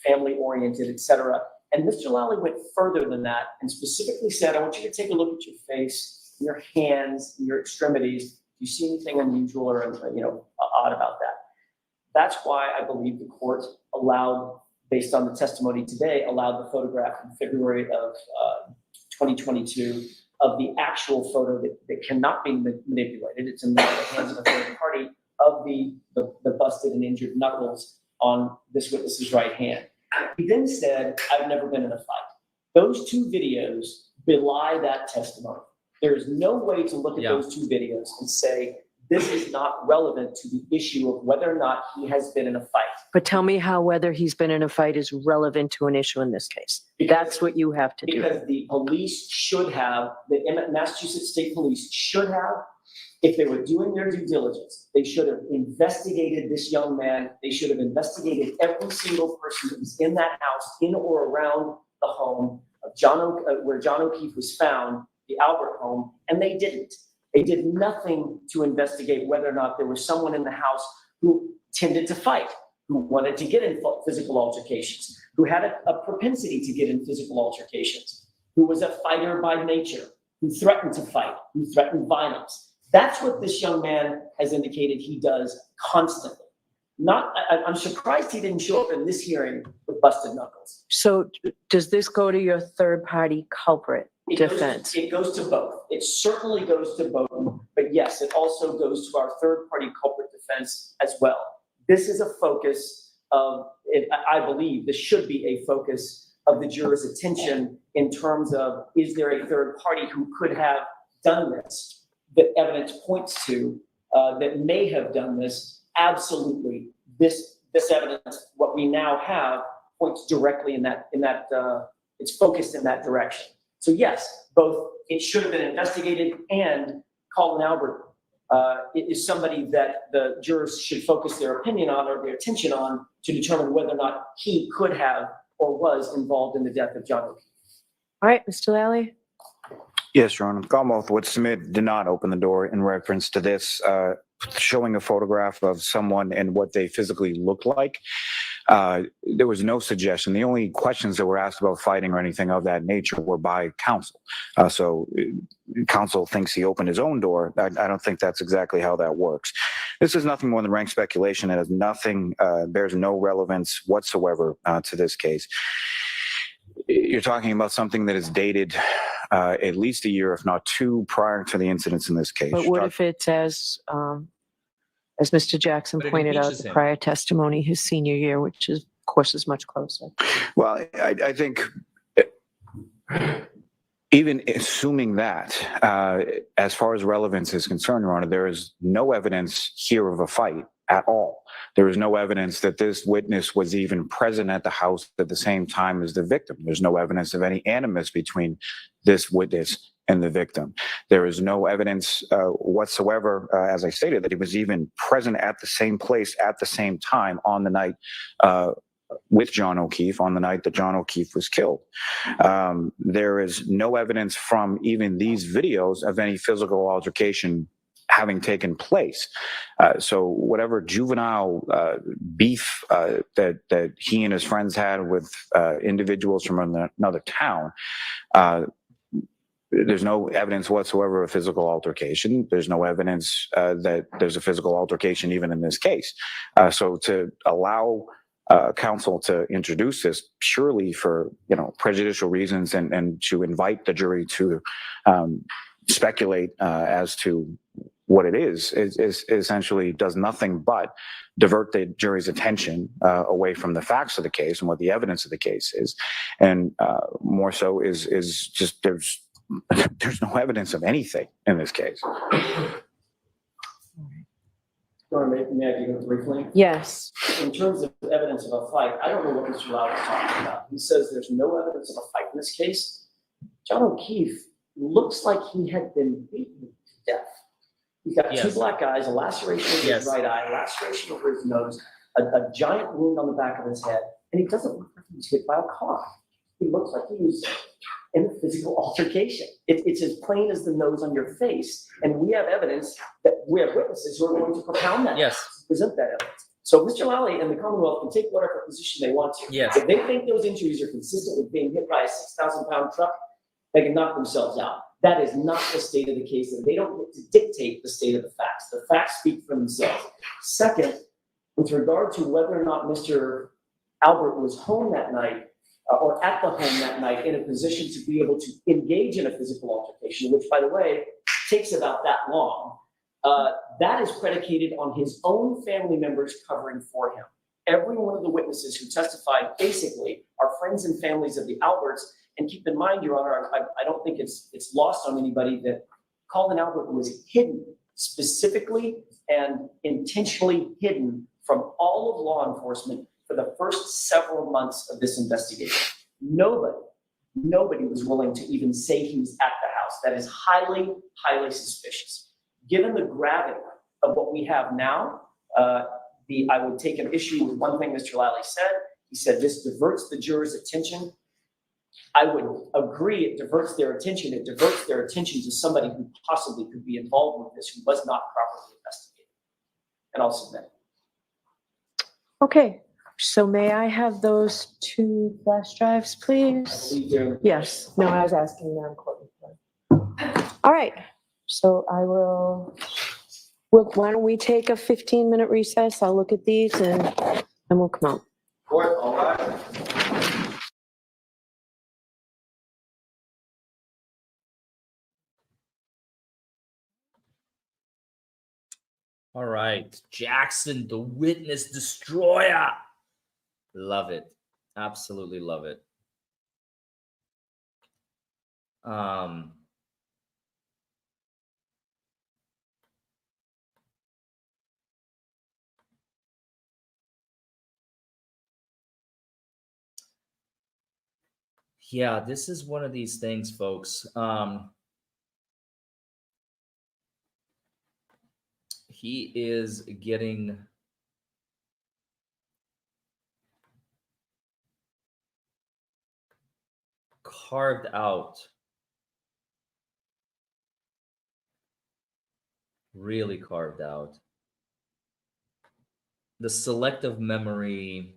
family oriented, etc. And Mr. Lally went further than that and specifically said, I want you to take a look at your face, your hands, your extremities. Do you see anything unusual or odd about that? That's why I believe the court allowed, based on the testimony today, allowed the photograph in February of 2022 of the actual photo that cannot be manipulated. It's in the hands of a third party of the busted and injured knuckles on this witness's right hand. He then said, I've never been in a fight. Those two videos belie that testimony. There is no way to look at those two videos and say, this is not relevant to the issue of whether or not he has been in a fight. But tell me how whether he's been in a fight is relevant to an issue in this case. That's what you have to do. Because the police should have, the Massachusetts State Police should have, if they were doing their due diligence, they should have investigated this young man. They should have investigated every single person that was in that house, in or around the home of where John O'Keefe was found, the Albert home, and they didn't. They did nothing to investigate whether or not there was someone in the house who tended to fight, who wanted to get in physical altercations, who had a propensity to get in physical altercations, who was a fighter by nature, who threatened to fight, who threatened violence. That's what this young man has indicated he does constantly. I'm surprised he didn't show up in this hearing with busted knuckles. So does this go to your third party culprit defense? It goes to both. It certainly goes to both, but yes, it also goes to our third party culprit defense as well. This is a focus of, I believe this should be a focus of the juror's attention in terms of, is there a third party who could have done this that evidence points to that may have done this? Absolutely. This evidence, what we now have, points directly in that it's focused in that direction. So yes, both it should have been investigated, and Colin Albert is somebody that the jurors should focus their opinion on or their attention on to determine whether or not he could have or was involved in the death of John O'Keefe. All right, Mr. Lally. Yes, Your Honor. Commonwealth would submit did not open the door in reference to this, showing a photograph of someone and what they physically looked like. There was no suggestion. The only questions that were asked about fighting or anything of that nature were by counsel. So counsel thinks he opened his own door. I don't think that's exactly how that works. This is nothing more than rank speculation. It has nothing, bears no relevance whatsoever to this case. You're talking about something that is dated at least a year, if not two, prior to the incidents in this case. But what if it's as Mr. Jackson But it pointed out, impeaches the him. prior testimony, his senior year, which is, of course, is much closer. Well, I think even assuming that, as far as relevance is concerned, Your Honor, there is no evidence here of a fight at all. There is no evidence that this witness was even present at the house at the same time as the victim. There's no evidence of any animus between this witness and the victim. There is no evidence whatsoever, as I stated, that he was even present at the same place at the same time on the night with John O'Keefe, on the night that John O'Keefe was killed. There is no evidence from even these videos of any physical altercation having taken place. So whatever juvenile beef that he and his friends had with individuals from another town, there's no evidence whatsoever of physical altercation. There's no evidence that there's a physical altercation even in this case. So to allow counsel to introduce this purely for prejudicial reasons and to invite the jury to speculate as to what it is essentially does nothing but divert the jury's attention away from the facts of the case and what the evidence of the case is, and more so is just there's no evidence of anything in this case. May I give it briefly? Yes. In terms of evidence of a fight, I don't know what Mr. Lau is talking about. He says there's no evidence of a fight in this case. John O'Keefe looks like he had been beaten to death. He's got two black eyes, a laceration over his right eye, a laceration over his nose, a giant wound on the back of his head, and he doesn't look like he was hit by a car. He looks like he was in a physical altercation. It's as plain as the nose on your face, and we have evidence that we have witnesses who are going to propound that, present that evidence. So Mr. Lally and the Commonwealth can take whatever position they want to. Yes. If they think those injuries are consistent with being hit by a 6,000-pound truck, they can knock themselves out. That is not the state of the case, and they don't get to dictate the state of the facts. The facts speak for themselves. Second, with regard to whether or not Mr. Albert was home that night, or at the home that night in a position to be able to engage in a physical altercation, which, by the way, takes about that long, that is predicated on his own family members covering for him. Every one of the witnesses who testified basically are friends and families of the Alberts. And keep in mind, Your Honor, I don't think it's lost on anybody that Colin Albert was hidden, specifically and intentionally hidden from all of law enforcement for the first several months of this investigation. Nobody was willing to even say he was at the house. That is highly, highly suspicious. Given the gravity of what we have now, I would take an issue with one thing Mr. Lally said. He said this diverts the jurors' attention. I would agree it diverts their attention. It diverts their attention to somebody who possibly could be involved with this, who was not properly investigated. And I'll submit. Okay, so may I have those 2 flash drives, I please? believe they're Yes, no, I was asking them, Courtney. All right, so why don't we take a 15-minute recess? I'll look at these and we'll come out. Court, all right. All right, Jackson, the witness destroyer. Love it. Absolutely love it. Yeah, this is one of these things, folks. He is getting carved out. Really carved out. The selective memory,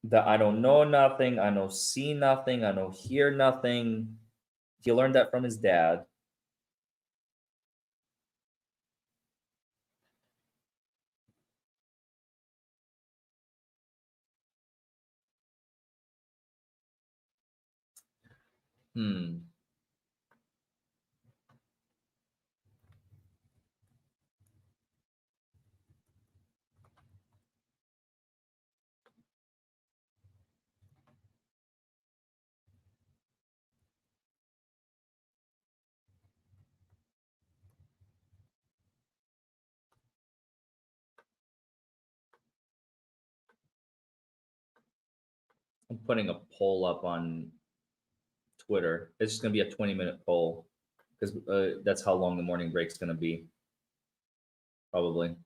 that I don't know nothing, I don't see nothing, I don't hear nothing. He learned that from his dad. I'm putting a poll up on Twitter. It's just gonna be a 20-minute poll because that's how long the morning break's gonna be, probably.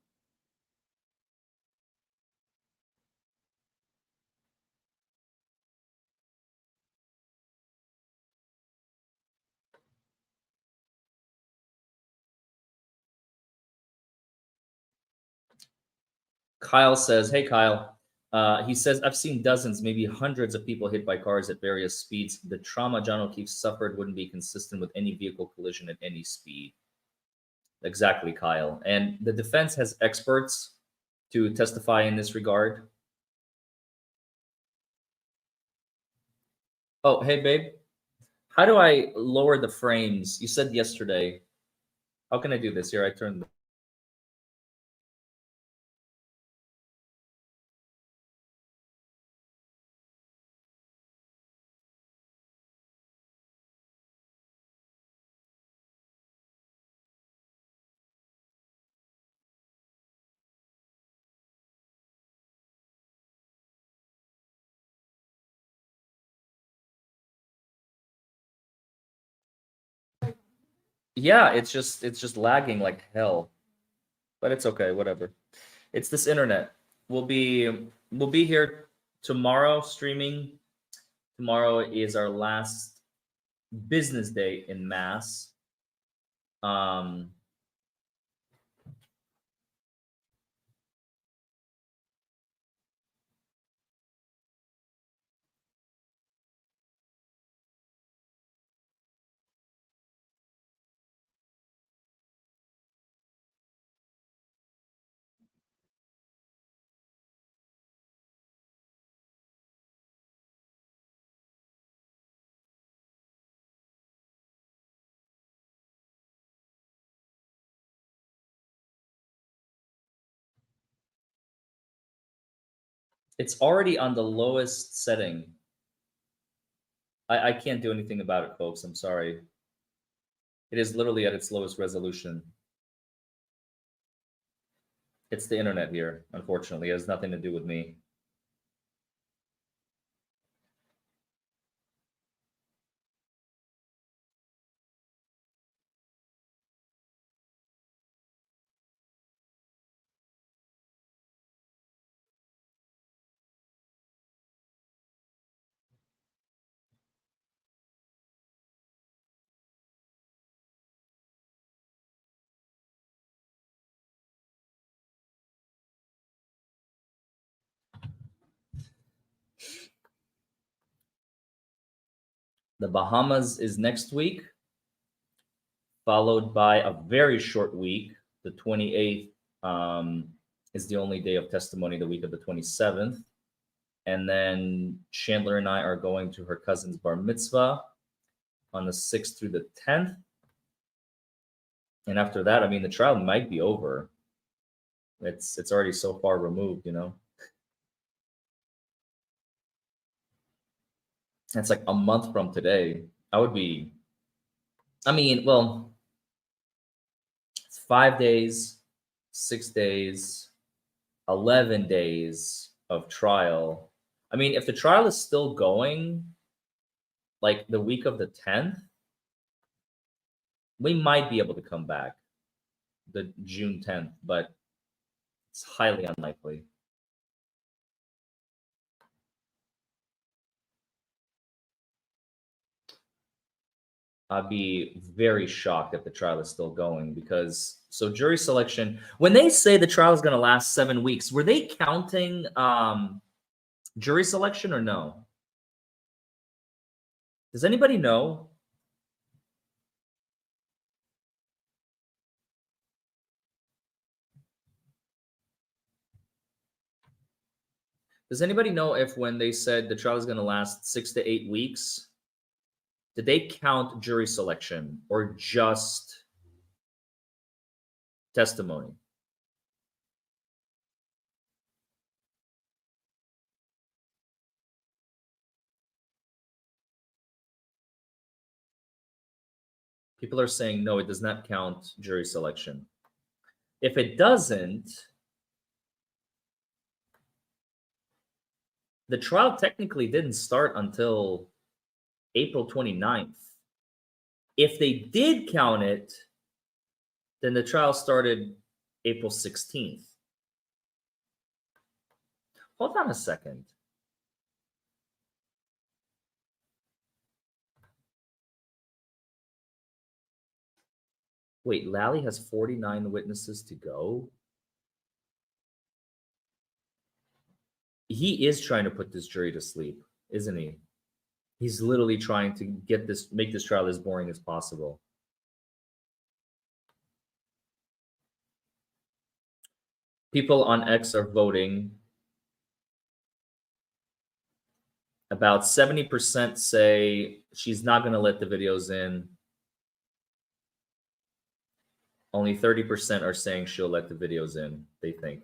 Kyle says, "Hey Kyle." He says, "I've seen dozens, maybe hundreds of people hit by cars at various speeds. The trauma John O'Keefe suffered wouldn't be consistent with any vehicle collision at any speed." Exactly, Kyle. And the defense has experts to testify in this regard. Oh, hey, babe. How do I lower the frames? You said yesterday. How can I do this? Here, I turn. Yeah, it's just lagging like hell. But it's okay, whatever. It's this internet. We'll be here tomorrow streaming. Tomorrow is our last business day in Mass. It's already on the lowest setting. I can't do anything about it, folks. I'm sorry. It is literally at its lowest resolution. It's the internet here, unfortunately. It has nothing to do with me. The Bahamas is next week, followed by a very short week. The 28th is the only day of testimony, the week of the 27th. And then Chandler and I are going to her cousin's bar mitzvah on the 6th through the 10th. And after that, I mean, the trial might be over. It's already so far removed, you know. It's like a month from today. I mean, well, it's 5 days, 6 days, 11 days of trial. I mean, if the trial is still going, like the week of the 10th, we might be able to come back the June 10th, but it's highly unlikely. I'd be very shocked if the trial is still going because so jury selection, when they say the trial is going to last 7 weeks, were they counting jury selection or no? Does anybody know? Does anybody know if when they said the trial is going to last 6 to 8 weeks, did they count jury selection or just testimony? People are saying, no, it does not count jury selection. If it doesn't, the trial technically didn't start until April 29th. If they did count it, then the trial started April 16th. Hold on a second. Wait, Lally has 49 witnesses to go? He is trying to put this jury to sleep, isn't he? He's literally trying to make this trial as boring as possible. People on X are voting. About 70% say she's not going to let the videos in. Only 30% are saying she'll let the videos in, they think.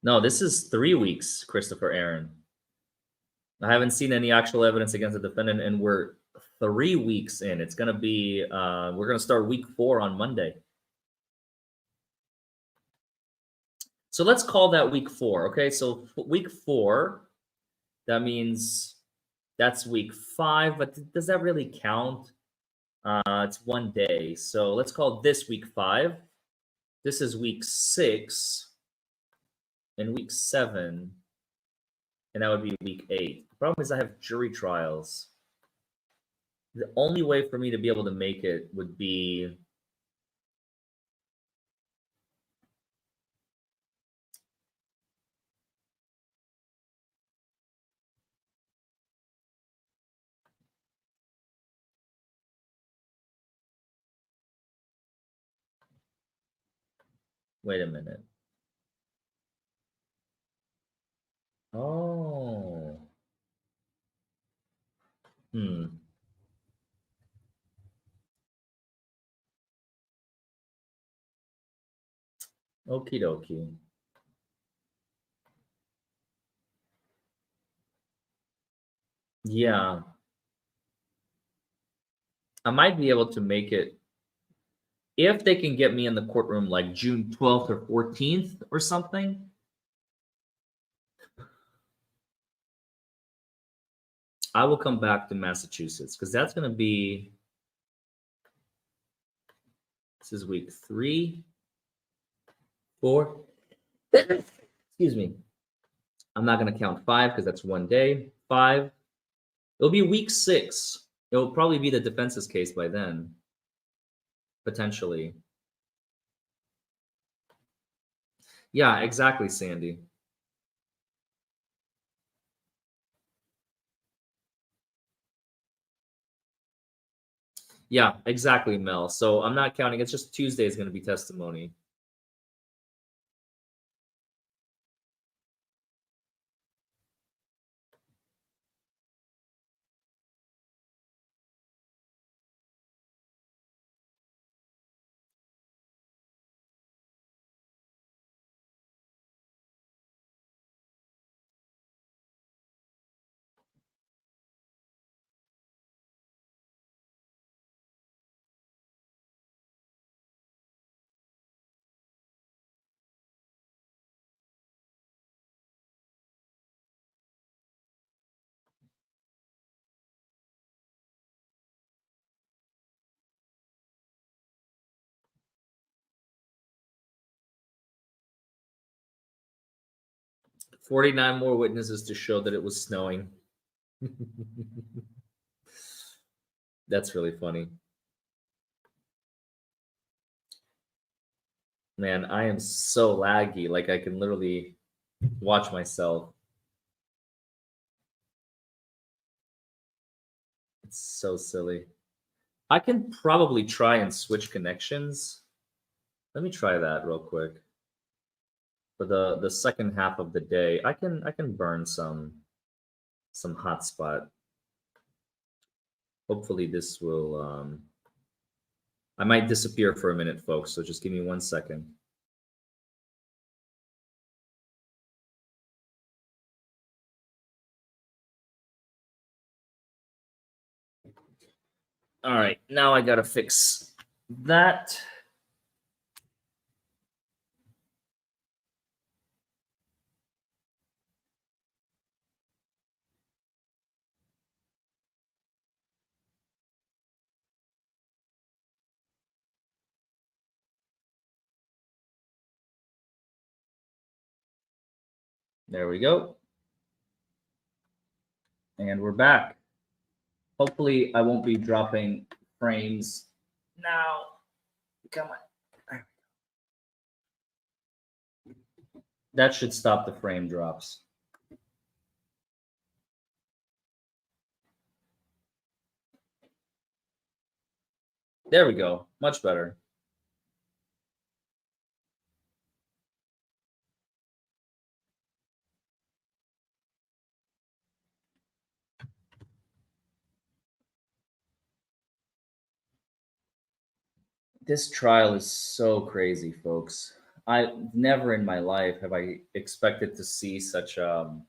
No, this is 3 weeks, Christopher Aaron. I haven't seen any actual evidence against the defendant, and we're 3 weeks in. It's going to be, we're going to start week 4 on Monday. So let's call that week 4. Okay, so week 4, that means that's week 5, but does that really count? It's 1 day. So let's call this week 5. This is week 6 and week 7, and that would be week 8. The problem is I have jury trials. The only way for me to be able to make it would be wait a minute. Oh. Okie dokie. Yeah. I might be able to make it if they can get me in the courtroom like June 12th or 14th or something. I will come back to Massachusetts because that's going to be, this is week 3, 4. Excuse me. I'm not going to count 5 because that's 1 day. 5. It'll be week 6. It'll probably be the defense's case by then, potentially. Yeah, exactly, Sandy. Yeah, exactly, Mel. So I'm not counting. It's just Tuesday is going to be testimony. $49 more witnesses to show that it was snowing. That's really funny. Man, I am so laggy. Like I can literally watch myself. It's so silly. I can probably try and switch connections. Let me try that real quick. For the second half of the day, I can burn some hotspot. Hopefully this will I might disappear for a minute, folks, so just give me 1 second. All right, now I gotta fix that. There we go. And we're back. Hopefully I won't be dropping frames now. Come on. That should stop the frame drops. There we go. Much better. This trial is so crazy, folks. I never in my life have I expected to see such you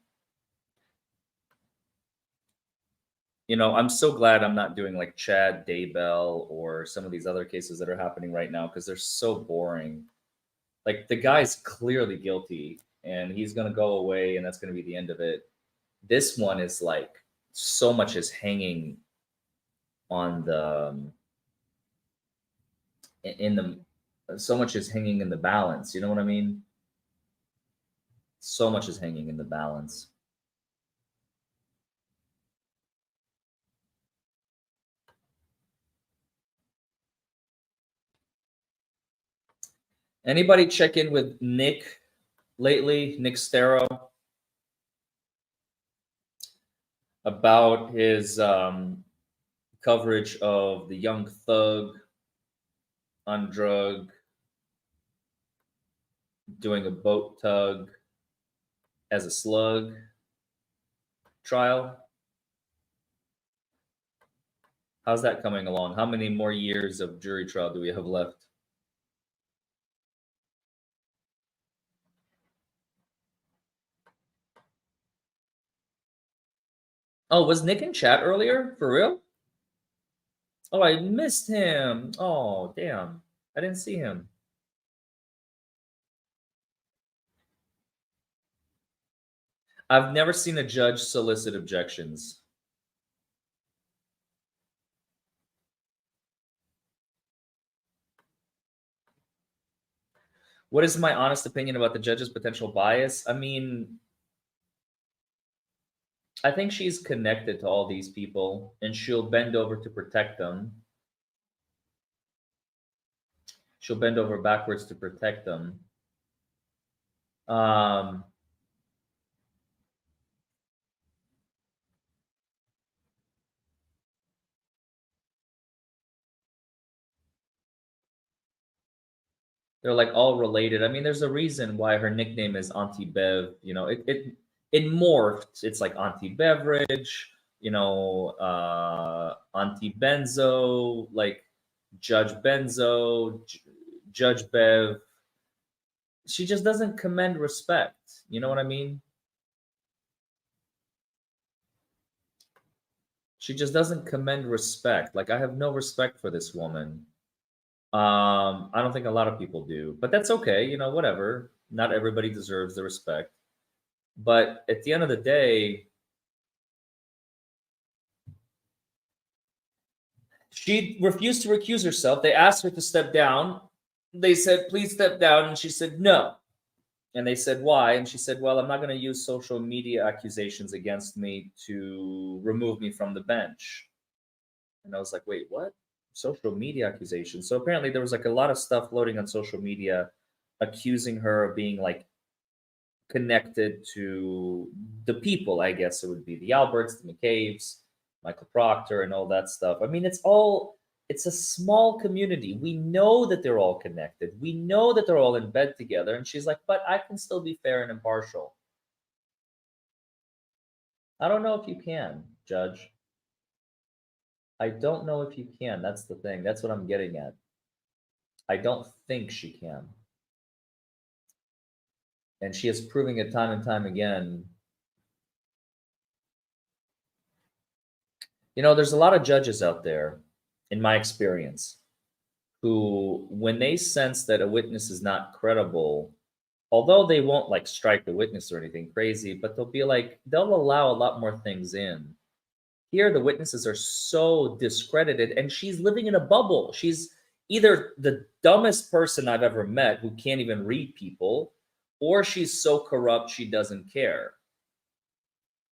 know, I'm so glad I'm not doing like Chad Daybell or some of these other cases that are happening right now because they're so boring. Like the guy's clearly guilty and he's going to go away and that's going to be the end of it. This one is like so much is hanging on the in the so much is hanging in the balance. You know what I mean? So much is hanging in the balance. Anybody check in with Nick lately, Nick Stero, about his coverage of the young thug on drug, doing a boat tug as a slug trial? How's that coming along? How many more years of jury trial do we have left? Oh, was Nick in chat earlier? For real? Oh, I missed him. Oh, damn. I didn't see him. I've never seen a judge solicit objections. What is my honest opinion about the judge's potential bias? I mean, I think she's connected to all these people and she'll bend over to protect them. She'll bend over backwards to protect them. They're like all related. I mean, there's a reason why her nickname is Auntie Bev. You know, it morphed. It's like Auntie Beverage, you know, Auntie Benzo, like Judge Benzo, Judge Bev. She just doesn't commend respect. You know what I mean? She just doesn't commend respect. Like I have no respect for this woman. I don't think a lot of people do, but that's okay. You know, whatever. Not everybody deserves the respect. But at the end of the day, she refused to recuse herself. They asked her to step down. They said, please step down. And she said, no. And they said, why? And she said, well, I'm not going to use social media accusations against me to remove me from the bench. And I was like, wait, what? Social media accusations. So apparently there was like a lot of stuff floating on social media accusing her of being like connected to the people, I guess it would be the Alberts, the McCabe's, Michael Proctor, and all that stuff. I mean, it's a small community. We know that they're all connected. We know that they're all in bed together. And she's like, but I can still be fair and impartial. I don't know if you can, Judge. I don't know if you can. That's the thing. That's what I'm getting at. I don't think she can. And she is proving it time and time again. You know, there's a lot of judges out there, in my experience, who, when they sense that a witness is not credible, although they won't like strike the witness or anything crazy, but they'll be like, they'll allow a lot more things in. Here, the witnesses are so discredited, and she's living in a bubble. She's either the dumbest person I've ever met who can't even read people, or she's so corrupt she doesn't care.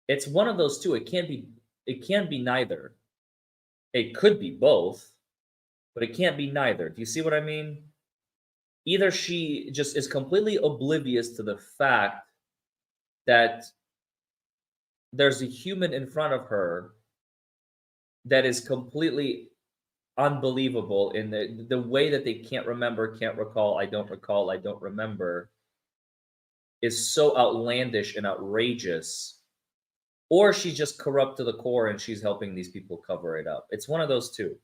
It's one of those two. It can't be neither. It could be both, but it can't be neither. Do you see what I mean? Either she just is completely oblivious to the fact that there's a human in front of her that is completely unbelievable in the way that they can't remember, can't recall, I don't remember, is so outlandish and outrageous, or she's just corrupt to the core and she's helping these people cover it up. It's one of those two.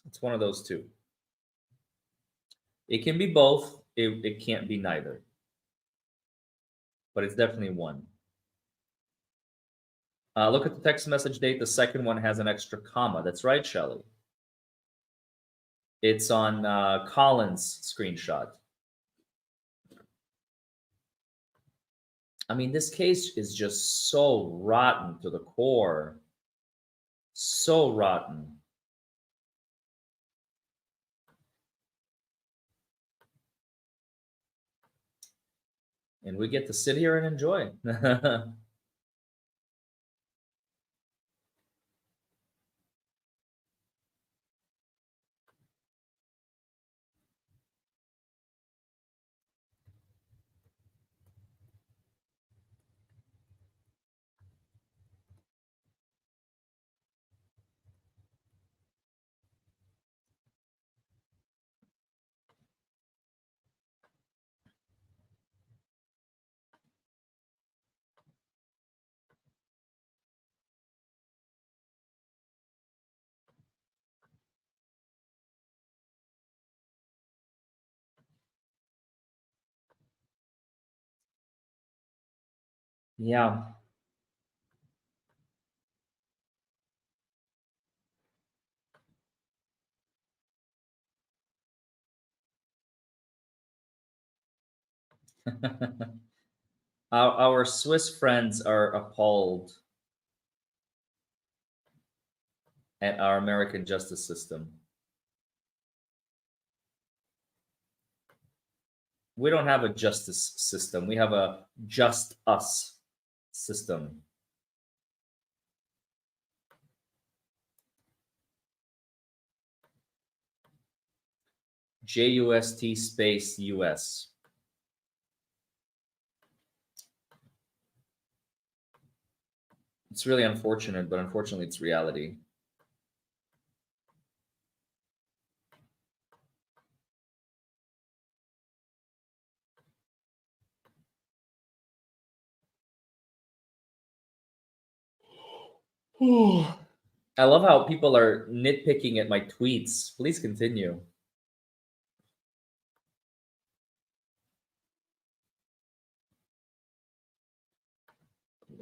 It's one of those two. It can be both. It can't be neither. But it's definitely one. Look at the text message date. The second one has an extra comma. That's right, Shelley. It's on Colin's screenshot. I mean, this case is just so rotten to the core. So rotten. And we get to sit here and enjoy. Yeah. Our Swiss friends are appalled at our American justice system. We don't have a justice system. We have a just us system. JUST space US. It's really unfortunate, but unfortunately it's reality. I love how people are nitpicking at my tweets. Please continue.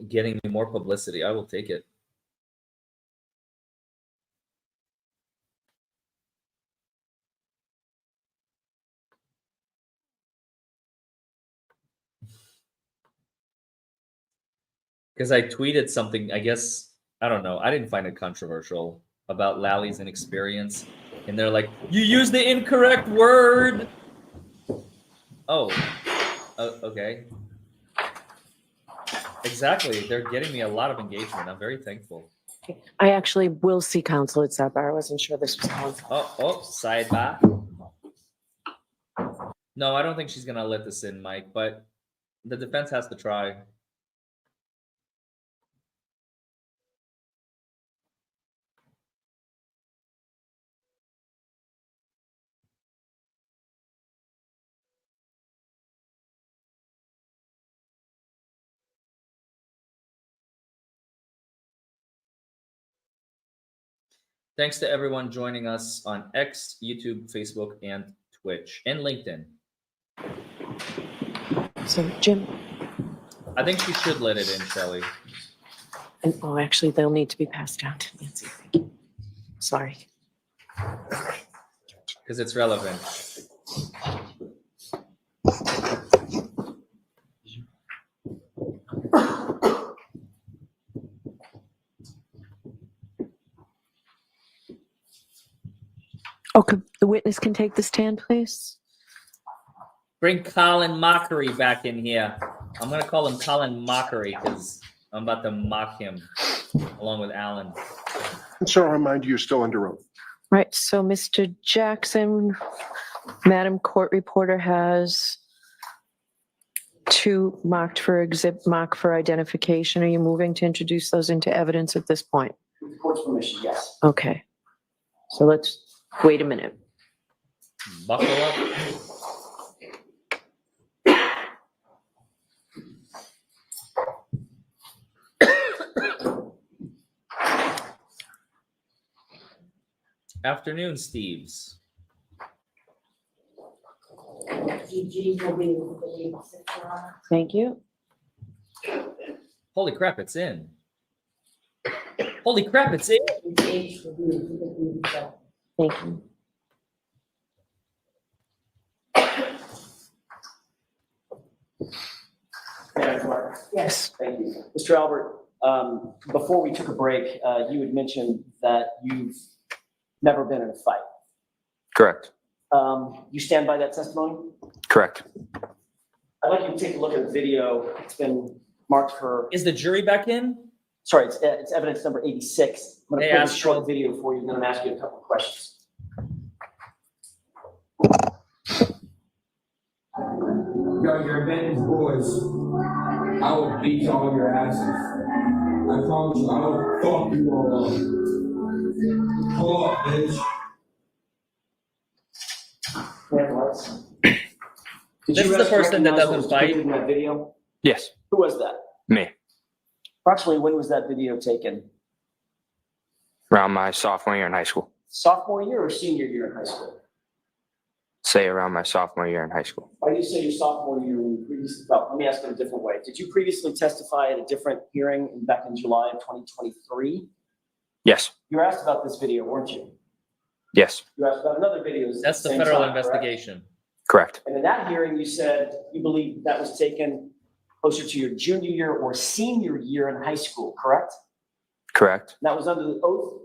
Getting me more publicity. I will take it. Because I tweeted something, I guess, I don't know. I didn't find it controversial about Lally's inexperience. And they're like, you used the incorrect word. Oh, okay. Exactly. They're getting me a lot of engagement. I'm very thankful. I actually will see counsel at Sapphire. I wasn't sure this was on. Oh, sidebar. No, I don't think she's going to let this in, Mike, but the defense has to try. Thanks to everyone joining us on X, YouTube, Facebook, and Twitch, and LinkedIn. So, Jim. I think she should let it in, Shelley. And, oh, actually, they'll need to be passed down to Nancy. Sorry. Because it's relevant. Okay, the witness can take the stand, please. Bring Colin Mockery back in here. I'm going to call him Colin Mockery because I'm about to mock him along with Alan. And so I'll remind you, you're still under oath. Right, so Mr. Jackson, Madam Court Reporter has two marked for identification. Are you moving to introduce those into evidence at this point? With the court's permission, yes. Okay, so let's wait a minute. Buckle up. Afternoon, Steves. Thank you. Holy crap, it's in. Holy crap, it's in. Thank you. Yes. Thank you. Mr. Albert, before we took a break, you had mentioned that you've never been in a fight. Correct. You stand by that testimony? Correct. I'd like you to take a look at a video. It's been marked for, Is the jury back in? sorry, it's evidence number 86. I'm Hey, going to play this Astro. short video for you, and then I'm going to ask you a couple of questions. Yo, you're Ben's boys. I will beat all your asses. I promise you, I will fuck you all up. Pull up, bitch. Did This you is the person that recognize what doesn't was fight? depicted in that video? Yes. Who was that? Me. Approximately when was that video taken? Around my sophomore year in high school. Sophomore year or senior year in high school? Say around my sophomore year in high school. Why do you say your sophomore year when you previously, well, let me ask it a different way. Did you previously testify at a different hearing back in July of 2023? Yes. You were asked about this video, weren't you? Yes. You were asked about another video. That's the same federal time, correct? investigation. Correct. And in that hearing, you said you believe that was taken closer to your junior year or senior year in high school, correct? Correct. That was under the oath,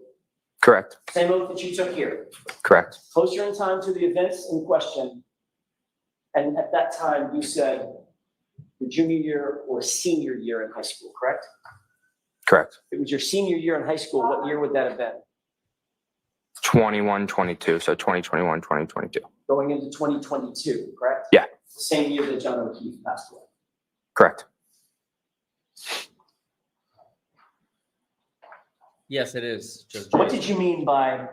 Correct. same oath that you took here. Correct. Closer in time to the events in question. And at that time, you said your junior year or senior year in high school, correct? Correct. If it was your senior year in high school, what year would that have been? 21, 22. So 2021, 2022. Going into 2022, correct? Yeah. The same year that John O'Keefe passed away. Correct. Yes, it is. Judge What Jay. did you mean by,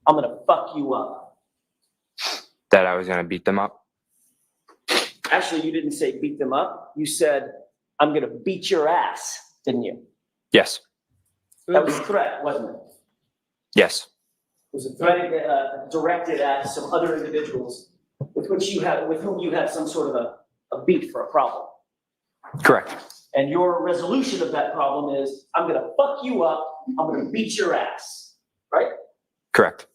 I'm gonna fuck you up? That I was going to beat them up. Actually, you didn't say beat them up. You said, I'm gonna beat your ass, didn't you? Yes. That was a threat, wasn't it? Yes. It was a threat directed at some other individuals with whom you had some sort of a beef or a problem. Correct. And your resolution of that problem is, I'm gonna fuck you up, I'm gonna beat your ass, right? Correct.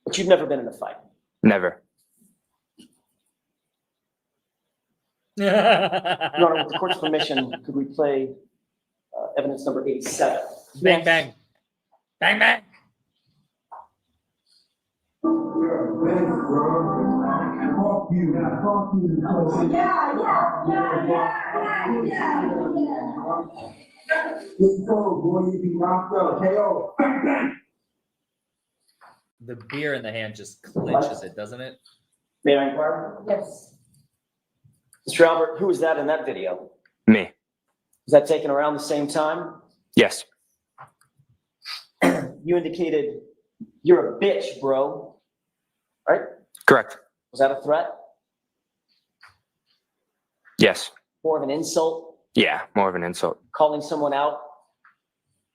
But you've never been in a fight. Never. Your Honor, with the court's permission, could we play evidence number 87? Bang, bang. Bang, bang. You're a bitch, bro. Fuck you. Fuck you. Get told, boy, you be knocked out. KO. Bang, bang. The beer in the hand just clinches it, doesn't it? May I inquire? Yes. Mr. Albert, who was that in that video? Me. Was that taken around the same time? Yes. You indicated, you're a bitch, bro. Right? Correct. Was that a threat? Yes. More of an insult? Yeah. More of an insult. Calling someone out?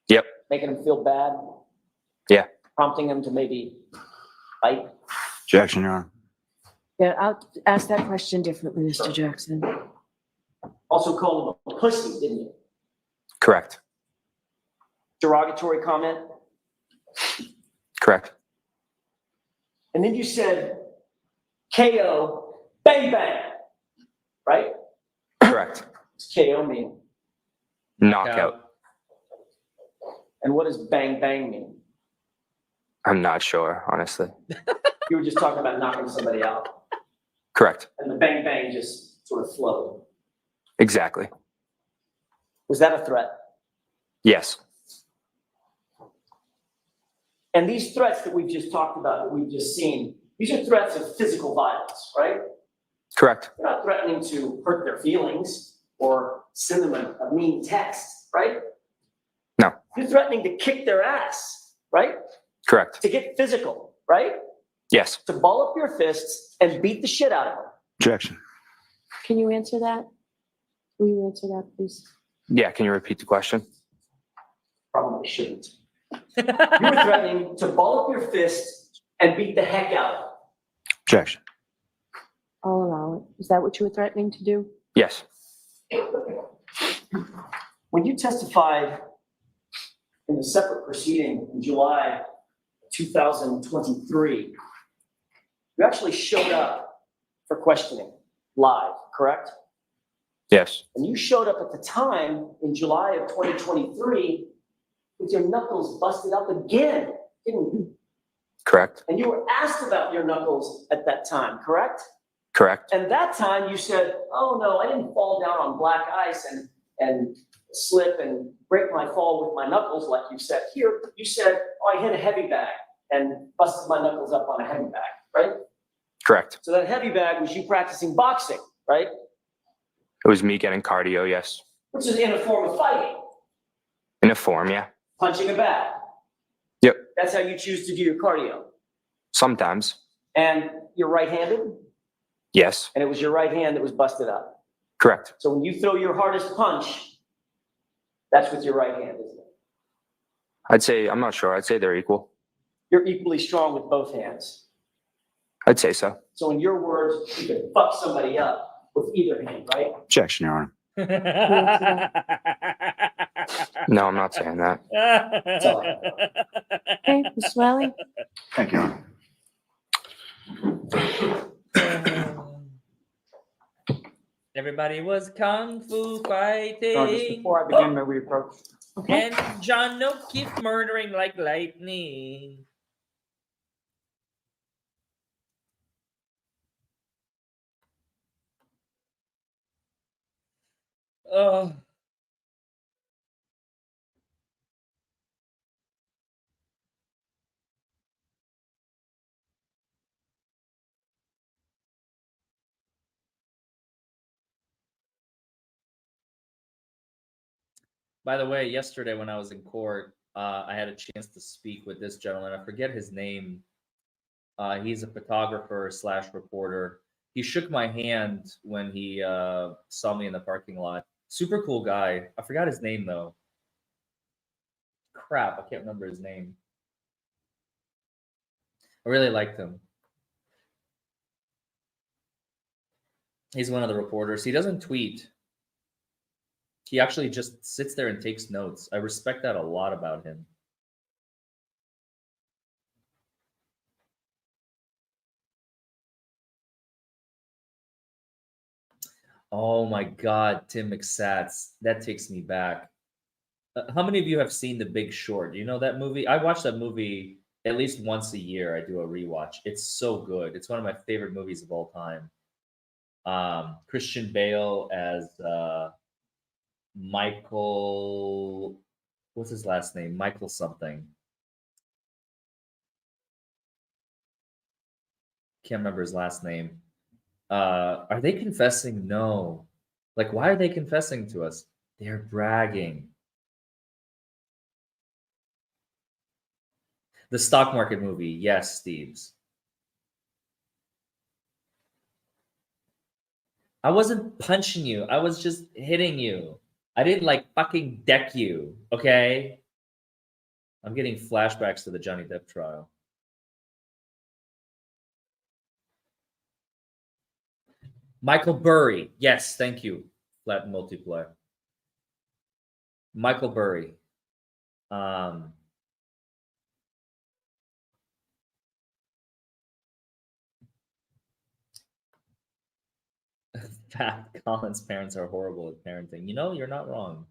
Yep. Making them feel bad? Yeah. Prompting them to maybe fight? Objection, Your Honor. Yeah, I'll ask that question differently, Mr. Jackson. Also called them a pussy, didn't you? Correct. Derogatory comment? Correct. And then you said, KO, bang, bang, right? Correct. What's KO mean? Knockout. And what does bang, bang mean? I'm not sure, honestly. You were just talking about knocking somebody out. Correct. And the bang, bang just sort of flowed. Exactly. Was that a threat? Yes. And these threats that we've just talked about, that we've just seen, these are threats of physical violence, right? Correct. You're not threatening to hurt their feelings or send them a mean text, right? No. You're threatening to kick their ass, right? Correct. To get physical, right? Yes. To ball up your fists and beat the shit out of them. Objection. Can you answer that? Will you answer that, please? Yeah. Can you repeat the question? Probably shouldn't. You were threatening to ball up your fists and beat the heck out of them. Objection. I'll allow it. Is that what you were threatening to do? Yes. When you testified in a separate proceeding in July 2023, you actually showed up for questioning live, correct? Yes. And you showed up at the time in July of 2023 with your knuckles busted up again, didn't you? Correct. And you were asked about your knuckles at that time, correct? Correct. And that time you said, oh no, I didn't fall down on black ice and slip and break my fall with my knuckles like you said here. You said, oh, I hit a heavy bag and busted my knuckles up on a heavy bag, right? Correct. So that heavy bag was you practicing boxing, right? It was me getting cardio, yes. Which is in a form of fighting, In a form, yeah. punching a bag. Yep. That's how you choose to do your cardio. Sometimes. And you're right-handed, Yes. and it was your right hand that was busted up. Correct. So when you throw your hardest punch, that's with your right hand, isn't it? I'd say, I'm not sure. I'd say they're equal. You're equally strong with both hands. I'd say so. So in your words, you could fuck somebody up with either hand, right? Objection, Your Honor. No, I'm not saying that. So, Okay, Ms. Riley? Thank you, Your Honor. Everybody was kung fu Your Honor, just fighting, before I begin, may we approach? Okay. and John no keep murdering like lightning. Oh. By the way, yesterday when I was in court, I had a chance to speak with this gentleman. I forget his name. He's a photographer slash reporter. He shook my hand when he saw me in the parking lot. Super cool guy. I forgot his name though. Crap, I can't remember his name. I really liked him. He's one of the reporters. He doesn't tweet. He actually just sits there and takes notes. I respect that a lot about him. Oh my God, Tim McSats. That takes me back. How many of you have seen The Big Short? Do you know that movie? I watch that movie at least once a year. I do a rewatch. It's so good. It's one of my favorite movies of all time. Christian Bale as Michael, what's his last name? Michael something. Can't remember his last name. Are they confessing? No. Like, why are they confessing to us? They're bragging. The stock market movie. Yes, Steves. I wasn't punching you. I was just hitting you. I didn't like fucking deck you. Okay? I'm getting flashbacks to the Johnny Depp trial. Michael Burry. Yes, thank you. Flat multiplier. Michael Burry. Pat Collins' parents are horrible at parenting. You know, you're not wrong.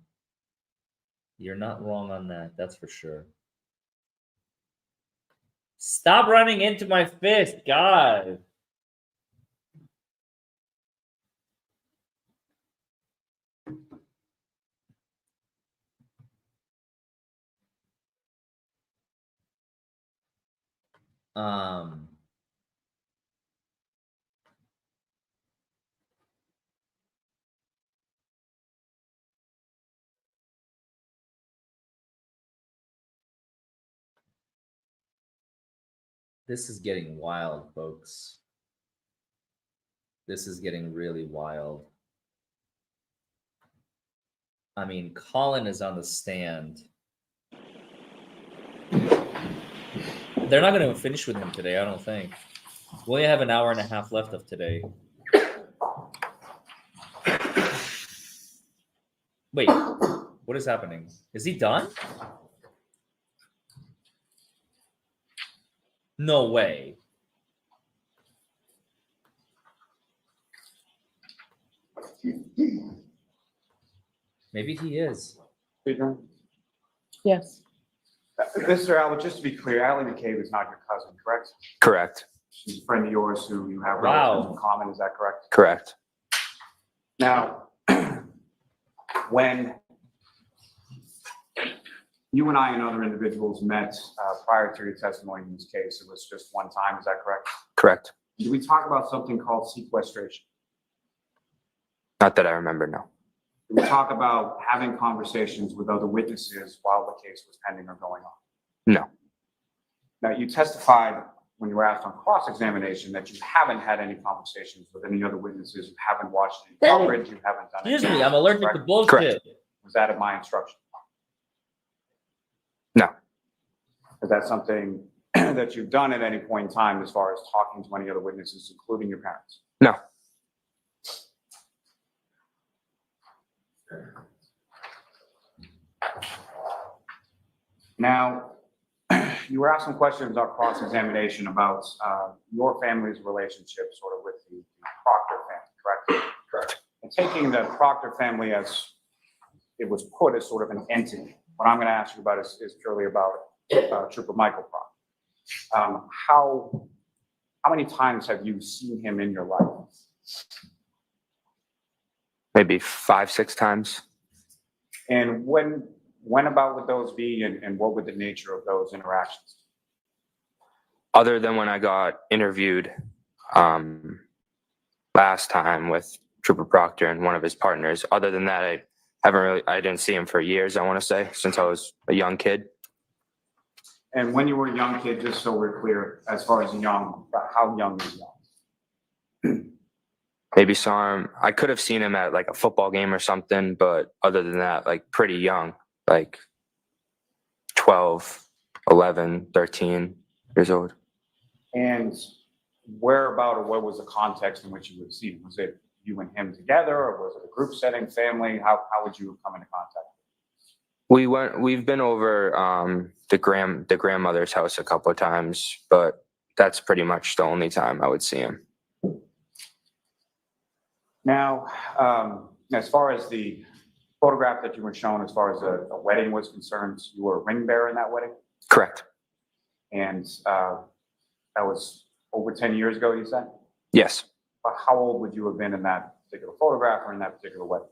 You're not wrong on that. That's for sure. Stop running into my fist, God. This is getting wild, folks. This is getting really wild. I mean, Colin is on the stand. They're not going to finish with him today, I don't think. We only have an hour and a half left of today. Wait, what is happening? Is he done? No way. Maybe he is. Yes. Mr. Albert, just to be clear, Ally McCabe is not your cousin, correct? Correct. She's a friend of yours who you have Wow. relatives in common, is that correct? Correct. Now, when you and I and other individuals met prior to your testimony in this case, it was just one time, is that correct? Correct. Did we talk about something called sequestration? Not that I remember, no. Did we talk about having conversations with other witnesses while the case was pending or going on? No. Now, you testified when you were asked on cross-examination that you haven't had any conversations with any other witnesses, you haven't watched any coverage, you haven't done Excuse anything. me, I'm allergic to Correct? bullshit. Correct. Was that at my instruction? No. Is that something that you've done at any point in time as far as talking to any other witnesses, including your parents? No. Now, you were asked some questions on cross-examination about your family's relationship sort of with the Proctor family, correct? Correct. And taking the Proctor family as it was put as sort of an entity, what I'm going to ask you about is purely about Trooper Michael Proctor. How many times have you seen him in your life? Maybe 5, 6 times. And when about would those be, and what would the nature of those interactions? Other than when I got interviewed last time with Trooper Proctor and one of his partners. Other than that, I didn't see him for years, I want to say, since I was a young kid. And when you were a young kid, just so we're clear, as far as young, how young is young? Maybe saw him. I could have seen him at like a football game or something, but other than that, like pretty young, like 12, 11, 13 years old. And where about, or what was the context in which you would see him? Was it you and him together, or was it a group setting, family? How would you come into contact? We've been over the grandmother's house a couple of times, but that's pretty much the only time I would see him. Now, as far as the photograph that you were shown, as far as a wedding was concerned, you were a ring bearer in that wedding? Correct. And that was over 10 years ago, you said? Yes. But how old would you have been in that particular photograph or in that particular wedding?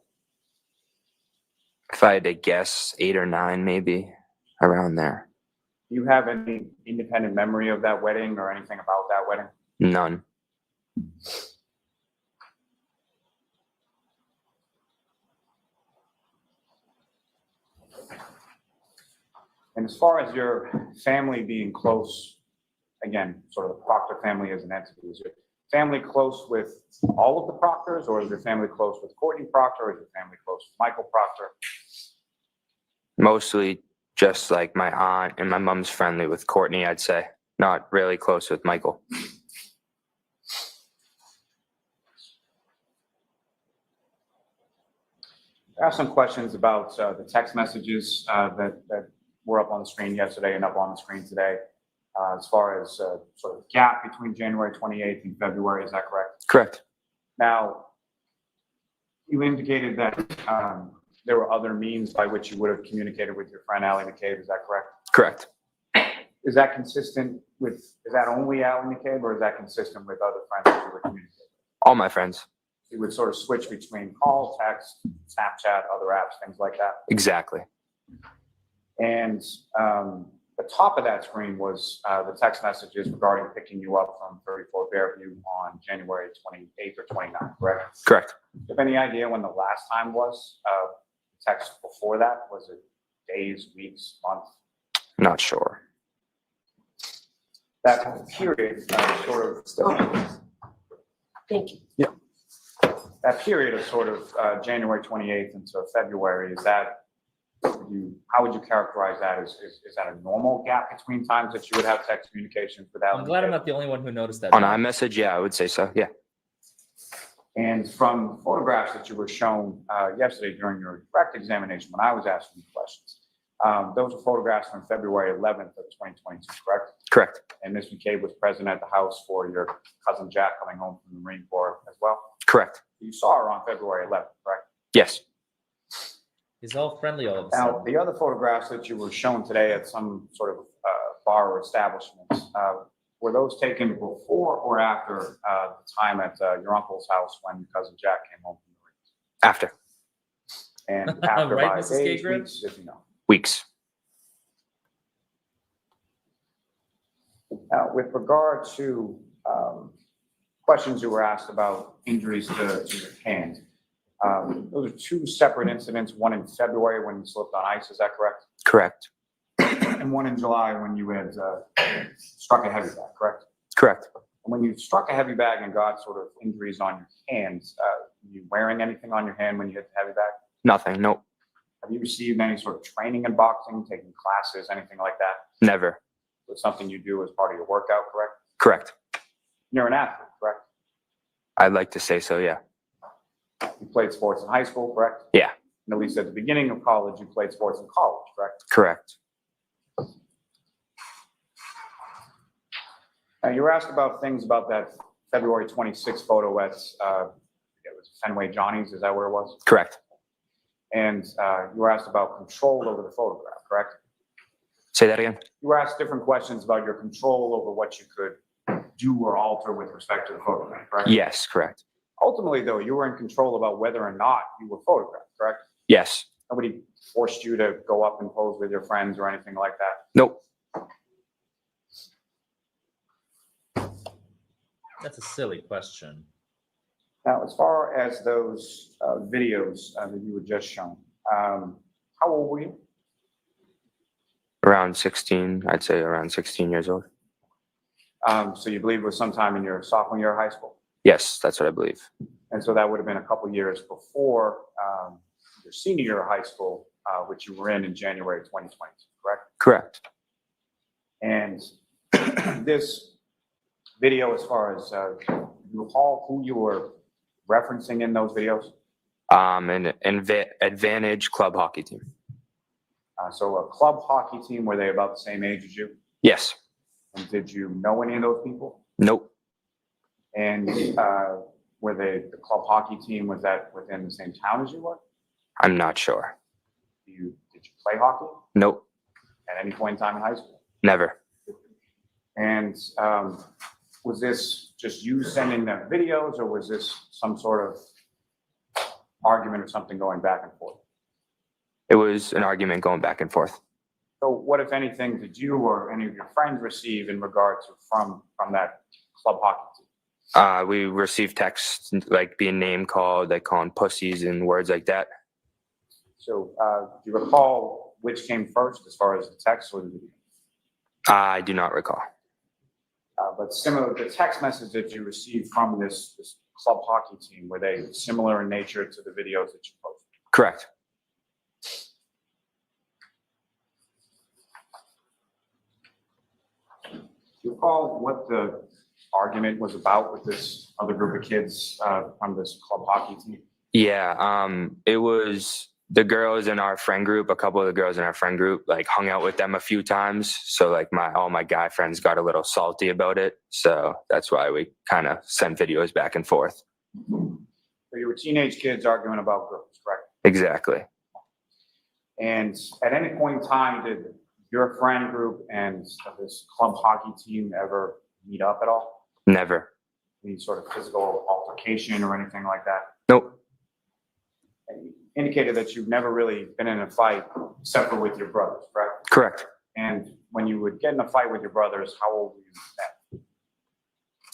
If I had to guess, 8 or 9, maybe around there. Do you have any independent memory of that wedding or anything about that wedding? None. And as far as your family being close, again, sort of the Proctor family as an entity, is your family close with all of the Proctors, or is your family close with Courtney Proctor, or is your family close with Michael Proctor? Mostly just like my aunt and my mom's friendly with Courtney, I'd say. Not really close with Michael. I have some questions about the text messages that were up on the screen yesterday and up on the screen today. As far as sort of gap between January 28th and February, is that correct? Correct. Now, you indicated that there were other means by which you would have communicated with your friend Ally McCabe, is that correct? Correct. Is that consistent with, is that only Ally McCabe, or is that consistent with other friends that you were communicating with? All my friends. You would sort of switch between call, text, Snapchat, other apps, things like that. Exactly. And the top of that screen was the text messages regarding picking you up from 34 Fairview on January 28th or 29th, correct? Correct. Do you have any idea when the last time was? Text before that? Was it days, weeks, months? Not sure. That period sort of, Thank you. that period of sort of January 28th until February, is that, how would you characterize that? Is that a normal gap between times that you would have text communications with Ally I'm glad I'm McCabe? not the only one who noticed that. On iMessage, yeah, I would say so. Yeah. And from photographs that you were shown yesterday during your direct examination, when I was asking you questions, those were photographs from February 11th of 2022, correct? Correct. And Ms. McCabe was present at the house for your cousin Jack coming home from the Marine Corps as well? Correct. You saw her on February 11th, correct? Yes. He's all friendly all of a Now, sudden. the other photographs that you were shown today at some sort of bar or establishment, were those taken before or after the time at your uncle's house when cousin Jack came home from the Marines? After And after Right, by Mrs. days, Cagrin? weeks, if you know. weeks. Now, with regard to questions you were asked about injuries to your hand, those are two separate incidents, one in February when you slipped on ice, is that correct? Correct. And one in July when you had struck a heavy bag, correct? Correct. When you struck a heavy bag and got sort of injuries on your hands, were you wearing anything on your hand when you hit the heavy bag? Nothing. Nope. Have you received any sort of training in boxing, taking classes, anything like that? Never. It's something you do as part of your workout, correct? Correct. You're an athlete, correct? I'd like to say so. Yeah. You played sports in high school, correct? Yeah. And at least at the beginning of college, you played sports in college, correct? Correct. Now, you were asked about things about that February 26th photo at, it was Fenway Johnny's, is that where it was? Correct. And you were asked about control over the photograph, correct? Say that again. You were asked different questions about your control over what you could do or alter with respect to the photograph, correct? Yes. Correct. Ultimately, though, you were in control about whether or not you were photographed, correct? Yes. Nobody forced you to go up and pose with your friends or anything like that. Nope. That's a silly question. Now, as far as those videos that you were just shown, how old were you? Around 16. I'd say around 16 years old. So you believe it was sometime in your sophomore year of high school? Yes, that's what I believe. And so that would have been a couple years before your senior year of high school, which you were in January 2022, correct? Correct. And this video, as far as you recall who you were referencing in those videos? An Advantage club hockey team. So a club hockey team, were they about the same age as you? Yes. And did you know any of those people? Nope. And were they, the club hockey team, was that within the same town as you were? I'm not sure. Did you play hockey Nope. at any point in time in high school? Never. And was this just you sending them videos, or was this some sort of argument or something going back and forth? It was an argument going back and forth. So what, if anything, did you or any of your friends receive in regard to from that club hockey team? We received texts like being name called, like calling pussies and words like that. So do you recall which came first as far as the text or the video? I do not recall. But similar, the text message that you received from this club hockey team, were they similar in nature to the videos that you posted? Correct. Do you recall what the argument was about with this other group of kids from this club hockey team? Yeah. It was the girls in our friend group. A couple of the girls in our friend group like hung out with them a few times. So like all my guy friends got a little salty about it. So that's why we kind of sent videos back and forth. So you were teenage kids arguing about girls, correct? Exactly. And at any point in time, did your friend group and this club hockey team ever meet up at all? Never. Any sort of physical altercation or anything like that? Nope. And you indicated that you've never really been in a fight except for with your brothers, correct? Correct. And when you would get in a fight with your brothers, how old were you then?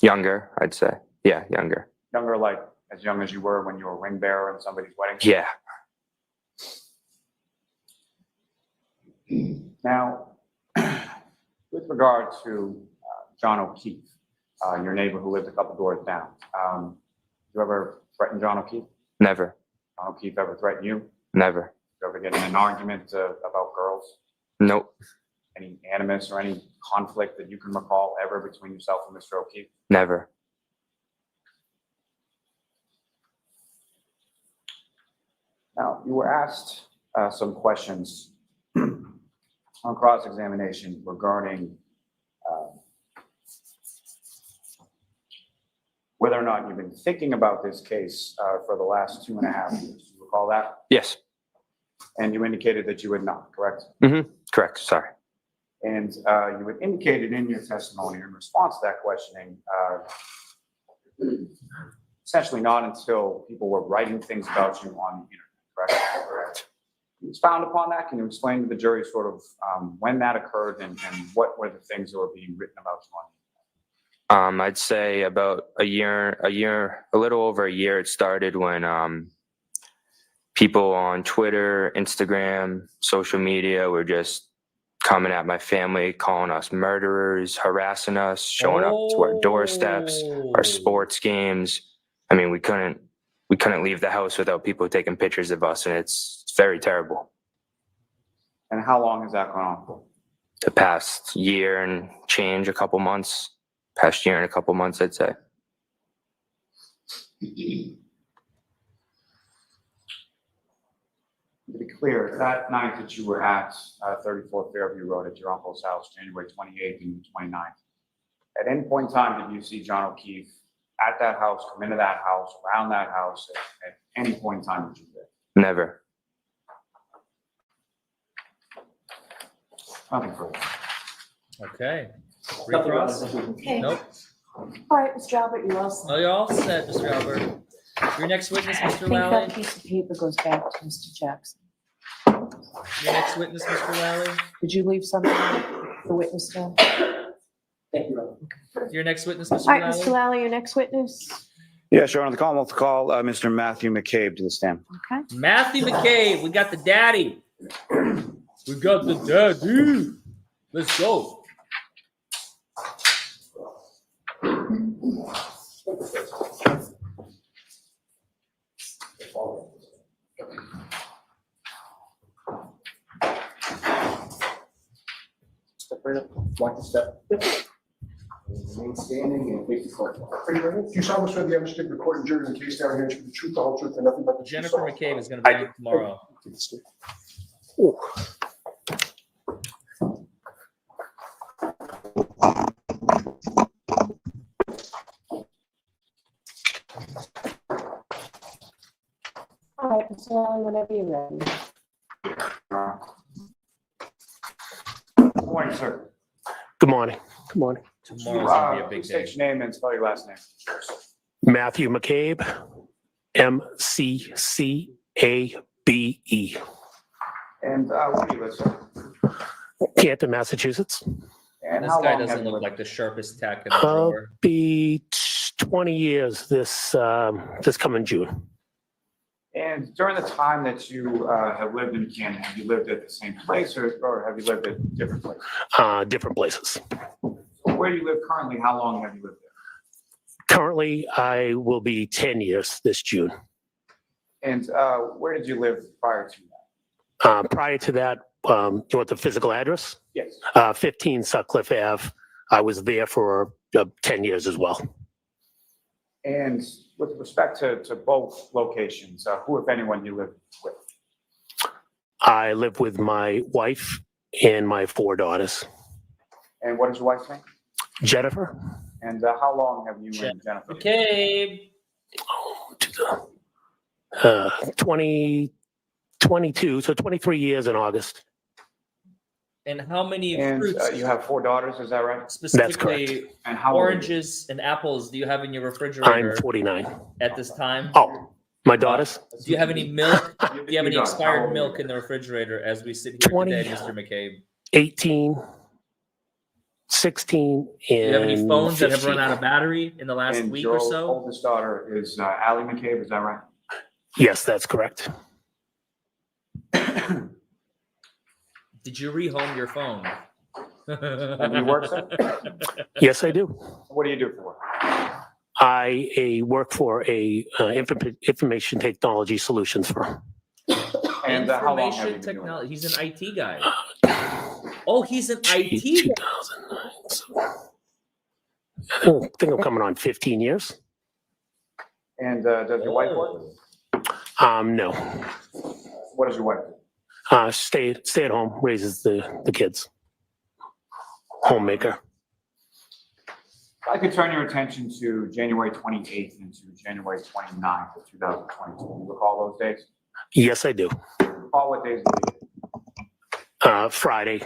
Younger, I'd say. Yeah, younger. Younger, like as young as you were when you were a ring bearer in somebody's wedding? Yeah. Now, with regard to John O'Keefe, your neighbor who lived a couple doors down, you ever threaten John O'Keefe? Never. John O'Keefe ever threaten you? Never. You ever get in an argument about girls? Nope. Any animus or any conflict that you can recall ever between yourself and Mr. O'Keefe? Never. Now, you were asked some questions on cross-examination regarding whether or not you've been thinking about this case for the last 2.5 years. Do you recall that? Yes. And you indicated that you had not, correct? Correct. Sorry. And you had indicated in your testimony in response to that questioning, essentially not until people were writing things about you on the internet, correct? Expound upon that. Can you explain to the jury sort of when that occurred and what were the things that were being written about you on the internet? I'd say about a little over a year. It started when people on Twitter, Instagram, social media were just coming at my family, calling us murderers, harassing us, showing up to our doorsteps, our sports games. I mean, we couldn't leave the house without people taking pictures of us, and it's very terrible. And how long has that gone on for? The past year and change, a couple months. Past year and a couple months, I'd say. To be clear, that night that you were at 34 Fairview Road at your uncle's house, January 28th and 29th, at any point in time did you see John O'Keefe at that house, come into that house, around that house, at any point in time did you there? Never. Nothing further. Okay. Nothing Cross? else. Okay. Nope. All right, Mr. Albert, you're all set. Oh, you're all set, Mr. Albert. Your next witness, I Mr. think Lally. that piece of paper goes back to Mr. Jackson. Your next witness, Mr. Lally. Did you leave something for the witness now? Thank you. Your next witness, Mr. All right, Lally. Mr. Lally, your next witness. Yes, Your Honor, the Commonwealth call Mr. Matthew McCabe to the stand. Okay. Matthew McCabe. We got the daddy. We got the daddy. Let's go. Step right up. Watch the step. Remain standing and face the court. Do you solemnly swear the evidence to be recorded during the case down here and the truth, the whole truth, and nothing but the truth? Jennifer McCabe is going to be on tomorrow. All right, Mr. Lally, whenever you're ready. Good morning, sir. Good morning. Good morning. Tomorrow's going to be a big Please day. state your name and spell your last name. Matthew McCabe, McCabe. And where do you live, sir? Canton, Massachusetts. And This how guy long have doesn't you look lived like the sharpest tack in the I'll drawer. be 20 years this coming June. And during the time that you have lived in Canton, have you lived at the same place or have you lived at different places? Different places. Where do you live currently? How long have you lived there? Currently, I will be 10 years this June. And where did you live prior to that? Prior to that, you want the physical address? Yes. 15 Sutcliffe Ave. I was there for 10 years as well. And with respect to both locations, who, if anyone, you live with? I live with my wife and my 4 daughters. And what is your wife's name? Jennifer. And how long have you and Jennifer? McCabe. 2022, so 23 years in August. And how many And fruits, you have 4 daugers, is that right? specifically And how old are you? oranges and apples, do you have in your refrigerator I'm 49. at this time? Oh, my daughters? Do you have any milk? Do you have any Your daughters, how expired old are milk you? in the refrigerator as we sit here 20. today, Mr. McCabe? 18, 16, and Do you have any phones that have 15. run out of battery in the last And week your or so? oldest daughter is Allie McCabe, is that right? Yes, that's correct. Did you rehome your phone? And do you work, sir? Yes, I do. What do you do for work? I work for a information technology solutions firm. And how long have you Information been doing it? technology. He's an IT guy. Oh, he's an Gee, IT guy. 2009. So, I think I'm coming on 15 years. And does your wife work? No. What does your wife do? Stay at home, raises the kids. Homemaker. If I could turn your attention to January 28th and to January 29th of 2022. Do you recall those days? Yes, I do. recall what days of the week? Friday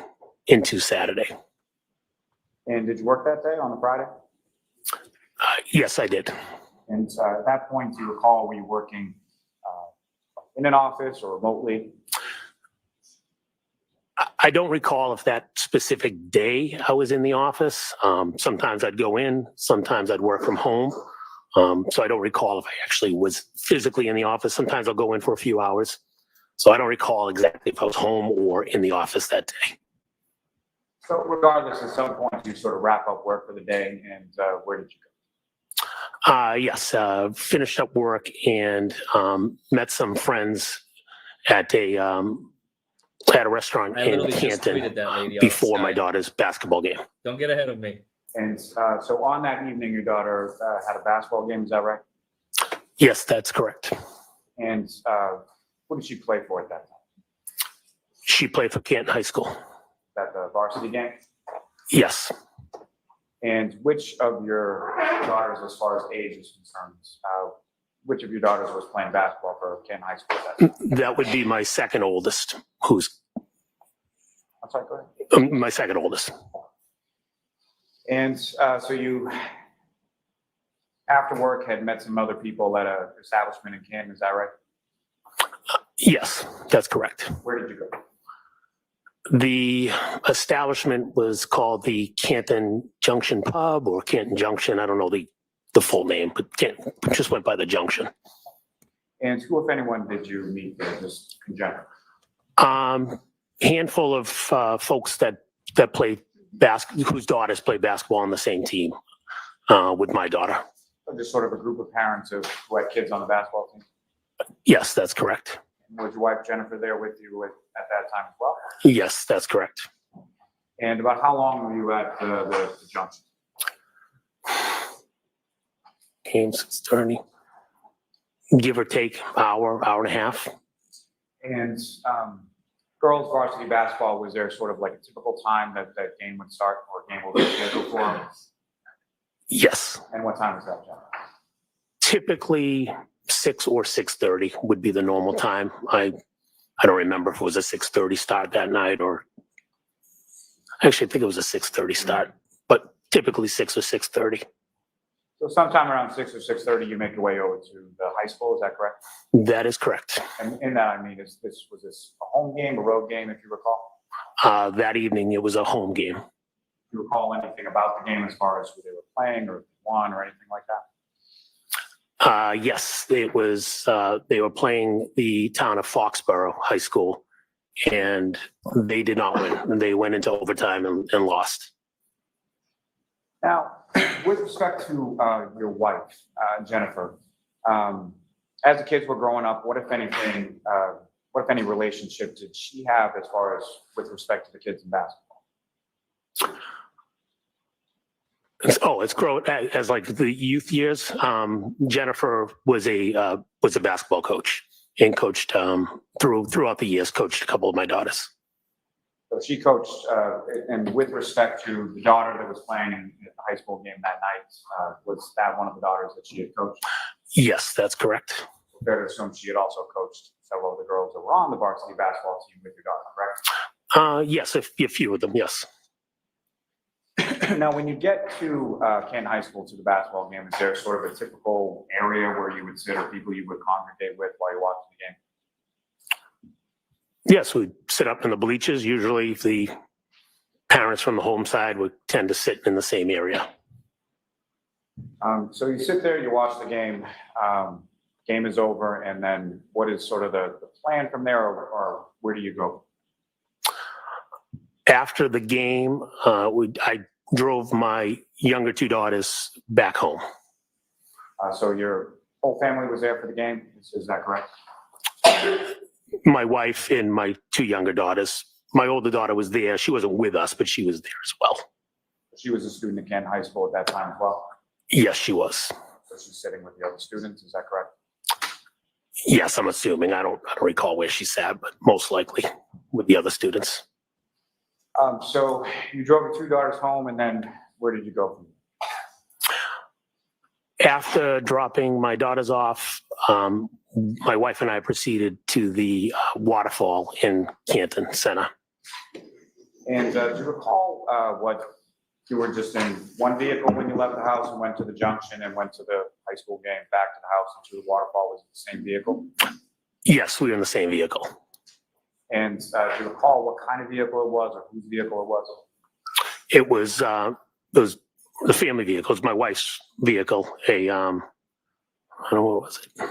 into Saturday. And did you work that day on the Friday? Yes, I did. And at that point, do you recall, were you working in an office or remotely? I don't recall if that specific day I was in the office. Sometimes I'd go in, sometimes I'd work from home. So I don't recall if I actually was physically in the office. Sometimes I'll go in for a few hours. So I don't recall exactly if I was home or in the office that day. So regardless, at some point, you sort of wrap up work for the day, and where did you go? Yes, finished up work and met some friends at a restaurant I in literally just tweeted Canton that lady before my outside. daughter's basketball game. Don't get ahead of me. And so on that evening, your daughter had a basketball game, is that right? Yes, that's correct. And what did she play for at that time? She played for Canton High School. That the varsity game? Yes. And which of your daughters, as far as age is concerned, which of your daughters was playing basketball for Canton High School at that time? That would be my second oldest, who's I'm sorry, go ahead. my second oldest. And so you, after work, had met some other people at an establishment in Canton, is that right? Yes, that's correct. Where did you go? The establishment was called the Canton Junction Pub or Canton Junction. I don't know the full name, but just went by the Junction. And who, if anyone, did you meet there, just in general? Handful of folks that play whose daughters play basketball on the same team with my daughter. Or just sort of a group of parents who had kids on the basketball team? Yes, that's correct. Was your wife Jennifer there with you at that time as well? Yes, that's correct. And about how long were you at the Junction? Games starting, give or take hour and a half. And girls varsity basketball, was there sort of like a typical time that game would start or game would be scheduled for them? Yes. And what time was that, John? Typically 6 or 6:30 would be the normal time. I don't remember if it was a 6:30 start that night or actually I think it was a 6:30 start, but typically 6 or 6:30. So sometime around 6 or 6:30, you make your way over to the high school, is that correct? That is correct. And in that, I mean, was this a home game, a road game, if you recall? That evening it was a home game. Do you recall anything about the game as far as who they were playing or if they won or anything like that? Yes, it was, they were playing the town of Foxborough High School and they did not win. They went into overtime and lost. Now, with respect to your wife, Jennifer, as the kids were growing up, what if anything, what if any relationship did she have as far as with respect to the kids in basketball? It's grown as like the youth years. Jennifer was a basketball coach and coached throughout the years. Coached a couple of my daughters. So she coached, and with respect to the daughter that was playing in the high school game that night, was that one of the daughters that she had coached? Yes, that's correct. Fair to assume she had also coached several of the girls that were on the varsity basketball team with your daughter, correct? Yes, a few of them. Yes. Now, when you get to Canton High School to the basketball game, is there sort of a typical area where you would sit or people you would congregate with while you're watching the game? Yes, we'd sit up in the bleachers. Usually the parents from the home side would tend to sit in the same area. So you sit there, you watch the game, game is over, and then what is sort of the plan from there, or where do you go? After the game, I drove my younger two daughters back home. So your whole family was there for the game, is that correct? My wife and my two younger daughters. My older daughter was there. She wasn't with us, but she was there as well. She was a student at Canton High School at that time as well? Yes, she was. So she's sitting with the other students, is that correct? Yes, I'm assuming. I don't recall where she sat, but most likely with the other students. So you drove your two daughters home, and then where did you go from After dropping my daughters off, my wife and I proceeded to the waterfall in Canton Center. And do you recall what, you were just in one vehicle when you left the house and went to the junction and went to the high school game, back to the house and to the waterfall, was it the same vehicle? Yes, we were in the same vehicle. And do you recall what kind of vehicle it was or whose vehicle it was? It was the family vehicle. It was my wife's vehicle. I don't know, what was it? I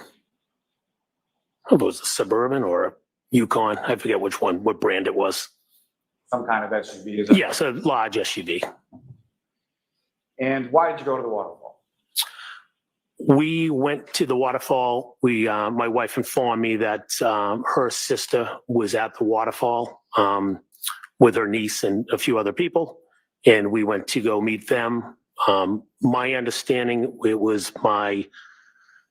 don't know if it was a Suburban or a Yukon. I forget which one, what brand it was. Some kind of SUV? Is it? Yes, a large SUV. And why did you go to the waterfall? We went to the waterfall. My wife informed me that her sister was at the waterfall with her niece and a few other people, and we went to go meet them. My understanding, it was my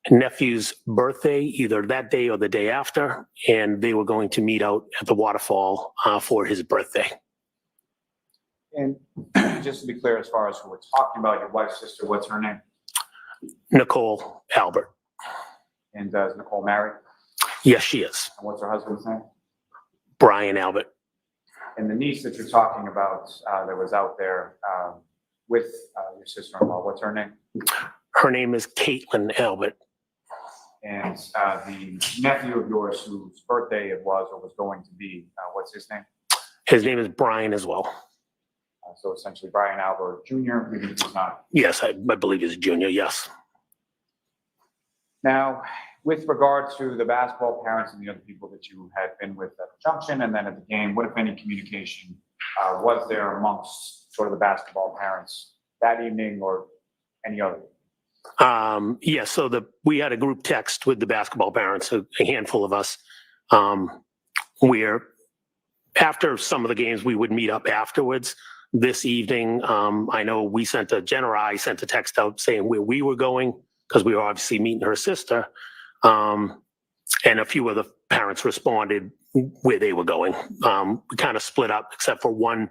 nephew's birthday, either that day or the day after, and they were going to meet out at the waterfall for his birthday. And just to be clear, as far as who we're talking about, your wife's sister, what's her name? Nicole Albert. And is Nicole married? Yes, she is. And what's her husband's name? Brian Albert. And the niece that you're talking about that was out there with your sister-in-law, what's her name? Her name is Caitlin Albert. And the nephew of yours whose birthday it was or was going to be, what's his name? His name is Brian as well. So essentially Brian Albert Jr., even if he's not. Yes, I believe he's a junior, yes. Now, with regard to the basketball parents and the other people that you had been with at the junction and then at the game, what, if any, communication was there amongst sort of the basketball parents that evening or any other? Yeah, so we had a group text with the basketball parents, a handful of us, where after some of the games, we would meet up afterwards. This evening, I know I sent a text out saying where we were going, because we were obviously meeting her sister. And a few of the parents responded where they were going. We kind of split up, except for one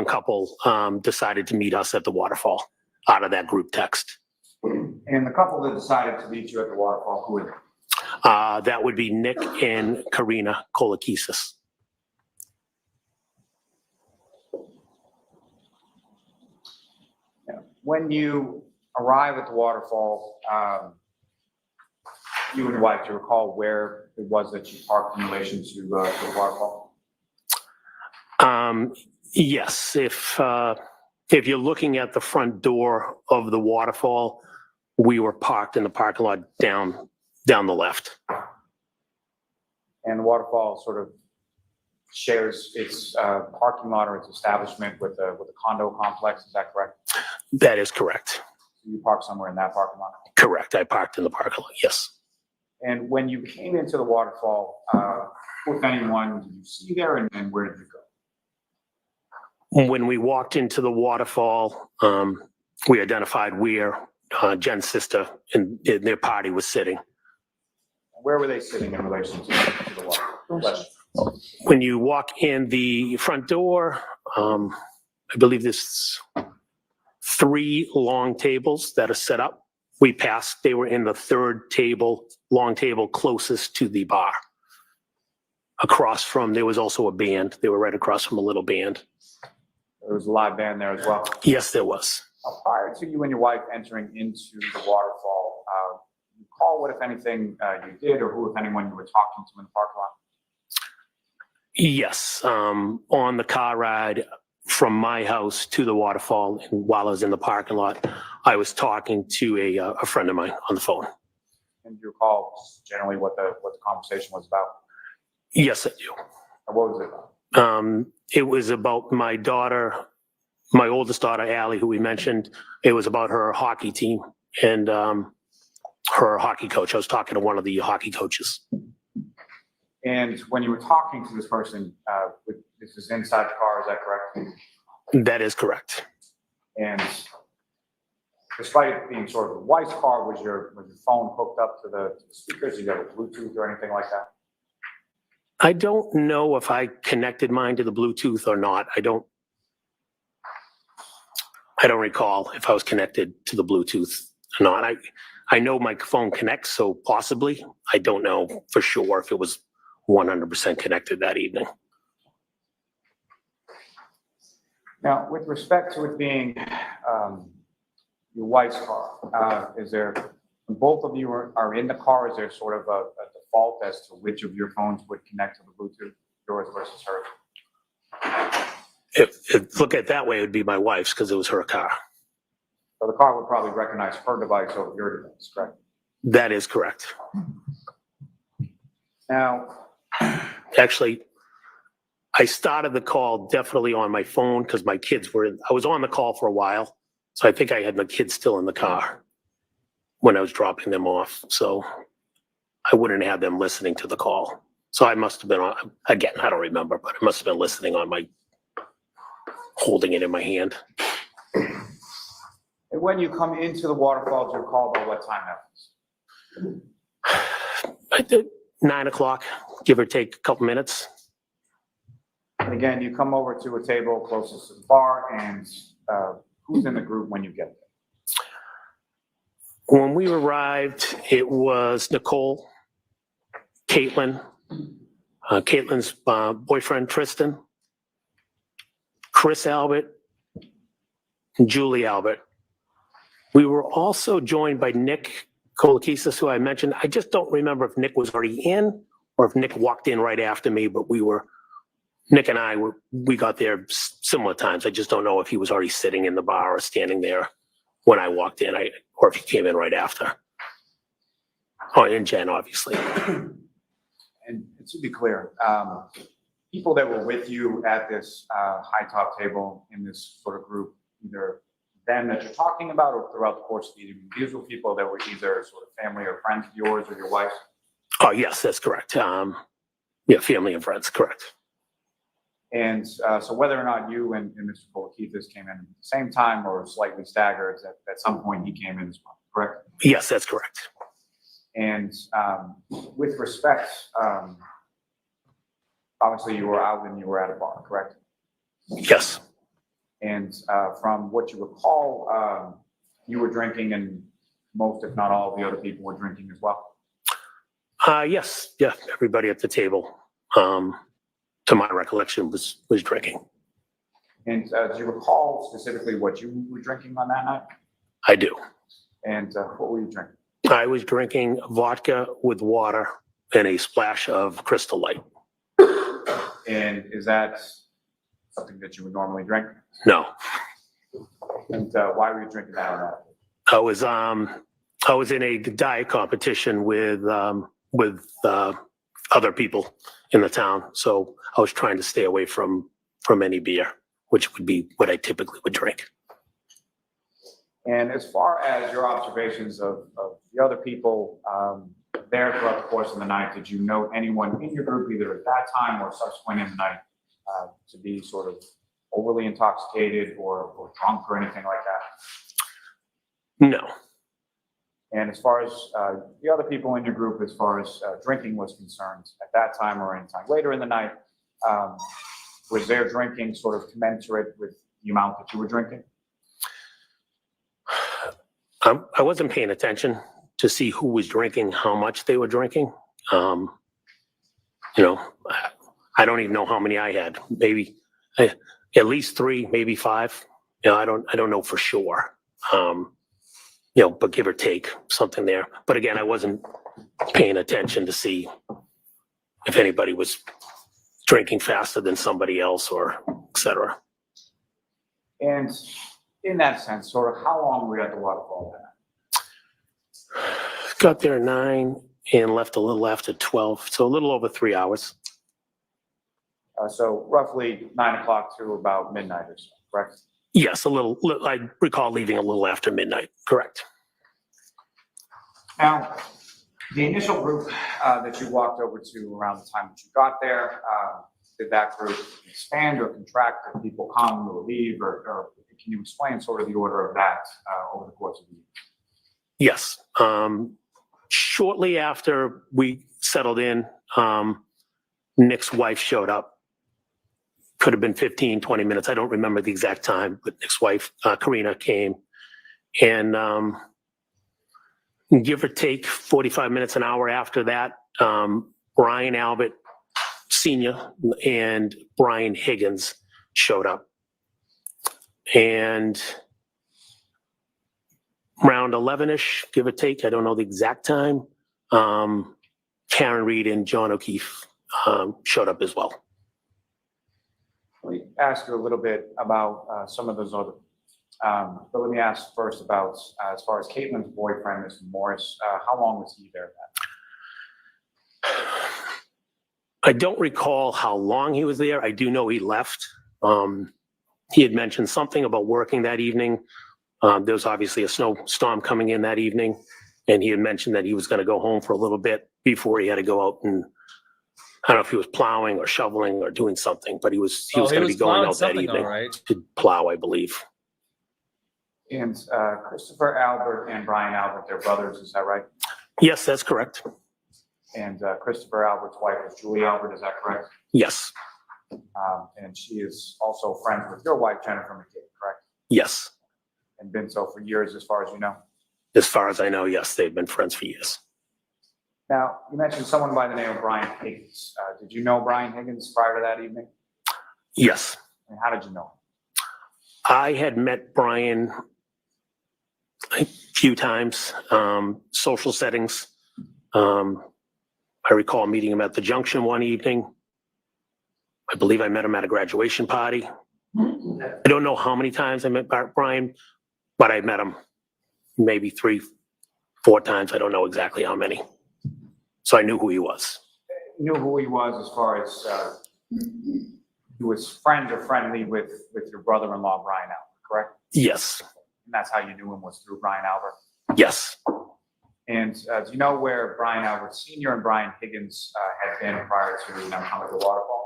couple decided to meet us at the waterfall out of that group text. And the couple that decided to meet you at the waterfall, who were they? That would be Nick and Karina Kolakisis. When you arrive at the waterfall, you and your wife, do you recall where it was that you parked in relation to the waterfall? Yes, if you're looking at the front door of the waterfall, we were parked in the parking lot down the left. And the waterfall sort of shares its parking lot or its establishment with the condo complex, is that correct? That is correct. You parked somewhere in that parking lot? Correct, I parked in the parking lot, yes. And when you came into the waterfall, if anyone did you see there and where did you go? When we walked into the waterfall, we identified where Jen's sister and their party was sitting. Where were they sitting in relation to the waterfall? When you walk in the front door, I believe there's 3 long tables that are set up. We passed, they were in the 3rd table, long table closest to the bar. Across from, there was also a band. They were right across from a little band. There was a live band there as well? Yes, there was. Prior to you and your wife entering into the waterfall, recall what, if anything, you did or who, if anyone, you were talking to in the parking lot? Yes, on the car ride from my house to the waterfall, and while I was in the parking lot, I was talking to a friend of mine on the phone. And do you recall generally what the conversation was about? Yes, I do. And what was it about? It was about my daughter, my oldest daughter, Allie, who we mentioned. It was about her hockey team and her hockey coach. I was talking to one of the hockey coaches. And when you were talking to this person, this is inside the car, is that correct? That is correct. And despite it being sort of a wife's car, was your phone hooked up to the speakers? You got a Bluetooth or anything like that? I don't know if I connected mine to the Bluetooth or not. I don't recall if I was connected to the Bluetooth. not. I know my phone connects, so possibly. I don't know for sure if it was 100% connected that evening. Now, with respect to it being your wife's car, is there, when both of you are in the car, is there sort of a default as to which of your phones would connect to the Bluetooth, yours versus hers? If look at it that way, it would be my wife's because it was her car. So the car would probably recognize her device over your device, correct? That is correct. Now, Actually, I started the call definitely on my phone because my kids were I was on the call for a while. So I think I had my kids still in the car when I was dropping them off. So I wouldn't have them listening to the call. So I must have been on, again, I don't remember, but I must have been listening on my, holding it in my hand. and when you come into the waterfall, do you recall about what time that was? I did 9 o'clock, give or take a couple minutes. And again, you come over to a table closest to the bar, and who's in the group when you get there? When we arrived, it was Nicole, Caitlin, Caitlin's boyfriend, Tristan, Chris Albert, and Julie Albert. We were also joined by Nick Kolakisas, who I mentioned. I just don't remember if Nick was already in or if Nick walked in right after me, but Nick and I we got there similar times. I just don't know if he was already sitting in the bar or standing there when I walked in, or if he came in right after. Oh, and Jen, obviously. And to be clear, people that were with you at this high top table in this sort of group, either them that you're talking about or throughout the course of the evening, these were people that were either sort of family or friends of yours or your wife's? Oh, yes, that's correct. Yeah, family and friends, correct. And so whether or not you and Mr. Kolakisas came in at the same time or slightly staggered, at some point he came in as well, correct? Yes, that's correct. And with respect, obviously you were out and you were at a bar, correct? Yes. And from what you recall, you were drinking and most, if not all, of the other people were drinking as well? Yes, yeah, everybody at the table, to my recollection, was drinking. And do you recall specifically what you were drinking on that night? I do. And what were you drinking? I was drinking vodka with water and a splash of Crystal Light. And is that something that you would normally drink? No. And why were you drinking that on that? I was in a diet competition with other people in the town, so I was trying to stay away from any beer, which would be what I typically would drink. And as far as your observations of the other people there throughout the course of the night, did you note anyone in your group, either at that time or subsequent in the night, to be sort of overly intoxicated or drunk or anything like that? No. And as far as the other people in your group, as far as drinking was concerned, at that time or any time later in the night, was their drinking sort of commensurate with the amount that you were drinking? I wasn't paying attention to see who was drinking, how much they were drinking. I don't even know how many I had. Maybe at least 3, maybe 5. I don't know for sure. But give or take something there. But again, I wasn't paying attention to see if anybody was drinking faster than somebody else or et cetera. And in that sense, sort of how long were you at the waterfall then? Got there at 9 and left a little after 12, so a little over 3 hours. So roughly 9 o'clock to about midnight or so, correct? Yes, I recall leaving a little after midnight, correct. Now, the initial group that you walked over to around the time that you got there, did that group expand or contract? Did people come or leave? Or can you explain sort of the order of that over the course of the year? Yes. Shortly after we settled in, Nick's wife showed up. Could have been 15, 20 minutes. I don't remember the exact time, but Nick's wife, Karina, came. And Give or take 45 minutes, an hour after that, Brian Albert Sr. and Brian Higgins showed up. And around 11-ish, give or take, I don't know the exact time, Karen Reed and John O'Keefe showed up as well. Let me ask you a little bit about some of those other, but let me ask first about, as far as Caitlin's boyfriend, Mr. Morris, how long was he there? I don't recall how long he was there. I do know he left. He had mentioned something about working that evening. There was obviously a snowstorm coming in that evening, and he had mentioned that he was going to go home for a little bit before he had to go out and, I don't know if he was plowing or shoveling or doing something, but he was going to be going out that evening to plow, I believe. And Christopher Albert and Brian Albert, they're brothers, is that right? Yes, that's correct. And Christopher Albert's wife is Julie Albert, is that correct? Yes. And she is also friends with your wife, Jennifer McCabe, correct? Yes. And been so for years, as far as you know? As far as I know, yes, they've been friends for years. Now, you mentioned someone by the name of Brian Higgins. Did you know Brian Higgins prior to that evening? Yes. And how did you know him? I had met Brian a few times, social settings. I recall meeting him at the Junction one evening. I believe I met him at a graduation party. I don't know how many times I met Brian, but I met him maybe 3-4 times. I don't know exactly how many. So I knew who he was. You knew who he was as far as he was friends or friendly with your brother-in-law, Brian Albert, correct? Yes. And that's how you knew him, was through Brian Albert? Yes. And do you know where Brian Albert Sr. and Brian Higgins had been prior to coming to the waterfall?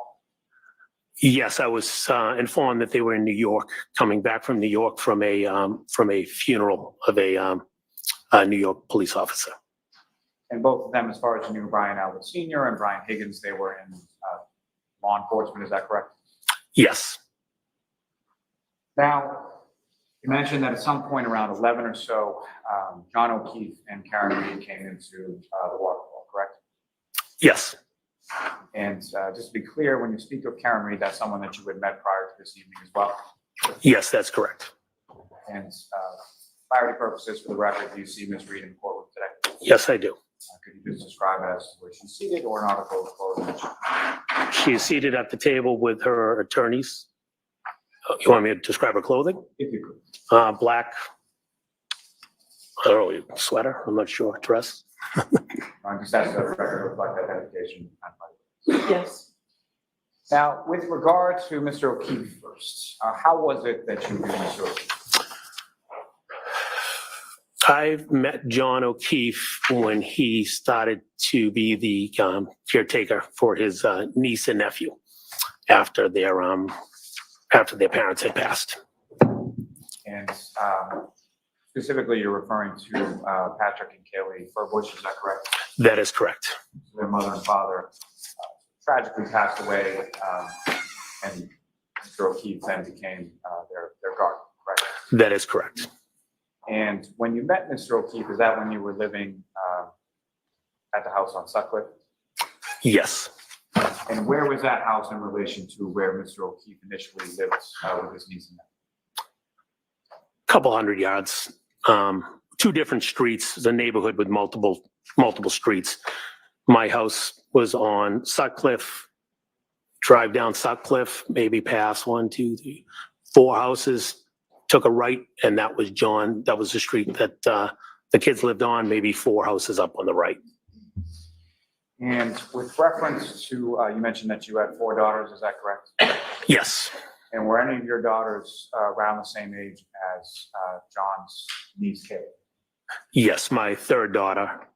Yes, I was informed that they were in New York, coming back from New York from a funeral of a New York police officer. And both of them, as far as you knew, Brian Albert Sr. and Brian Higgins, they were in law enforcement, is that correct? Yes. Now, you mentioned that at some point around 11 or so, John O'Keefe and Karen Reed came into the waterfall, correct? Yes. And just to be clear, when you speak of Karen Reed, that's someone that you had met prior to this evening as well? Yes, that's correct. And clarity purposes, for the record, do you see Ms. Reed in courtroom today? Yes, I do. Could you just describe as where she's seated or an article of clothing? She is seated at the table with her attorneys. You want me to describe her clothing? If you could. Black, I don't know, sweater, I'm not sure, dress. Just ask the record to reflect that identification. Yes. Now, with regard to Mr. O'Keefe first, how was it that you knew Mr. O'Keefe? I've met John O'Keefe when he started to be the caretaker for his niece and nephew after their parents had passed. And specifically, you're referring to Patrick and Kaylee Furbush, is that correct? That is correct. Their mother and father tragically passed away, and Mr. O'Keefe then became their guardian, correct? That is correct. And when you met Mr. O'Keefe, is that when you were living at the house on Sutcliffe? Yes. And where was that house in relation to where Mr. O'Keefe initially lived with his niece and nephew? Couple hundred yards, 2 different streets, the neighborhood with multiple streets. My house was on Sutcliffe, drive down Sutcliffe, maybe pass 1, 2, 3, 4 houses, took a right, and that was John. That was the street that the kids lived on, maybe 4 houses up on the right. And with reference to, you mentioned that you had 4 daughters, is that correct? Yes. And were any of your daughters around the same age as John's niece, Kaylee? Yes, my 3rd daughter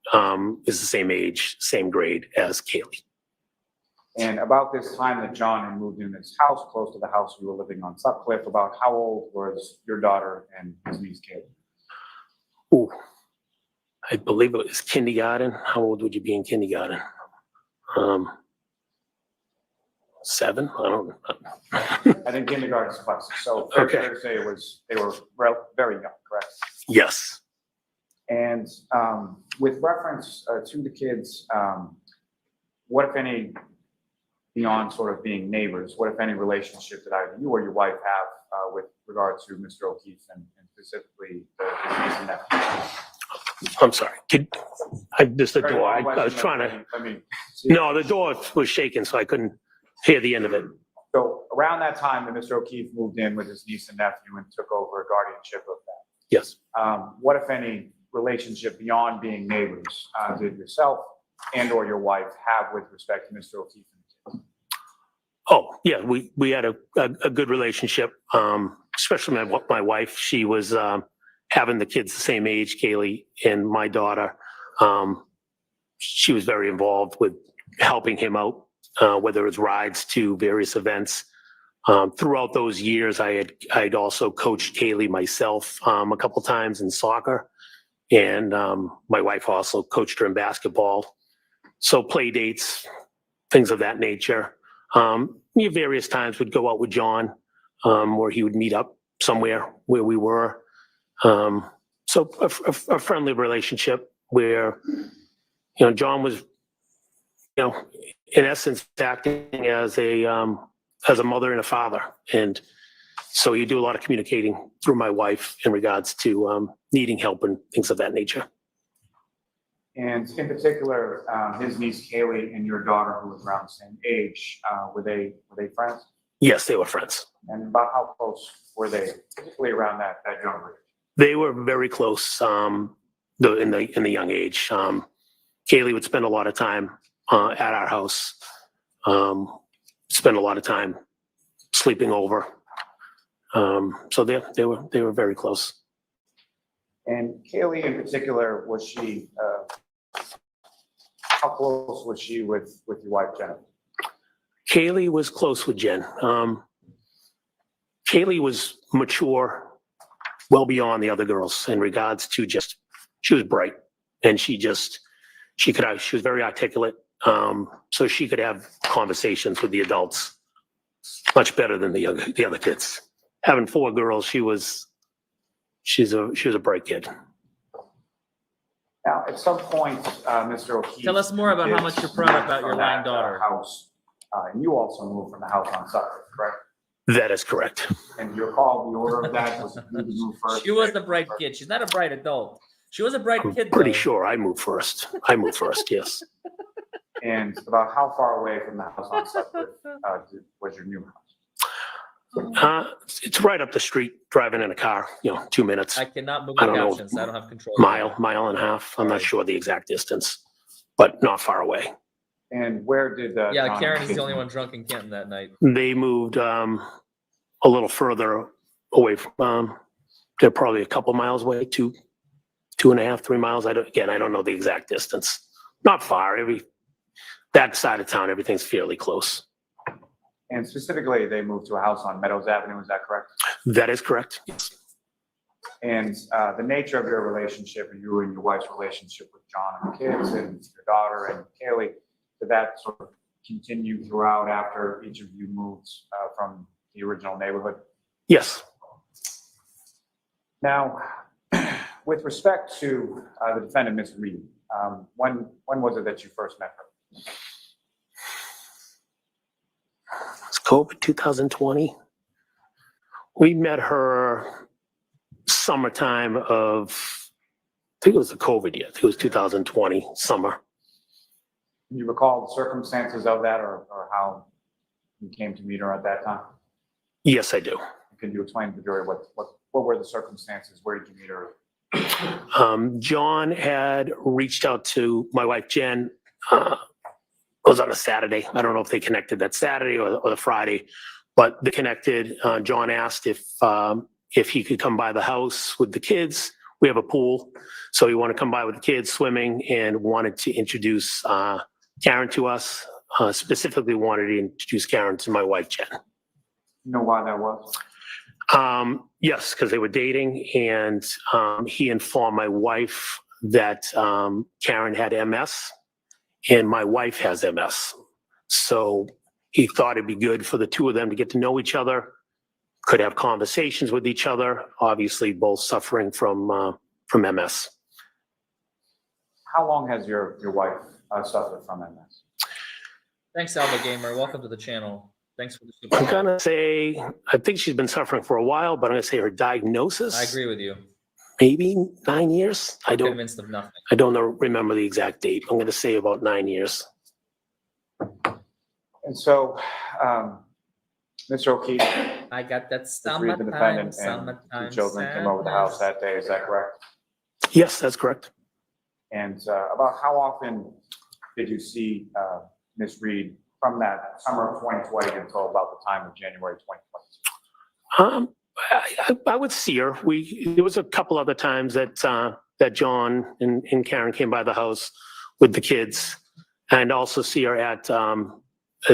is the same age, same grade as Kaylee. And about this time that John had moved in his house, close to the house you were living on Sutcliffe, about how old was your daughter and his niece, Kaylee? Ooh, I believe it was kindergarten. How old would you be in kindergarten? 7? I don't know. I think kindergarten suffices. So Okay. fair to say they were very young, correct? Yes. And with reference to the kids, what, if any, beyond sort of being neighbors, what, if any, relationship that either you or your wife have with regard to Mr. O'Keefe and specifically his niece and nephew? I'm sorry. I missed the door. I was trying to. Let me. No, the door was shaking, so I couldn't hear the end of it. So around that time that Mr. O'Keefe moved in with his niece and nephew and took over guardianship of that. Yes. What, if any, relationship beyond being neighbors did yourself and or your wife have with respect to Mr. O'Keefe and the kids? Oh, yeah, we had a good relationship, especially my wife. She was having the kids the same age, Kaylee, and my daughter. She was very involved with helping him out, whether it's rides to various events. Throughout those years, I'd also coached Kaylee myself a couple times in soccer, and my wife also coached her in basketball. So play dates, things of that nature. Various times would go out with John, where he would meet up somewhere where we were. So a friendly relationship where, John was, in essence, acting as a mother and a father. And so you do a lot of communicating through my wife in regards to needing help and things of that nature. And in particular, his niece Kaylee and your daughter, who was around the same age, were they friends? Yes, they were friends. And about how close were they, particularly around that younger age? They were very close in the young age. Kaylee would spend a lot of time at our house, spend a lot of time sleeping over. So they were very close. And Kaylee in particular, was she, how close was she with your wife, Jennifer? Kaylee was close with Jen. Kaylee was mature, well beyond the other girls in regards to she was bright, and she was very articulate. So she could have conversations with the adults much better than the other kids. Having 4 girls, she's a bright kid. Now, at some point, Mr. O'Keefe. Tell us more about how much you're proud about your lying daughter. House, and you also moved from the house on Sutter, correct? That is correct. And you recall the order of that was you to move first. She was the bright kid. She's not a bright adult. She was a bright kid. Pretty sure I moved first. Yes. And about how far away from the house on Sutter was your new house? It's right up the street, driving in a car, 2 minutes. I cannot move the captions. I don't have control. Mile and a half. I'm not sure the exact distance, but not far away. And where did Yeah, Karen is the only one drunk in Canton that night. They moved a little further away from, they're probably a couple miles away, 2.5, 3 miles. I don't know the exact distance. Not far. That side of town, everything's fairly close. And specifically, they moved to a house on Meadows Avenue, is that correct? That is correct, yes. And the nature of your relationship, and you and your wife's relationship with John and the kids and your daughter and Kaylee, did that sort of continue throughout after each of you moved from the original neighborhood? Yes. Now, with respect to the defendant, Ms. Reed, when was it that you first met her? It's COVID 2020. We met her summertime of, I think it was the COVID year. I think it was 2020 summer. Can you recall the circumstances of that or how you came to meet her at that time? Yes, I do. Can you explain to the jury what were the circumstances? Where did you meet her? John had reached out to my wife, Jen. It was on a Saturday. I don't know if they connected that Saturday or the Friday, but they connected. John asked if he could come by the house with the kids. We have a pool, so he wanted to come by with the kids swimming and wanted to introduce Karen to us. Specifically wanted to introduce Karen to my wife, Jen. You know why that was? Yes, because they were dating, and he informed my wife that Karen had MS, and my wife has MS. So he thought it'd be good for the two of them to get to know each other, could have conversations with each other, obviously both suffering from MS. how long has your wife suffered from MS? Thanks, Alba Gamer. Welcome to the channel. Thanks for the I'm support. gonna say, I think she's been suffering for a while, but I'm gonna say her diagnosis. I agree with you. Maybe 9 years. I don't Convinced of nothing. remember the exact date. I'm gonna say about 9 years. And so, Mr. O'Keefe, I got that Ms. Reed, the summertime, defendant, and summertime two children came over the house sadness. that day, is that correct? Yes, that's correct. And about how often did you see Ms. Reed from that summer of 2020 until about the time of January 2022? I would see her. There was a couple other times that John and Karen came by the house with the kids, and also see her at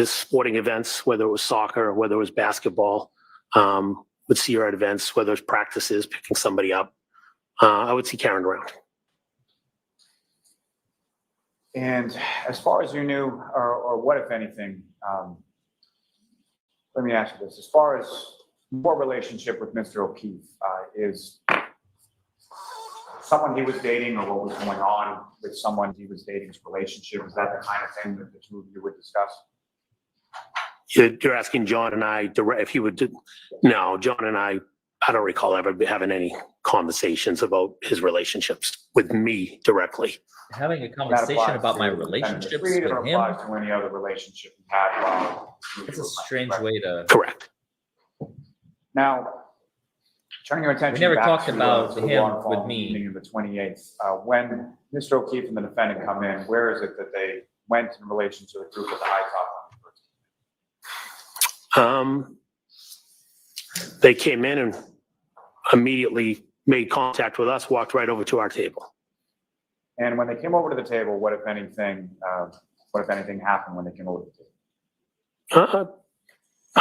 sporting events, whether it was soccer, whether it was basketball. Would see her at events, whether it's practices, picking somebody up. I would see Karen around. And as far as you knew, or what, if anything, let me ask you this, as far as your relationship with Mr. O'Keefe, is someone he was dating or what was going on with someone he was dating's relationship, is that the kind of thing that the two of you would discuss? You're asking John and I if he would do, no, John and I don't recall ever having any conversations about his relationships with me directly. Having a That conversation applies about my to relationships Ms. Reed, with or him. applies to any other relationship you had while you It's were a friends, strange correct? way to. Correct. Now, turning your attention We never back talked to, about to the him waterfall with me. meeting of the 28th, when Mr. O'Keefe and the defendant come in, where is it that they went in relation to the group at the high top? They came in and immediately made contact with us, walked right over to our table. And when they came over to the table, what if anything happened when they came over to the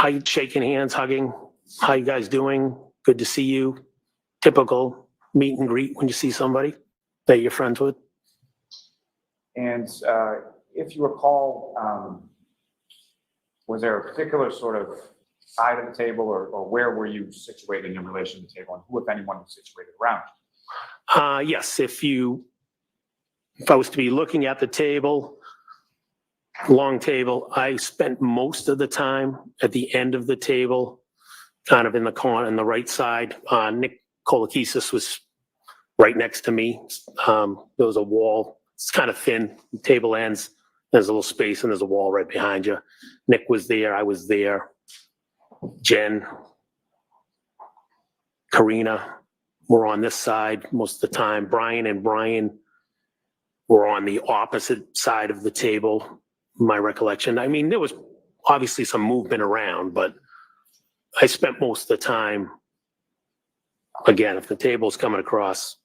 table? Shaking hands, hugging. How you guys doing? Good to see you. Typical meet and greet when you see somebody that you're friends with. And if you recall, was there a particular sort of side of the table, or where were you situated in relation to the table, and who, if anyone, was situated around you? Yes, if I was to be looking at the table, long table, I spent most of the time at the end of the table, kind of in the corner, on the right side. Nick Kolakisis was right next to me. There was a wall. It's kind of thin. The table ends. There's a little space, and there's a wall right behind you. Nick was there. I was there. Jen, Karina were on this side most of the time. Brian and Brian were on the opposite side of the table, my recollection. I mean, there was obviously some movement around, but I spent most of the time, again, if the table's coming across,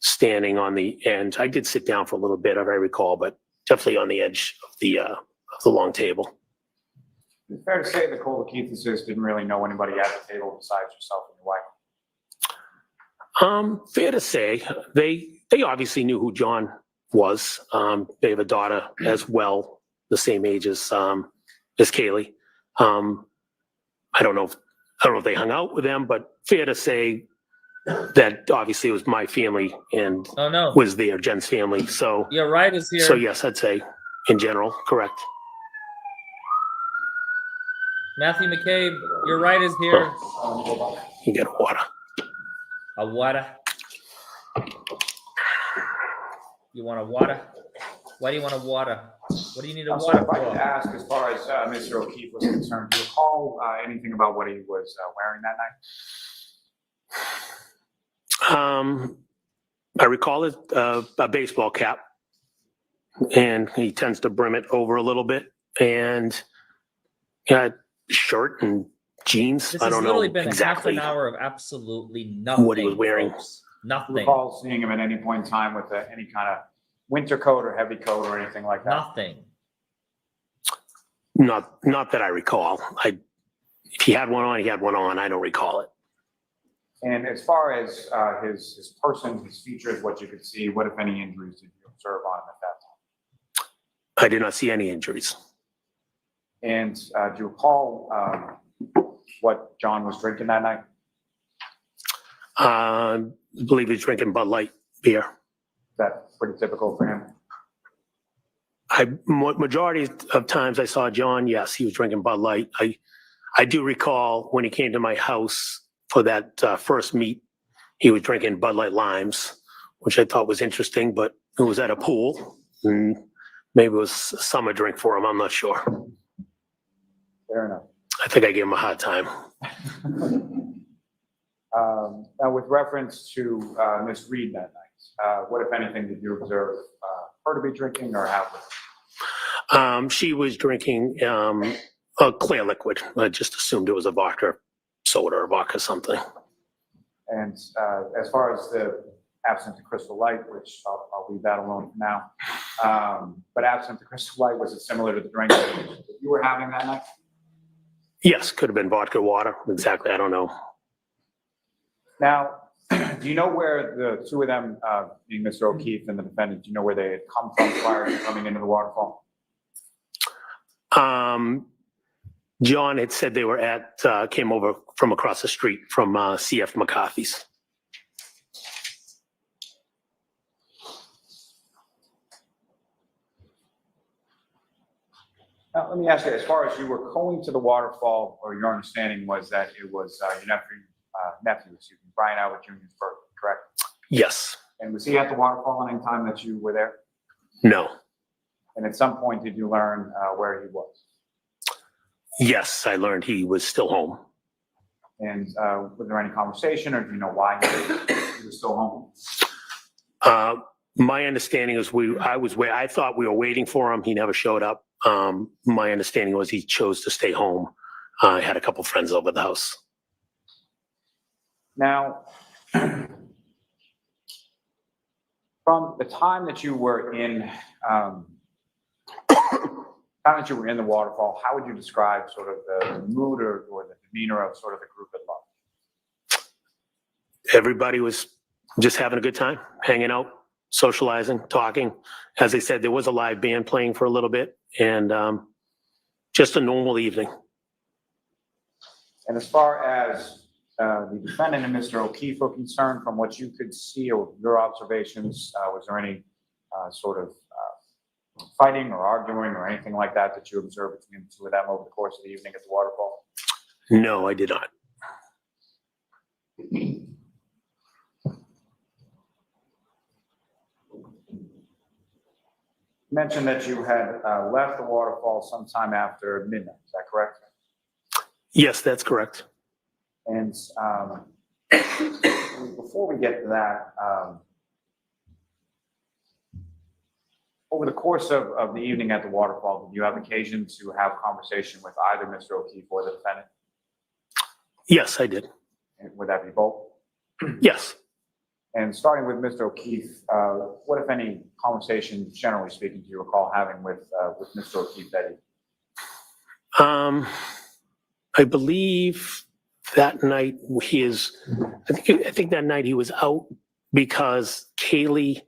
standing on the end. I did sit down for a little bit, if I recall, but definitely on the edge of the long table. Is it fair to say that Kolakisis didn't really know anybody at the table besides yourself and your wife? Fair to say, they obviously knew who John was. They have a daughter as well, the same age as Kaylee. I don't know if they hung out with them, but fair to say that obviously it was my family and Oh no. was there, Jen's family. So Your right is here. so yes, I'd say in general, correct. Matthew McCabe, your right is here. You get water. A water. You want a water? Why do you want a water? What do you need a I'm sorry, water if I could for? ask, as far as Mr. O'Keefe was concerned, do you recall anything about what he was wearing that night? I recall it, a baseball cap, and he tends to brim it over a little bit, and shirt and jeans. This I has don't know literally been exactly half an hour of absolutely nothing. what he was wearing. Folks. Do you Nothing. recall seeing him at any point in time with any kind of winter coat or heavy coat or anything like that? Nothing. Not that I recall. If he had one on, he had one on. I don't recall it. And as far as his person, his features, what you could see, what if any injuries did you observe on him at that time? I did not see any injuries. And do you recall what John was drinking that night? I believe he's drinking Bud Light beer. that pretty typical for him? Majority of times I saw John, yes, he was drinking Bud Light. I do recall when he came to my house for that first meet, he was drinking Bud Light Limes, which I thought was interesting, but it was at a pool. And maybe it was a summer drink for him, I'm not sure. Fair enough. I think I gave him a hard time. Now, with reference to Miss Reed that night, what, if anything, did you observe her to be drinking or have with her? She was drinking a clear liquid. I just assumed it was a vodka soda or vodka something. And as far as the absent the Crystal Light, which I'll leave that alone for now, but absent the Crystal Light, was it similar to the drink that you were having that night? Yes, could have been vodka water. Exactly, I don't know. Now, do you know where the two of them, being Mr. O'Keefe and the defendant, do you know where they had come from prior to coming into the waterfall? John had said they were came over from across the street from CF McCarthy's. Now, let me ask you, as far as you were going to the waterfall, or your understanding was that it was your nephew, Brian Albert Jr.'s birthday, correct? Yes. And was he at the waterfall any time that you were there? No. And at some point, did you learn where he was? Yes, I learned he was still home. And was there any conversation, or do you know why he was still home? My understanding is I thought we were waiting for him. He never showed up. My understanding was he chose to stay home. I had a couple friends over the house. Now, from the time that you were in, the waterfall, how would you describe sort of the mood or the demeanor of sort of the group at large? Everybody was just having a good time, hanging out, socializing, talking. As I said, there was a live band playing for a little bit, and just a normal evening. And as far as the defendant and Mr. O'Keefe are concerned, from what you could see or your observations, was there any sort of fighting or arguing or anything like that that you observed between the two of them over the course of the evening at the waterfall? No, I did not. You mentioned that you had left the waterfall sometime after midnight. Is that correct? Yes, that's correct. And before we get to that, over the course of the evening at the waterfall, did you have occasion to have conversation with either Mr. O'Keefe or the defendant? Yes, I did. And would that be both? Yes. And starting with Mr. O'Keefe, what, if any, conversation, generally speaking, do you recall having with Mr. O'Keefe that evening? I believe that night I think that night he was out because Kaylee,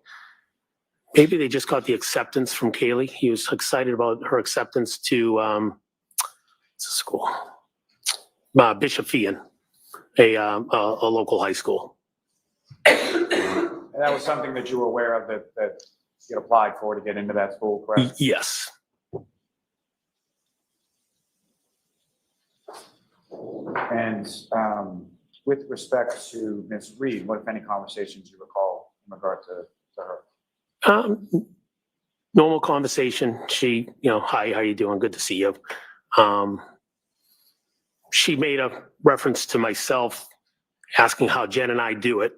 maybe they just got the acceptance from Kaylee. He was excited about her acceptance to school, Bishop Fian, a local high school. And that was something that you were aware of that you applied for to get into that school, correct? Yes. And with respect to Ms. Reed, what, if any, conversations you recall in regard to her? Normal conversation. She, hi, how you doing? Good to see you. She made a reference to myself asking how Jen and I do it.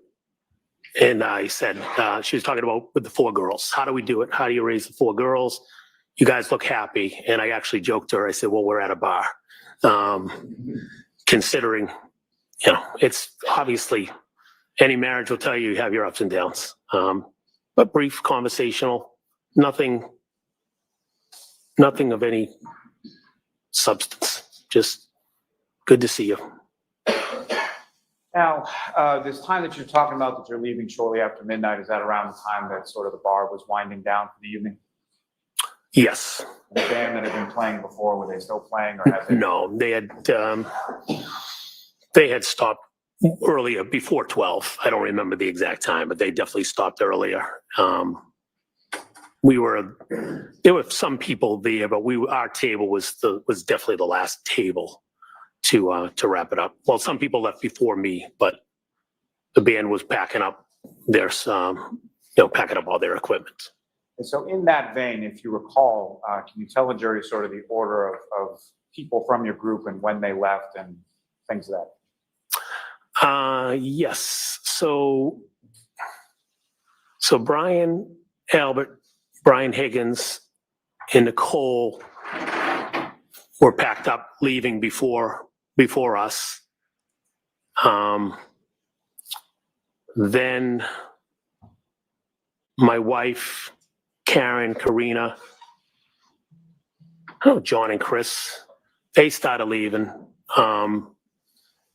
And I said, she was talking about with the 4 girls. How do we do it? How do you raise the 4 girls? You guys look happy. And I actually joked to her. I said, well, we're at a bar. Considering, it's obviously any marriage will tell you have your ups and downs. But brief, conversational, nothing of any substance. Just good to see you. Now, this time that you're talking about that you're leaving shortly after midnight, is that around the time that sort of the bar was winding down for the evening? Yes. The band that had been playing before, were they still playing, or had they? No, they had stopped earlier, before 12. I don't remember the exact time, but they definitely stopped earlier. There were some people there, but our table was definitely the last table to wrap it up. Well, some people left before me, but the band was packing up packing up all their equipment. And so in that vein, if you recall, can you tell the jury sort of the order of people from your group and when they left and things of that? Yes. So Brian Albert, Brian Higgins, and Nicole were packed up, leaving before us. Then my wife, Karen, Karina, John and Chris, they started leaving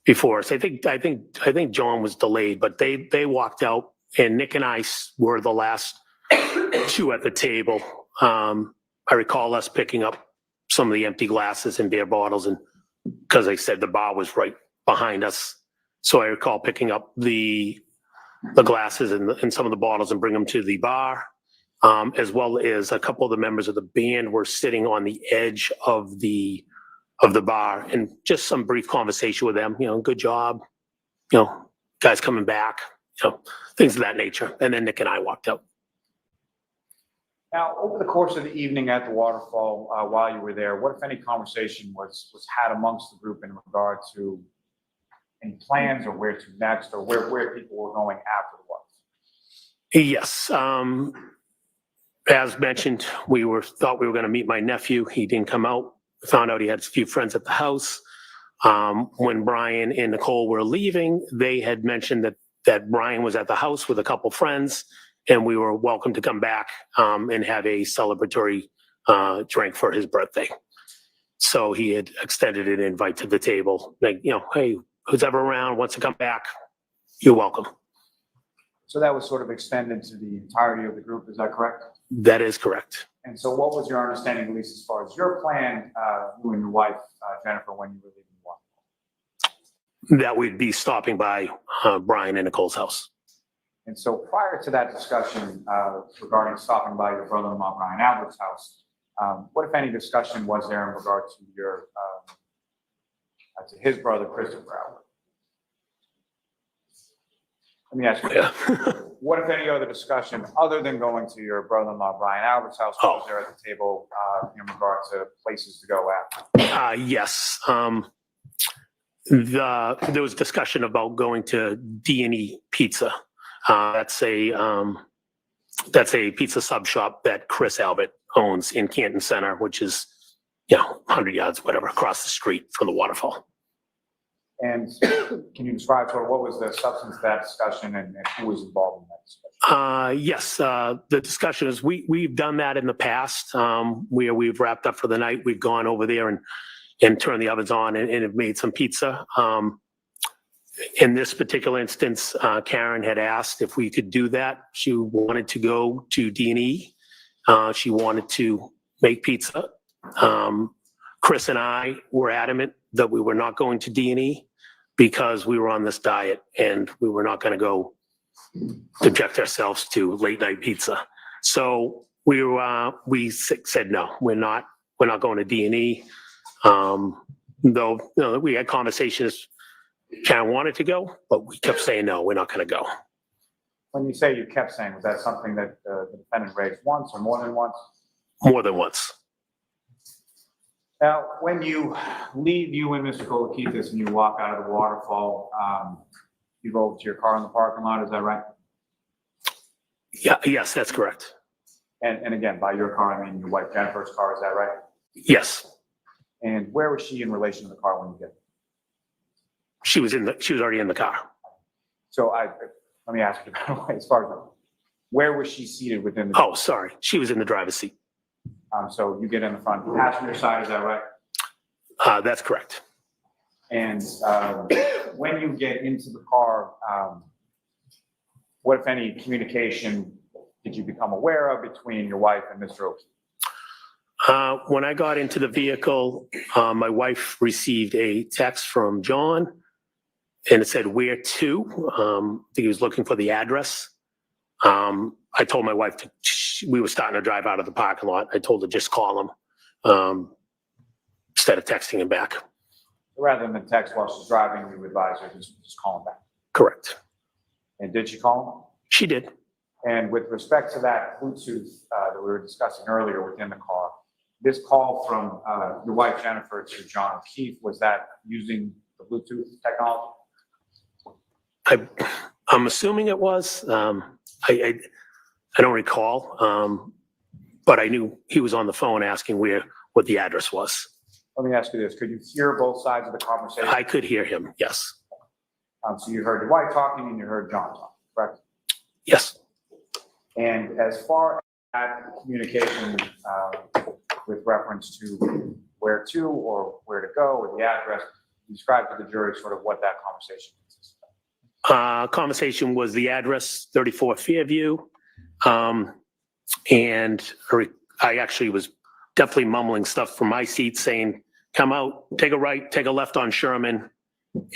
before us. I think John was delayed, but they walked out, and Nick and I were the last two at the table. I recall us picking up some of the empty glasses and beer bottles, and because I said the bar was right behind us, so I recall picking up the glasses and some of the bottles and bring them to the bar, as well as a couple of the members of the band were sitting on the edge of the bar, and just some brief conversation with them. Good job, guys coming back, things of that nature. And then Nick and I walked out. Now, over the course of the evening at the waterfall, while you were there, what, if any, conversation was had amongst the group in regard to any plans or where to next, or where people were going after the waterfall? Yes. As mentioned, thought we were going to meet my nephew. He didn't come out. Found out he had a few friends at the house. When Brian and Nicole were leaving, they had mentioned that Brian was at the house with a couple friends, and we were welcome to come back and have a celebratory drink for his birthday. So he had extended an invite to the table, like, hey, who's ever around wants to come back, you're welcome. So that was sort of extended to the entirety of the group, is that correct? That is correct. And so what was your understanding, at least as far as your plan, you and your wife, Jennifer, when you were leaving the waterfall? That we'd be stopping by Brian and Nicole's house. And so prior to that discussion regarding stopping by your brother-in-law, Brian Albert's house, what, if any, discussion was there in regard to your to his brother, Christopher Albert? Let me ask you, what, if any, other discussion other than going to your brother-in-law, Brian Albert's house, was there at the table in regard to places to go after? Yes. There was discussion about going to D&E Pizza. That's a pizza sub shop that Chris Albert owns in Canton Center, which is 100 yards, whatever, across the street from the waterfall. And can you describe sort of what was the substance of that discussion and who was involved in that discussion? Yes, the discussion is we've done that in the past, where we've wrapped up for the night. We've gone over there and turned the ovens on and have made some pizza. In this particular instance, Karen had asked if we could do that. She wanted to go to D&E. She wanted to make pizza. Chris and I were adamant that we were not going to D&E because we were on this diet and we were not going to go subject ourselves to late night pizza. So we said no, we're not going to D&E. Though we had conversations. Karen wanted to go, but we kept saying no, we're not going to go. When you say you kept saying, was that something that the defendant raised once or more than once? More than once. Now, when you leave, you and Mr. Kolokitis, and you walk out of the waterfall, you go over to your car in the parking lot, is that right? Yeah, yes, that's correct. And again, by your car, I mean your wife Jennifer's car, is that right? Yes. And where was she in relation to the car when you get there? She was already in the car. So let me ask you, as far as where was she seated within the car? Oh, sorry. She was in the driver's seat. So you get in the front passenger side, is that right? That's correct. And when you get into the car, what, if any, communication did you become aware of between your wife and Mr. O'Keefe? When I got into the vehicle, my wife received a text from John and it said where to. I think he was looking for the address. I told my wife we were starting to drive out of the parking lot. I told her just call him instead of texting him back. Rather than text while she's driving, you advise her just call him back. Correct. And did she call him? She did. And with respect to that Bluetooth that we were discussing earlier within the car, this call from your wife Jennifer to John O'Keefe, was that using the Bluetooth technology? I'm assuming it was. I don't recall, but I knew he was on the phone asking what the address was. Let me ask you this. Could you hear both sides of the conversation? I could hear him, yes. So you heard your wife talking and you heard John talking, correct? Yes. And as far as that communication with reference to where to or where to go or the address, describe to the jury sort of what that conversation consisted of. Conversation was the address, 34 Fairview. And I actually was definitely mumbling stuff from my seat saying, come out, take a right, take a left on Sherman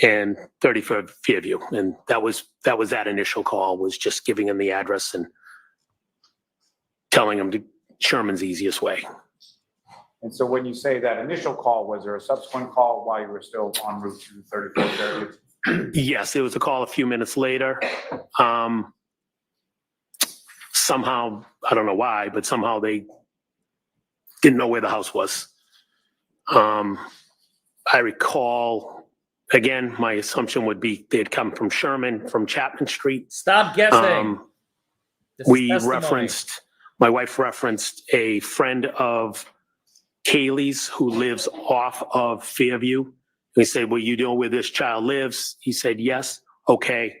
and 34 Fairview. And that was that initial call, was just giving him the address and telling him to Sherman's easiest way. And so when you say that initial call, was there a subsequent call while you were still en route to 34 Fairview? Yes, there was a call a few minutes later. Somehow, I don't know why, but somehow they didn't know where the house was. I recall, again, my assumption would be they'd come from Sherman, from Chapman Street. Stop guessing. This is We testimony. my wife referenced a friend of Kaylee's who lives off of Fairview. We said, well, you know where this child lives? He said, yes. Okay.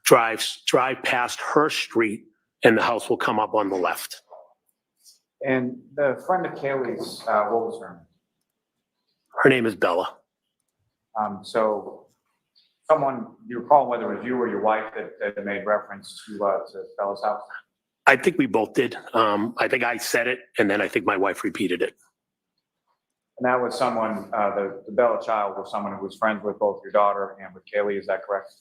Drive past her street and the house will come up on the left. And the friend of Kaylee's, what was her name? Her name is Bella. So someone, do you recall whether it was you or your wife that made reference to Bella's house? I think we both did. I think I said it and then I think my wife repeated it. And that was someone, the Bella child was someone who was friends with both your daughter and with Kaylee, is that correct?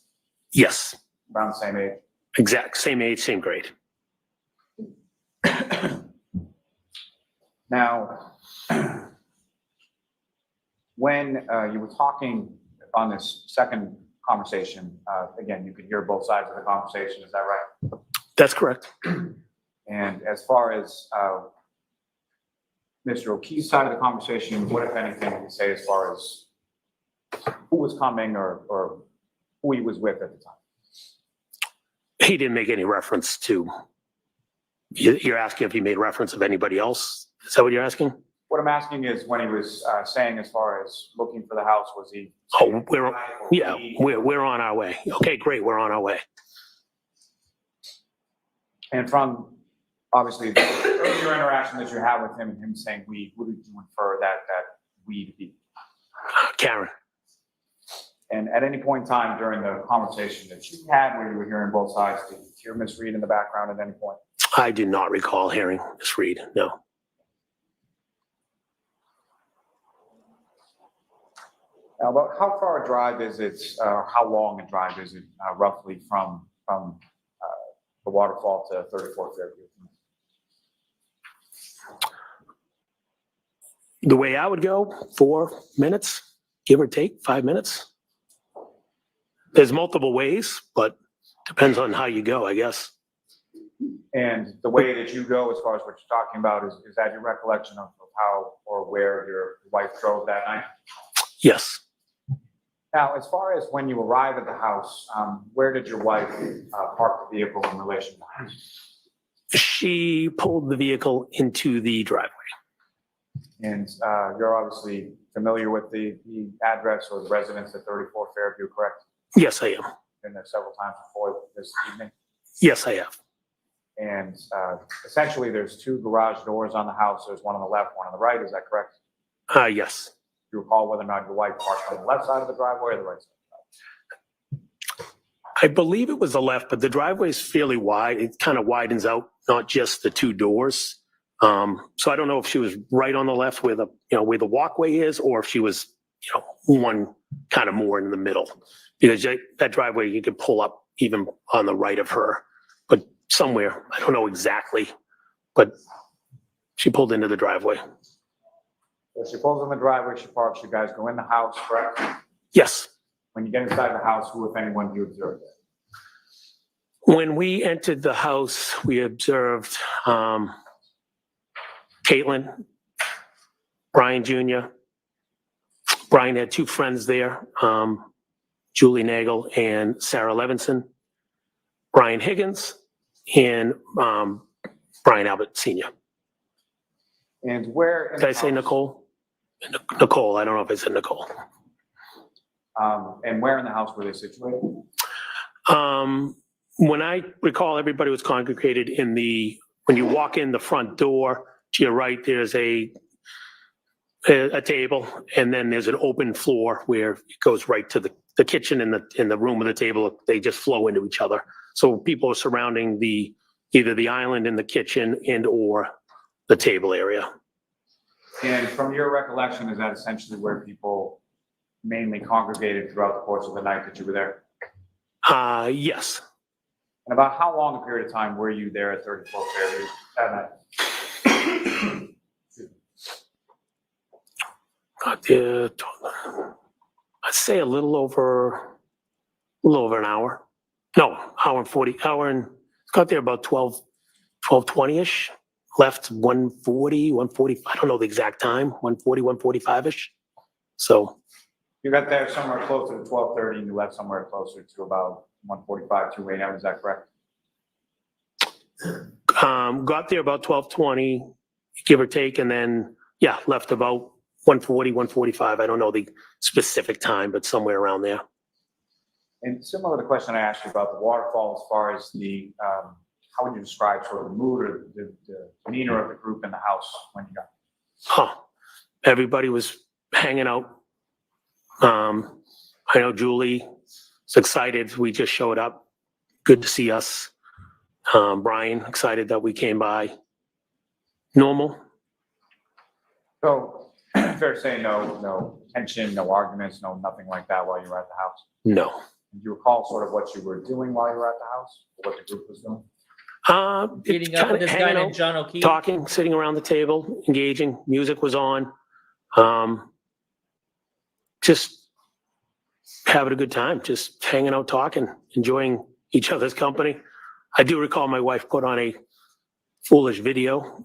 Yes. Around the same age? Exact same age, same grade. Now, when you were talking on this second conversation, again, you could hear both sides of the conversation, is that right? That's correct. And as far as Mr. O'Keefe's side of the conversation, what, if anything, can you say as far as who was coming or who he was with at the time? He didn't make any reference to, you're asking if he made reference of anybody else? Is that what you're asking? What I'm asking is when he was saying as far as looking for the house, was he? Oh, we're on our way. Okay, great, we're on our way. And from, obviously, the earlier interaction that you had with him and him saying we, what did you infer that we to be? Karen. And at any point in time during the conversation that you had where you were hearing both sides, did you hear Ms. Reed in the background at any point? I do not recall hearing Ms. Reed, no. Now, about how far a drive is it, or how long a drive is it roughly from the waterfall to 34 Fairview? The way I would go, 4 minutes, give or take, 5 minutes. There's multiple ways, but depends on how you go, I guess. And the way that you go, as far as what you're talking about, is that your recollection of how or where your wife drove that night? Yes. Now, as far as when you arrive at the house, where did your wife park the vehicle in relation to the house? She pulled the vehicle into the driveway. And you're obviously familiar with the address or the residence at 34 Fairview, correct? Yes, I am. Been there several times before this evening. Yes, I have. And essentially, there's 2 garage doors on the house. There's one on the left, one on the right. Is that correct? Yes. Do you recall whether or not your wife parked on the left side of the driveway or the right side? I believe it was the left, but the driveway is fairly wide. It kind of widens out, not just the 2 doors. So I don't know if she was right on the left where the walkway is, or if she was, one kind of more in the middle. Because that driveway, you could pull up even on the right of her, but somewhere, I don't know exactly, but she pulled into the driveway. So she pulls in the driveway, she parks, you guys go in the house, correct? Yes. When you get inside the house, who, if anyone, do you observe there? When we entered the house, we observed Caitlin, Brian Jr. Brian had two friends there, Julie Nagel and Sarah Levinson, Brian Higgins, and Brian Albert Sr. And where? in Did I the say house- Nicole? Nicole, I don't know if I said Nicole. And where in the house were they situated? When I recall, everybody was congregated when you walk in the front door, to your right, there's a table, and then there's an open floor where it goes right to the kitchen and the room with the table. They just flow into each other. So people are surrounding either the island in the kitchen or the table area. And from your recollection, is that essentially where people mainly congregated throughout the course of the night that you were there? Yes. And about how long a period of time were you there at 34 Fairview that night? Got there, I'd say a little over an hour. No, got there about 12:20-ish. Left 1:40, I don't know the exact time, 1:40, 1:45-ish. So. You got there somewhere closer to 12:30 and you left somewhere closer to about 1:45, 2 a.m., is that correct? Got there about 12:20, give or take, and then, yeah, left about 1:40, 1:45. I don't know the specific time, but somewhere around there. And similar to the question I asked you about the waterfall, as far as how would you describe sort of the mood or the demeanor of the group in the house when you got there? Everybody was hanging out. I know Julie was excited. We just showed up. Good to see us. Brian, excited that we came by. Normal. So, fair to say no tension, no arguments, nothing like that while you were at the house? No. Do you recall sort of what you were doing while you were at the house, or what the group was doing? Meeting up with this guy named John O'Keefe. Talking, sitting around the table, engaging. Music was on. Just having a good time, just hanging out, talking, enjoying each other's company. I do recall my wife put on a foolish video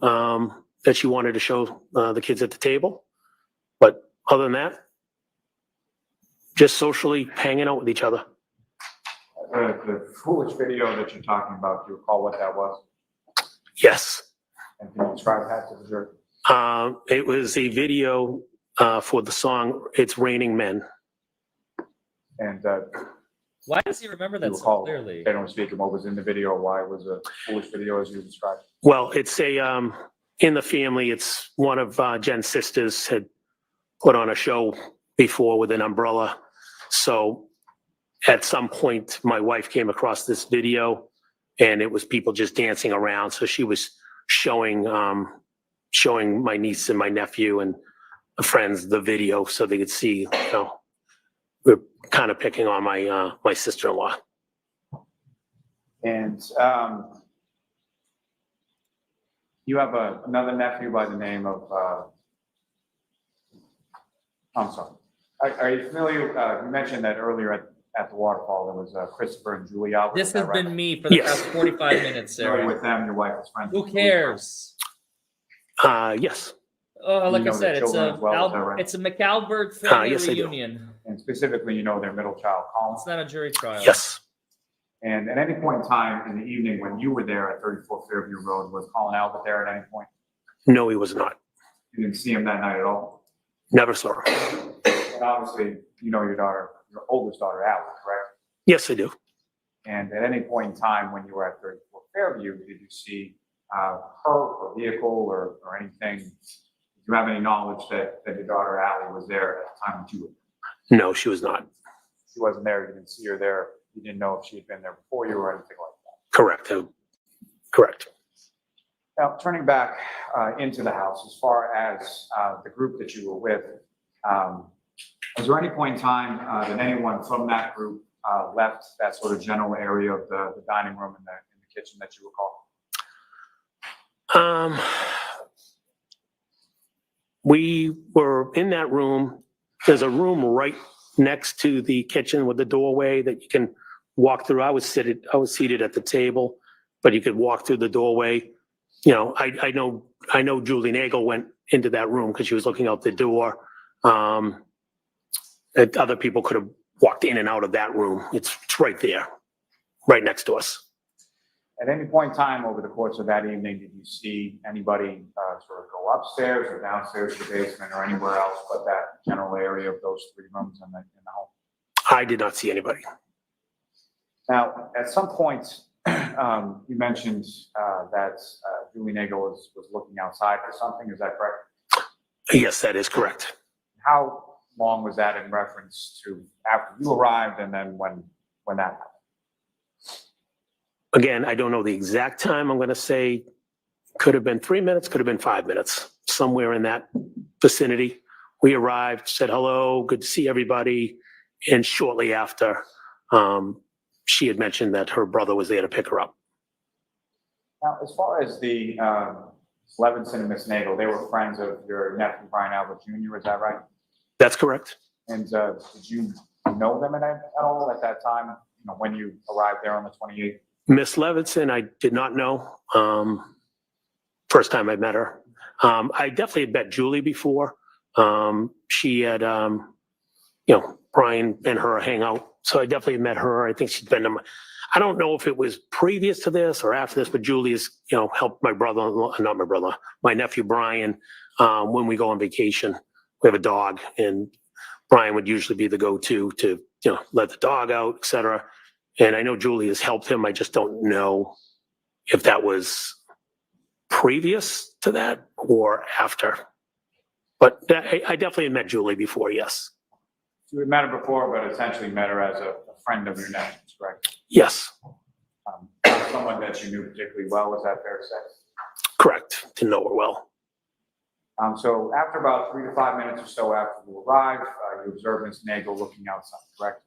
that she wanted to show the kids at the table. But other than that, just socially hanging out with each other. The foolish video that you're talking about, do you recall what that was? Yes. And can you describe that to the jury? It was a video for the song "It's Raining Men." And why does he remember that so clearly? Generally speaking, what was in the video? Why it was a foolish video, as you described? Well, it's in the family. It's one of Jen's sisters had put on a show before with an umbrella. So at some point, my wife came across this video, and it was people just dancing around. So she was showing my niece and my nephew and the friends the video so they could see. We're kind of picking on my sister-in-law. And you have another nephew by the name of, I'm sorry. Are you familiar, you mentioned that earlier at the waterfall, there was Christopher and Julie Albert. This has been me for the past 45 minutes, Sarah. With them, your wife is friends. Who cares? Yes. Like I said, it's a McAlbert family yes, reunion. And specifically, their middle child, Colin. It's not a jury trial. Yes. And at any point in time in the evening when you were there at 34 Fairview Road, was Colin Albert there at any point? No, he was not. You didn't see him that night at all? Never saw him. And obviously, your oldest daughter, Allie, correct? Yes, I do. And at any point in time when you were at 34 Fairview, did you see her or vehicle or anything? Do you have any knowledge that your daughter, Allie, was there at the time that you were there? No, she was not. She wasn't there. You didn't see her there. You didn't know if she had been there before you or anything like that. Correct. Correct. Now, turning back into the house, as far as the group that you were with, Was there any point in time that anyone from that group left that sort of general area of the dining room and the kitchen that you recall? We were in that room. There's a room right next to the kitchen with the doorway that you can walk through. I was seated at the table, but you could walk through the doorway. You know, I know Julie Nagel went into that room because she was looking out the door. And other people could have walked in and out of that room. It's right there, right next to us. At any point in time over the course of that evening, did you see anybody sort of go upstairs or downstairs to the basement or anywhere else but that general area of those three rooms in the home? I did not see anybody. Now, at some point, you mentioned that Julie Nagel was looking outside for something. Is that correct? Yes, that is correct. How long was that in reference to after you arrived and then when that happened? Again, I don't know the exact time. I'm going to say could have been 3 minutes, could have been 5 minutes, somewhere in that vicinity. We arrived, said hello, good to see everybody. And shortly after, she had mentioned that her brother was there to pick her up. Now, as far as the Levinson and Miss Nagel, they were friends of your nephew, Brian Albert Jr., is that right? That's correct. And did you know them at all at that time, you know, when you arrived there on the 28th? Miss Levinson, I did not know. First time I met her. I definitely had met Julie before. She had, Brian and her hang out. So I definitely met her. I think she'd been to I don't know if it was previous to this or after this, but Julie has, helped my nephew Brian, when we go on vacation. We have a dog, and Brian would usually be the go-to to, let the dog out, et cetera. And I know Julie has helped him. I just don't know if that was previous to that or after. But I definitely met Julie before, yes. You had met her before, but essentially met her as a friend of your nephew's, correct? Yes, Not someone that you knew particularly well, is that fair to say? correct. Didn't know her well. So after about 3 to 5 minutes or so after you arrived, you observed Ms. Nagel looking outside, correct?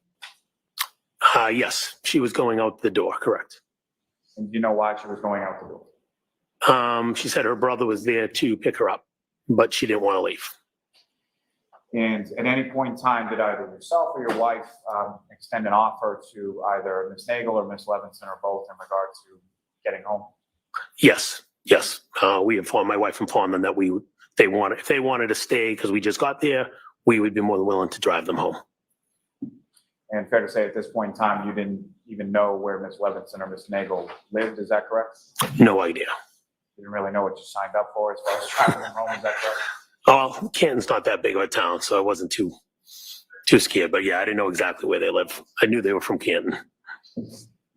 Yes, she was going out the door, correct. And do you know why she was going out the door? She said her brother was there to pick her up, but she didn't want to leave. And at any point in time, did either yourself or your wife extend an offer to either Ms. Nagel or Ms. Levinson or both in regard to getting home? Yes. My wife informed them that if they wanted to stay because we just got there, we would be more than willing to drive them home. And fair to say at this point in time, you didn't even know where Ms. Levinson or Ms. Nagel lived, is that correct? No idea. You didn't really know what you signed up for as far as traveling home, is that correct? Oh, Canton's not that big of a town, so I wasn't too scared. But yeah, I didn't know exactly where they live. I knew they were from Canton.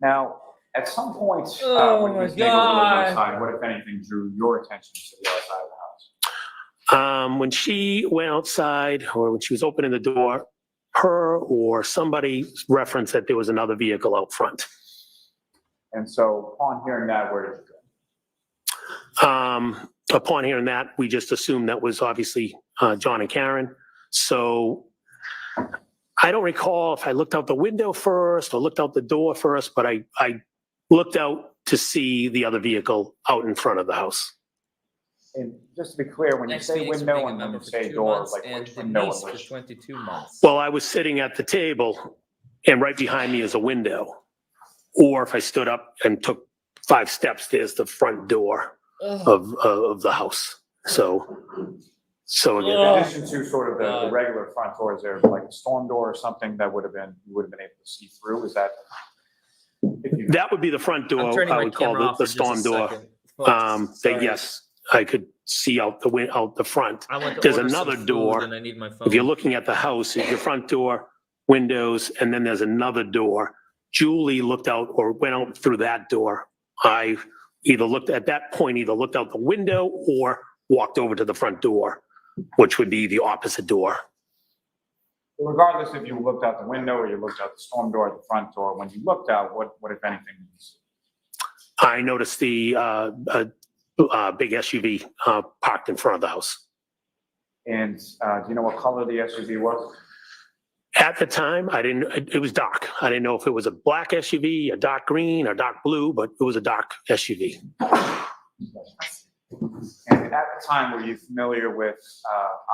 Now, at some point, when my Ms. Nagel was God. outside, what, if anything, drew your attention to the outside of the house? When she went outside or when she was opening the door, her or somebody referenced that there was another vehicle out front. And so upon hearing that, where did you go? Upon hearing that, we just assumed that was obviously John and Karen. So I don't recall if I looked out the window first or looked out the door first, but I looked out to see the other vehicle out in front of the house. And just to be clear, when you Next say meeting's window being a and when member you for say 2 door, months like and which window Denise and for which? 22 months. Well, I was sitting at the table and right behind me is a window. Or if I stood up and took 5 steps, there's the front door of the house. So again, In addition to sort of the regular front door, is there like a storm door or something that you would have been able to see through? Is that? that would be the front door. I'm turning I my would call camera off the for just a storm door. second. That Sorry. yes, I could see out the front. I went to There's order some another food door. and I need my phone. If you're looking at the house, your front door, windows, and then there's another door. Julie looked out or went out through that door. I either looked out the window or walked over to the front door, which would be the opposite door. Regardless if you looked out the window or you looked out the storm door at the front door, when you looked out, what if anything, did you see? I noticed the big SUV parked in front of the house. And do you know what color the SUV was? At the time, I didn't, it was dark. I didn't know if it was a black SUV, a dark green, or dark blue, but it was a dark SUV. And at the time, were you familiar with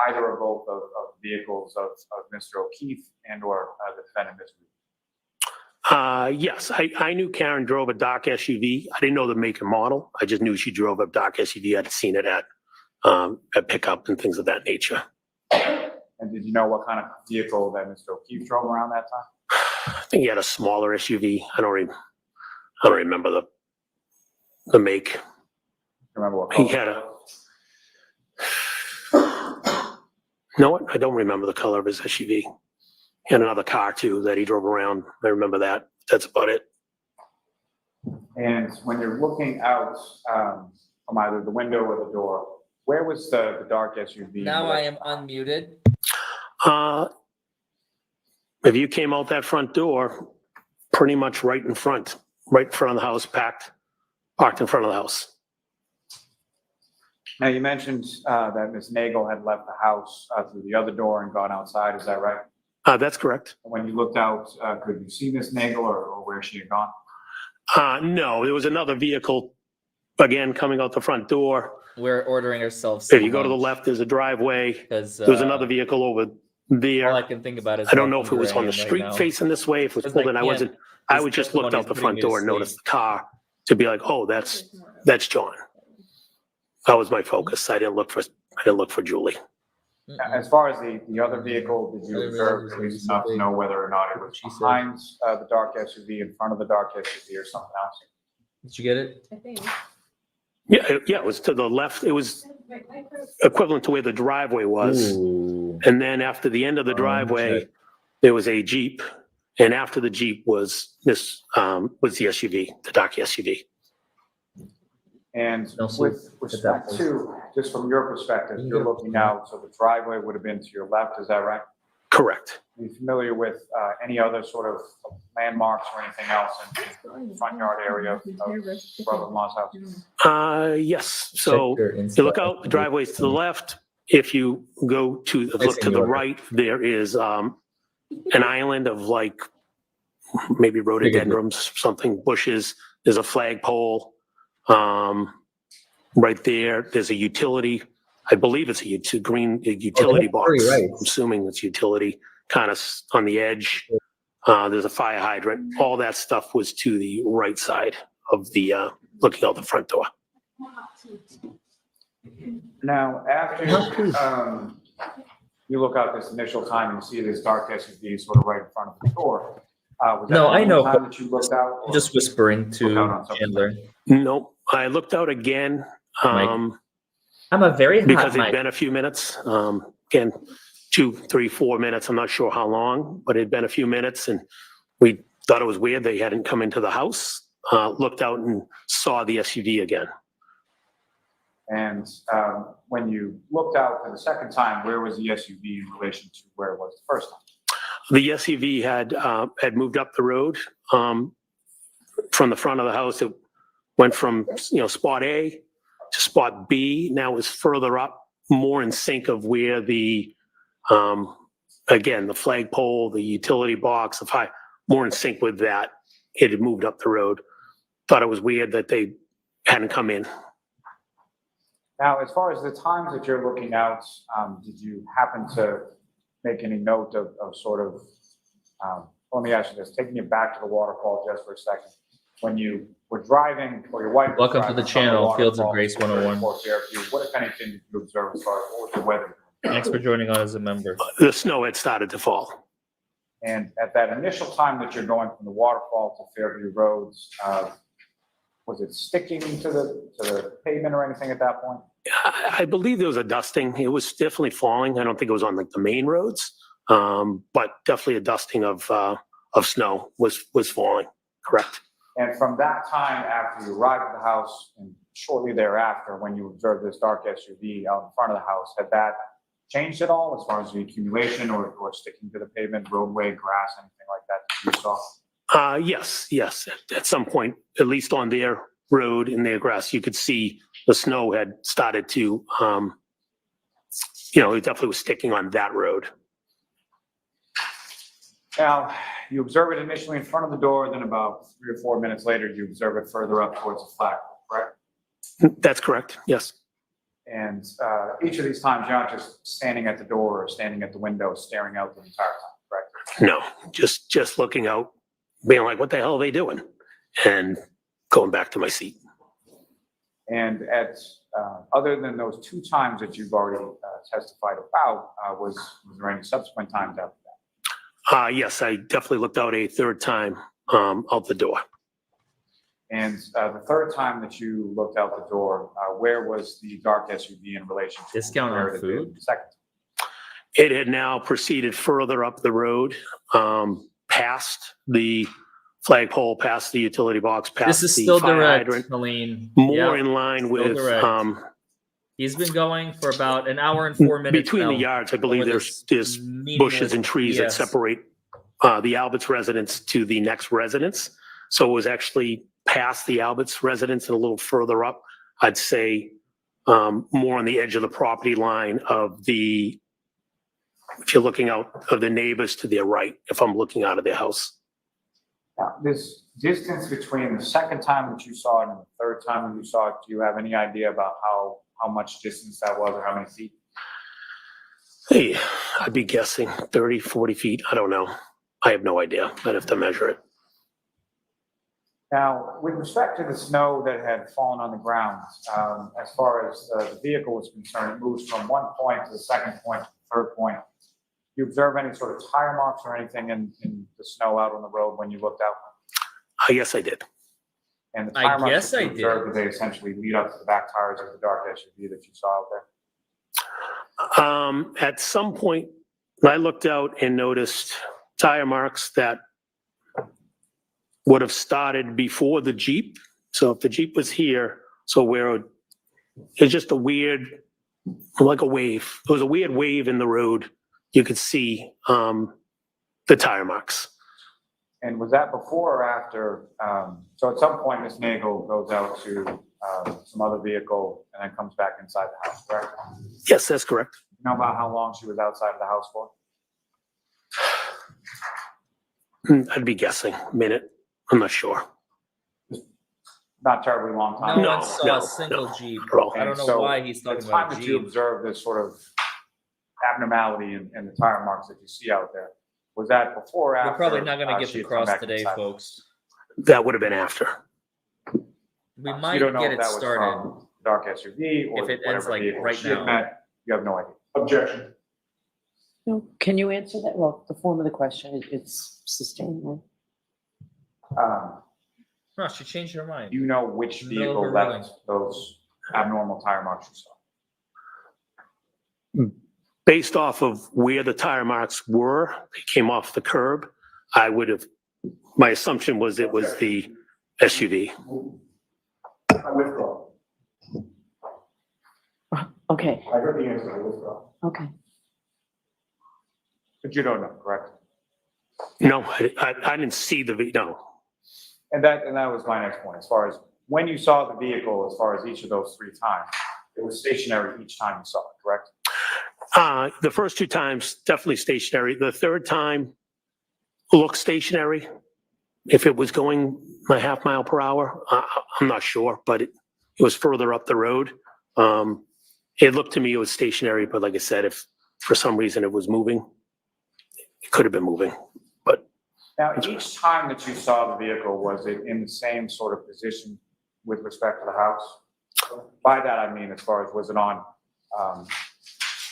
either or both of vehicles of Mr. O'Keefe and or the defendant, Mr. Yes, I knew Karen drove a dark SUV. I didn't know the make and model. I just knew she drove a dark SUV. I'd seen it at pickup and things of that nature. And did you know what kind of vehicle that Mr. O'Keefe drove around that time? I think he had a smaller SUV. I don't remember the make. Do you remember what He color? had a. No, what? I don't remember the color of his SUV. He had another car too that he drove around. I remember that. That's about it. And when you're looking out from either the window or the door, where was the dark SUV? Now I am unmuted. If you came out that front door, pretty much right in front of the house, parked in front of the house. Now, you mentioned that Ms. Nagel had left the house through the other door and gone outside. Is that right? That's correct. When you looked out, could you see Ms. Nagel or where she had gone? No, there was another vehicle, again, coming out the front door. We're ordering ourselves. If you go to the left, there's a driveway. Because There was another vehicle over there. all I can think about is. I don't know if it was how on the hungry I street am right facing this way, if it was Because pulled I in. I can't- wasn't, I this would just looked testimony out the is front putting me door to and noticed sleep. the car to be like, oh, that's John. That was my focus. I didn't look for Julie. now. As far as the other vehicle, did you I didn't observe realize at it was least so enough to big. know whether or not it was She said. behind the dark SUV, in front of the dark SUV, or something else? Did you get it? I think. Yeah, it was to the left. It was equivalent to where the driveway was. Ooh. And then after the end of the driveway, check. there was a Jeep. And after the Jeep was the SUV, the dark SUV. And No, so with at that respect point- to, just from your perspective, You you're can go- looking out, so the driveway would have been to your left, is that right? Correct. Are you familiar with any other sort of landmarks or anything else in the front yard area of brother-in-law's house? Yes. So Check your you look Insta. out, the driveway's to the left. If you go to, look to Facing the your- right, there is an island of like maybe rhododendrons, something, bushes. There's a flagpole. Right there, there's a utility. I believe it's a green utility box. very right. I'm assuming it's utility, kind of on the edge. There's a fire hydrant. All that stuff was to the right side of the, looking out the front door. Now, after you look out this initial time and you see this dark SUV sort of right in front of the door, was that No, the I only know. time that you looked out? or- Just whispering Look out on to something. Chandler. Nope. I looked out again. Mike. I'm a very hot Because it'd mic. been a few minutes, again, 2, 3, 4 minutes, I'm not sure how long, but it'd been a few minutes and we thought it was weird they hadn't come into the house, looked out and saw the SUV again. And when you looked out for the second time, where was the SUV in relation to where it was the first time? The SUV had moved up the road, from the front of the house. It went from, spot A to spot B. Now it's further up, more in sync of where the, again, the flagpole, the utility box, the fire, more in sync with that. It had moved up the road. Thought it was weird that they hadn't come in. Now, as far as the times that you're looking out, did you happen to make any note of sort of, let me ask you this, taking you back to the waterfall just for a second. When you were driving, or your wife was Welcome to driving the from channel, Fields of waterfall Grace to 101. Fort Fairview, what, if anything, did you observe as far as what was the weather? Thanks for joining on as a member. The snow had started to fall. And at that initial time that you're going from the waterfall to Fairview Roads, was it sticking to the pavement or anything at that point? I believe there was a dusting. It was definitely falling. I don't think it was on like the main roads, but definitely a dusting of snow was falling. Correct. And from that time after you arrived at the house and shortly thereafter, when you observed this dark SUV out in front of the house, had that changed at all as far as the accumulation or sticking to the pavement, roadway, grass, anything like that that you saw? Yes. At some point, at least on their road in their grass, you could see the snow had started to, he definitely was sticking on that road. Now, you observe it initially in front of the door, then about 3 or 4 minutes later, you observe it further up towards the flagpole, correct? That's correct, yes. And each of these times, you're not just standing at the door or standing at the window, staring out the entire time, correct? No, just looking out, being like, what the hell are they doing? And going back to my seat. And at, other than those 2 times that you've already testified about, was there any subsequent times after that? Yes, I definitely looked out a third time out the door. And the third time that you looked out the door, where was the dark SUV in relation to Discount where on it food? did the second? It had now proceeded further up the road, past the flagpole, past the utility box, This past is the still fire direct, hydrant, Colleen. more Yep, in line still with, direct. He's been going for about an hour and 4 minutes between the now yards, I believe over there's this meeting bushes with and trees that PS. separate the Alberts residence to the next residence. So it was actually past the Alberts residence and a little further up, I'd say, more on the edge of the property line of the, if you're looking out of the neighbors to their right, if I'm looking out of their house. Now, this distance between the second time that you saw it and the third time that you saw it, do you have any idea about how much distance that was or how many feet? Hey, I'd be guessing 30, 40 feet. I don't know. I have no idea. I'd have to measure it. Now, with respect to the snow that had fallen on the ground, as far as the vehicle was concerned, it moves from one point to the second point to the third point. Do you observe any sort of tire marks or anything in the snow out on the road when you looked out? Yes, I did. And the I tire marks guess that you I did. observed, did they essentially lead up to the back tires of the dark SUV that you saw out there? At some point, I looked out and noticed tire marks that would have started before the Jeep. So if the Jeep was here, so where it's just a weird, like a wave. It was a weird wave in the road. You could see the tire marks. And was that before or after? So at some point, Ms. Nagel goes out to some other vehicle and then comes back inside the house, correct? Yes, that's correct. You know about how long she was outside of the house for? I'd be guessing a minute. I'm not sure. Not terribly long time. No No, one saw no, a single no, Jeep. not at all. I don't know And so why he's talking the time about a that you Jeep. observed this sort of abnormality in the tire marks that you see out there, was that before or after? We're probably not gonna get she to had come cross back today, inside? folks. That would have been after. We So might you don't know get if it that was started. from dark SUV or If it ends whatever like vehicle right she had now. met. You have no idea. Objection. No, can you answer that? Well, the form of the question, it's sustained. right? No, she changed her mind. Do you know which In the middle of vehicle her left those abnormal tire marks you saw? Based off of where the tire marks were, they came off the curb. I would have, my assumption was it was the SUV. I withdraw. Okay, I heard the answer, I withdraw. okay. But you don't know, correct? No, I didn't see the, no. And that was my next point, as far as when you saw the vehicle, as far as each of those 3 times, it was stationary each time you saw it, correct? The first 2 times, definitely stationary. The third time looked stationary. If it was going a half mile per hour, I'm not sure, but it was further up the road. It looked to me it was stationary, but like I said, if for some reason it was moving, it could have been moving. But Now, each time that you saw the vehicle, was it in the same sort of position with respect to the house? By that, I mean, as far as, was it on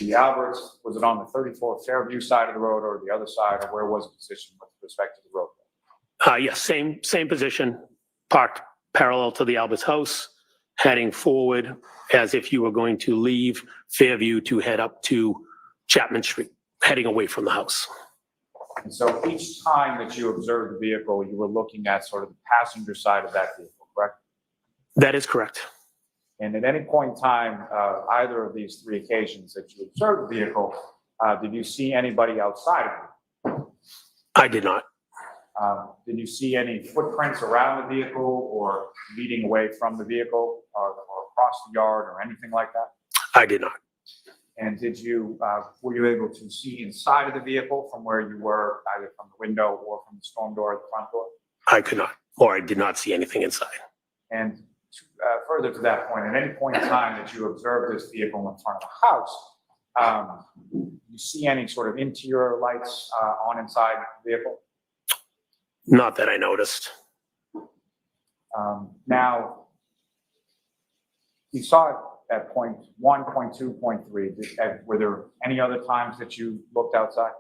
the Alberts, was it on the 34 Fairview side of the road or the other side, or where was it positioned with respect to the road? yes, same position, parked parallel to the Albert's house, heading forward as if you were going to leave Fairview to head up to Chapman Street, heading away from the house. And so each time that you observed the vehicle, you were looking at sort of the passenger side of that vehicle, correct? That is correct. And at any point in time, either of these 3 occasions that you observed the vehicle, did you see anybody outside of it? I did not. Did you see any footprints around the vehicle or leading away from the vehicle or across the yard or anything like that? I did not. And were you able to see inside of the vehicle from where you were, either from the window or from the storm door at the front door? I could not, or I did not see anything inside. And further to that point, at any point in time that you observed this vehicle in front of the house, you see any sort of interior lights on inside the vehicle? Not that I noticed. Now, you saw it at point 1, point 2, point 3. Were there any other times that you looked outside?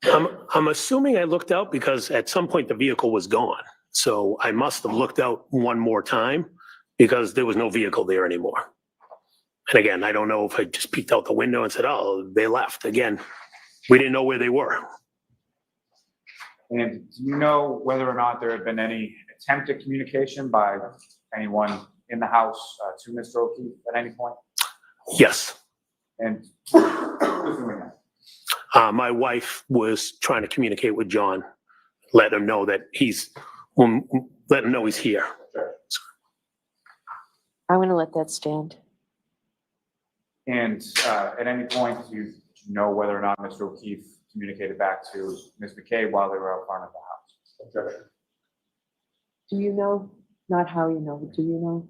I'm assuming I looked out because at some point the vehicle was gone. So I must have looked out one more time because there was no vehicle there anymore. And again, I don't know if I just peeked out the window and said, oh, they left. Again, we didn't know where they were. And do you know whether or not there had been any attempt at communication by anyone in the house to Mr. O'Keefe at any point? Yes. And who was doing that? My wife was trying to communicate with John, let him know that let him know he's here. I'm going to let that stand. And at any point, do you know whether or not Mr. O'Keefe communicated back to Ms. McCabe while they were out front of the house? Objection. Do you know? Not how you know, but do you know?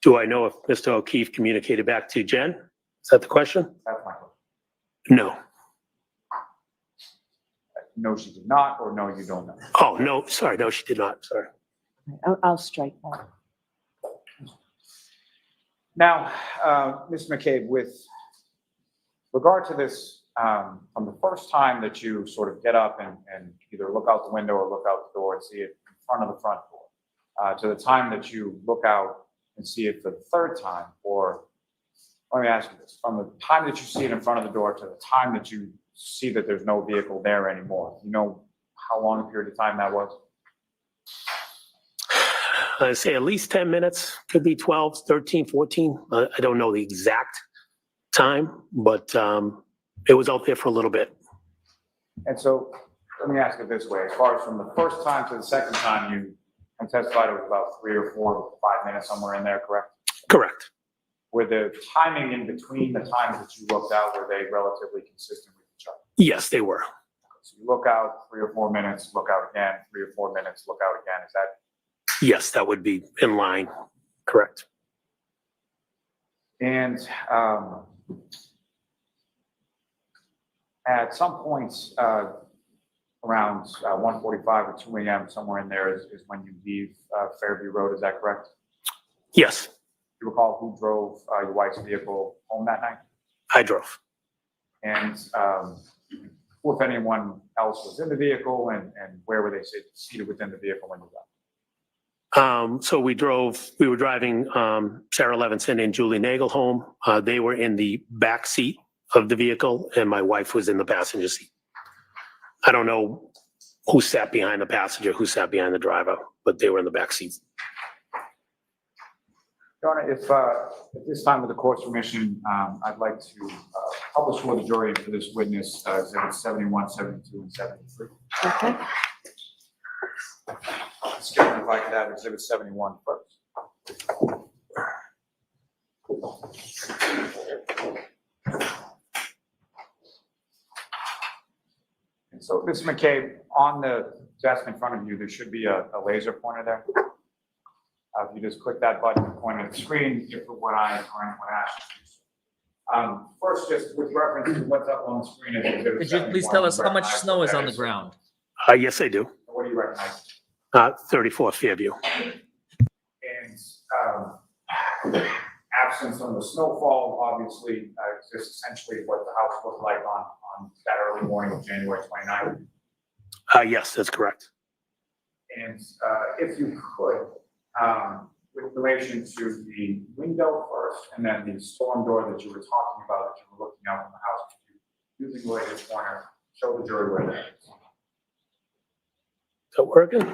Do I know if Mr. O'Keefe communicated back to Jen? Is that the question? That's my question. No. No, she did not, or no, you don't know? Oh, no, sorry. No, she did not. Sorry. I'll strike that. Now, Ms. McCabe, with regard to this, from the first time that you sort of get up and either look out the window or look out the door and see it in front of the front door, to the time that you look out and see it for the third time, or let me ask you this, from the time that you see it in front of the door to the time that you see that there's no vehicle there anymore, you know how long a period of time that was? I say at least 10 minutes, could be 12, 13, 14. I don't know the exact time, but it was out there for a little bit. And so let me ask it this way, as far as from the first time to the second time, you testified it was about 3 or 4 or 5 minutes, somewhere in there, correct? Correct. Were the timing in between the times that you looked out, were they relatively consistent with each other? Yes, they were. So you look out 3 or 4 minutes, look out again, 3 or 4 minutes, look out again. Is that? Yes, that would be in line. Correct. And at some points around 1:45 or 2 a.m., somewhere in there is when you leave Fairview Road. Is that correct? Yes, Do you recall who drove your wife's vehicle home that night? I drove. And who, if anyone else, was in the vehicle, and where were they seated within the vehicle when you left? So we were driving Sarah Levinson and Julie Nagel home. They were in the back seat of the vehicle and my wife was in the passenger seat. I don't know who sat behind the passenger, who sat behind the driver, but they were in the back seat. Your Honor, if at this time with the court's permission, I'd like to publish for the jury for this witness, exhibits 71, 72, and 73. Okay. Excuse me, if I could have exhibit 71 first. And so, Ms. McCabe, on the desk in front of you, there should be a laser pointer there. If you just click that button and point at the screen, if what I ask you. First, just with reference to what's up on the screen. Could you please tell us how much snow is on the ground? Yes, I do. What do you recognize? 34 Fairview. And absence of the snowfall, obviously, is essentially what the house looked like on that early morning of January 29th. Yes, that's correct. And if you could, with relation to the window first, and then the storm door that you were talking about, that you were looking out from the house, using the laser pointer, show the jury where that is. Is that working?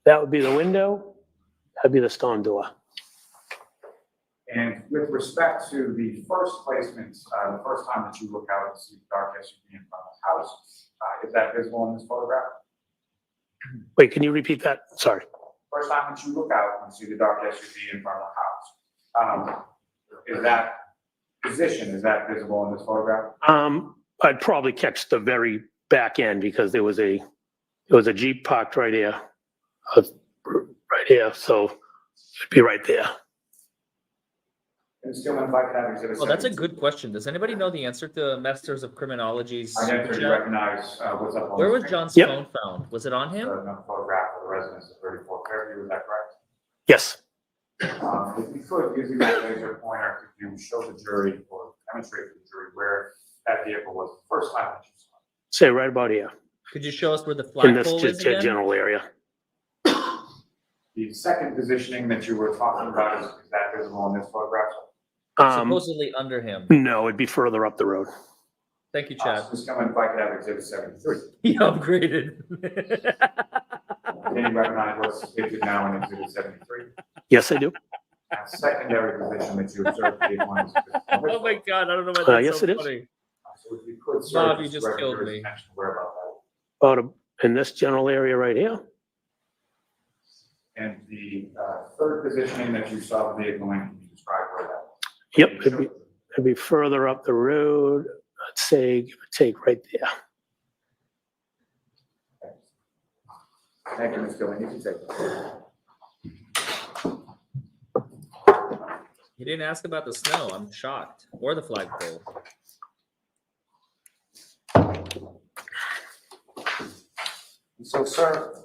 That would be the window. That'd be the storm door. And with respect to the first placement, the first time that you look out and see the dark SUV in front of the house, is that visible in this photograph? Wait, can you repeat that? Sorry. first time that you look out and see the dark SUV in front of the house, is that position, is that visible in this photograph? I'd probably catch the very back end because there was a Jeep parked right here. Right here, so it'd be right there. And still, if I could have exhibit Well, that's a 72. good question. Does anybody know the answer to Masters of Criminology's I super didn't chat? recognize what's up on Where the was screen. John's Yep. phone found? Was it on him? Another photograph of the residence of 34 Fairview, is that correct? Yes. If you could, using that laser pointer, could you show the jury or demonstrate to the jury where that vehicle was the first time that you saw it? Say right about here, Could you show us where the in this flagpole is just again? general area. The second positioning that you were talking about, is that visible in this photograph? Supposedly under him. No, it'd be further up the road. Thank you, Chad. Just come in if I could have exhibit 73. He upgraded. Can you recognize what's depicted now in exhibit 73? Yes, I do. And secondary position that you observed, the one is. Oh my God, I don't know why that's yes, so it is. funny. So if you could, Bob, sir, you just direct killed your me. attention to where about that. About in this general area right here. And the third positioning that you saw the vehicle in, can you describe where that? Yep, it'd be further up the road. I'd say, give or take, right there. Thank you, Ms. Gillen. You can take it. He didn't ask about the snow. I'm shocked. Or the flagpole. So, sir,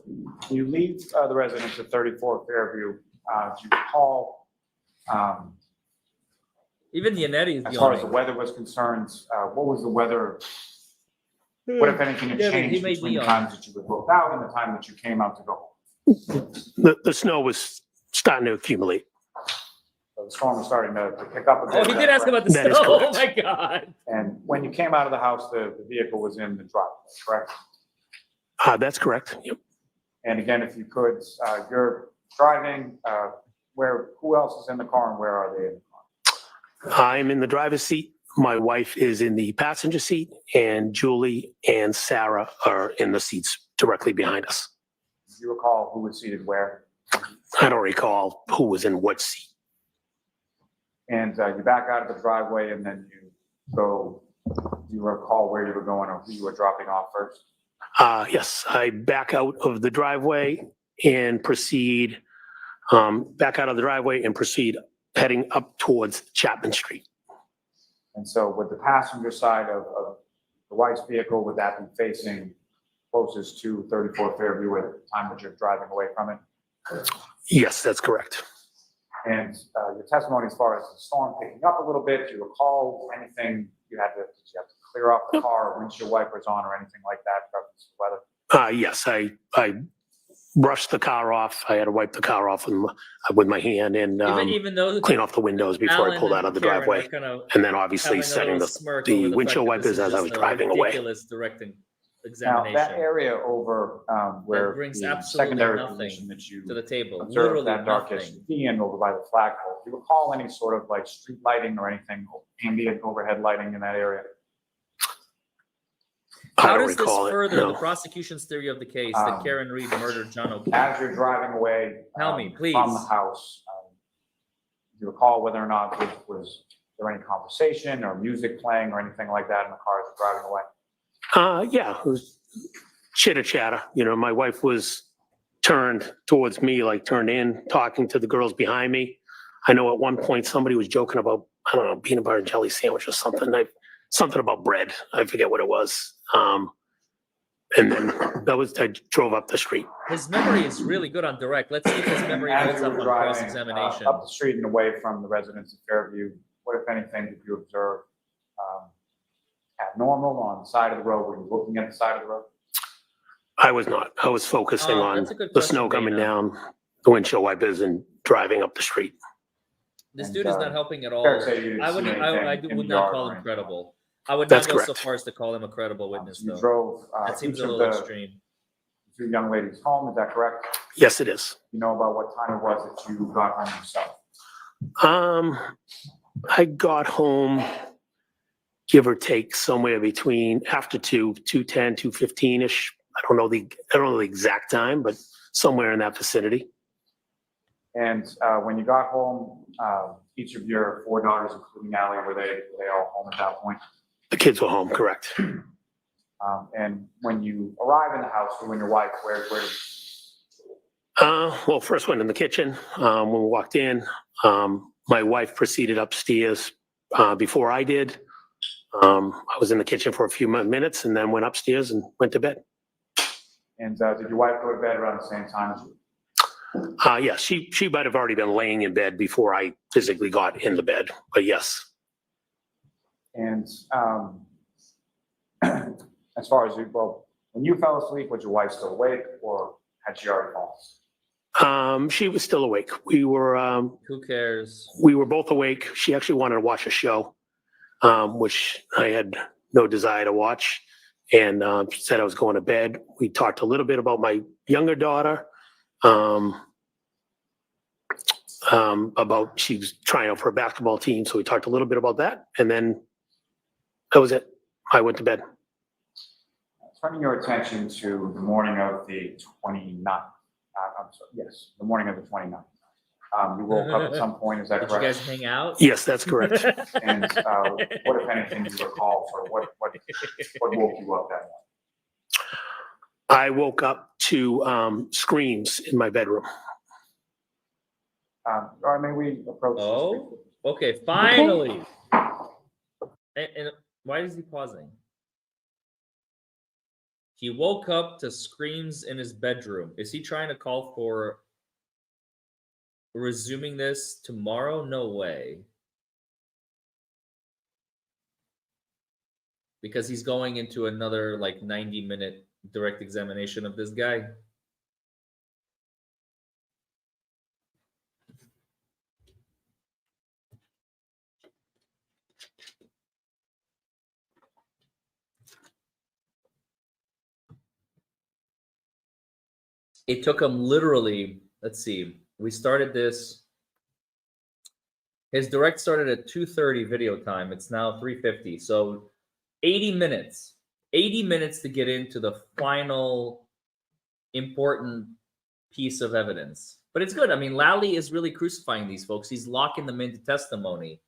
you leave the residence of 34 Fairview. Do you recall, Even Yannetti is as far as the yawning. weather was concerned, what was the weather? What, if anything, had Yeah, but he changed may between be the on. times that you were booked out and the time that you came out to go home? The snow was starting to accumulate. So the storm was starting to pick up a bit. Oh, he did ask about the That is snow. Oh correct. my God. And when you came out of the house, the vehicle was in the driveway, correct? That's correct. Yep. And again, if you could, you're driving, who else is in the car and where are they in the car? I'm in the driver's seat. My wife is in the passenger seat, and Julie and Sarah are in the seats directly behind us. Do you recall who was seated where? I don't recall who was in what seat. And you back out of the driveway and then you go, do you recall where you were going or who you were dropping off first? Yes, I back out of the driveway and proceed, heading up towards Chapman Street. And so with the passenger side of the wife's vehicle, would that be facing closest to 34 Fairview at the time that you're driving away from it? Yes, that's correct. And your testimony as far as the storm picking up a little bit, do you recall anything did you have to clear off the car or windshield wipers on or anything like that in reference to the weather? Yes, I brushed the car off. I had to wipe the car off with my hand and Even though clean off the windows before I Alan pulled out and of the Karen driveway. are kind of And then obviously having a setting little the smirk the over the windshield fact that this wipers is as I was just a driving away. ridiculous direct Now, examination that area over where brings the absolutely secondary nothing position that you to the table. observed Literally that dark nothing. SUV and over by the flagpole, do you recall any sort of like street lighting or anything, ambient overhead lighting in that area? I How don't does this recall it. further No. the prosecution's theory of the case that Karen Reed murdered John O'Keefe? As you're driving away Tell me, please. from the house, do you recall whether or not was there any conversation or music playing or anything like that in the car as you're driving away? Yeah, it was chitter chatter. You know, my wife was turned towards me, like turned in, talking to the girls behind me. I know at one point somebody was joking about, I don't know, peanut butter and jelly sandwich or something. Something about bread. I forget what it was. And then I drove up the street. His memory is really good on direct. Let's see if his memory As holds you up were on driving cross-examination. up the street and away from the residence of Fairview, what, if anything, did you observe abnormal on the side of the road? Were you looking at the side of the road? I was not. I was focusing on that's a good the question, snow coming Dana. down, the windshield wipers, and driving up the street. This And, dude is not helping at all. fair to say you didn't I see would anything in would the not yard call or him anything. credible. I would That's not go so correct. far as to call him a credible witness, You though. drove That seems each a of little the extreme. two young ladies home, is that correct? Yes, it is. You know about what time it was that you got home yourself? I got home, give or take, somewhere between after 2:10, 2:15-ish. I don't know the exact time, but somewhere in that vicinity. And when you got home, each of your 4 daughters, including Allie, were they all home at that point? The kids were home, correct. And when you arrive in the house, you and your wife, where did you? Well, first went in the kitchen. When we walked in, my wife proceeded upstairs before I did. I was in the kitchen for a few minutes and then went upstairs and went to bed. And did your wife go to bed around the same time as you? Yes, she might have already been laying in bed before I physically got in the bed, but yes. And as far as when you fell asleep, was your wife still awake or had she already fallen? She was still awake. We were. Who cares? We were both awake. She actually wanted to watch a show, which I had no desire to watch, and she said I was going to bed. We talked a little bit about my younger daughter. About she was trying out for a basketball team, so we talked a little bit about that, and then that was it. I went to bed. Turning your attention to the morning of the 29th. I'm sorry, yes, the morning of the 29th. You woke up at some point, is that Did correct? you guys hang out? Yes, that's correct. And what, if anything, do you recall? Or what woke you up that morning? I woke up to screams in my bedroom. Or may we approach? Oh, okay, finally. And why is he pausing? He woke up to screams in his bedroom. Is he trying to call for resuming this tomorrow? No way. Because he's going into another like 90-minute direct examination of this guy. It took him literally, let's see, we started this. His direct started at 2:30 video time. It's now 3:50. So 80 minutes. 80 minutes to get into the final important piece of evidence. But it's good. I mean, Lally is really crucifying these folks. He's locking them into testimony.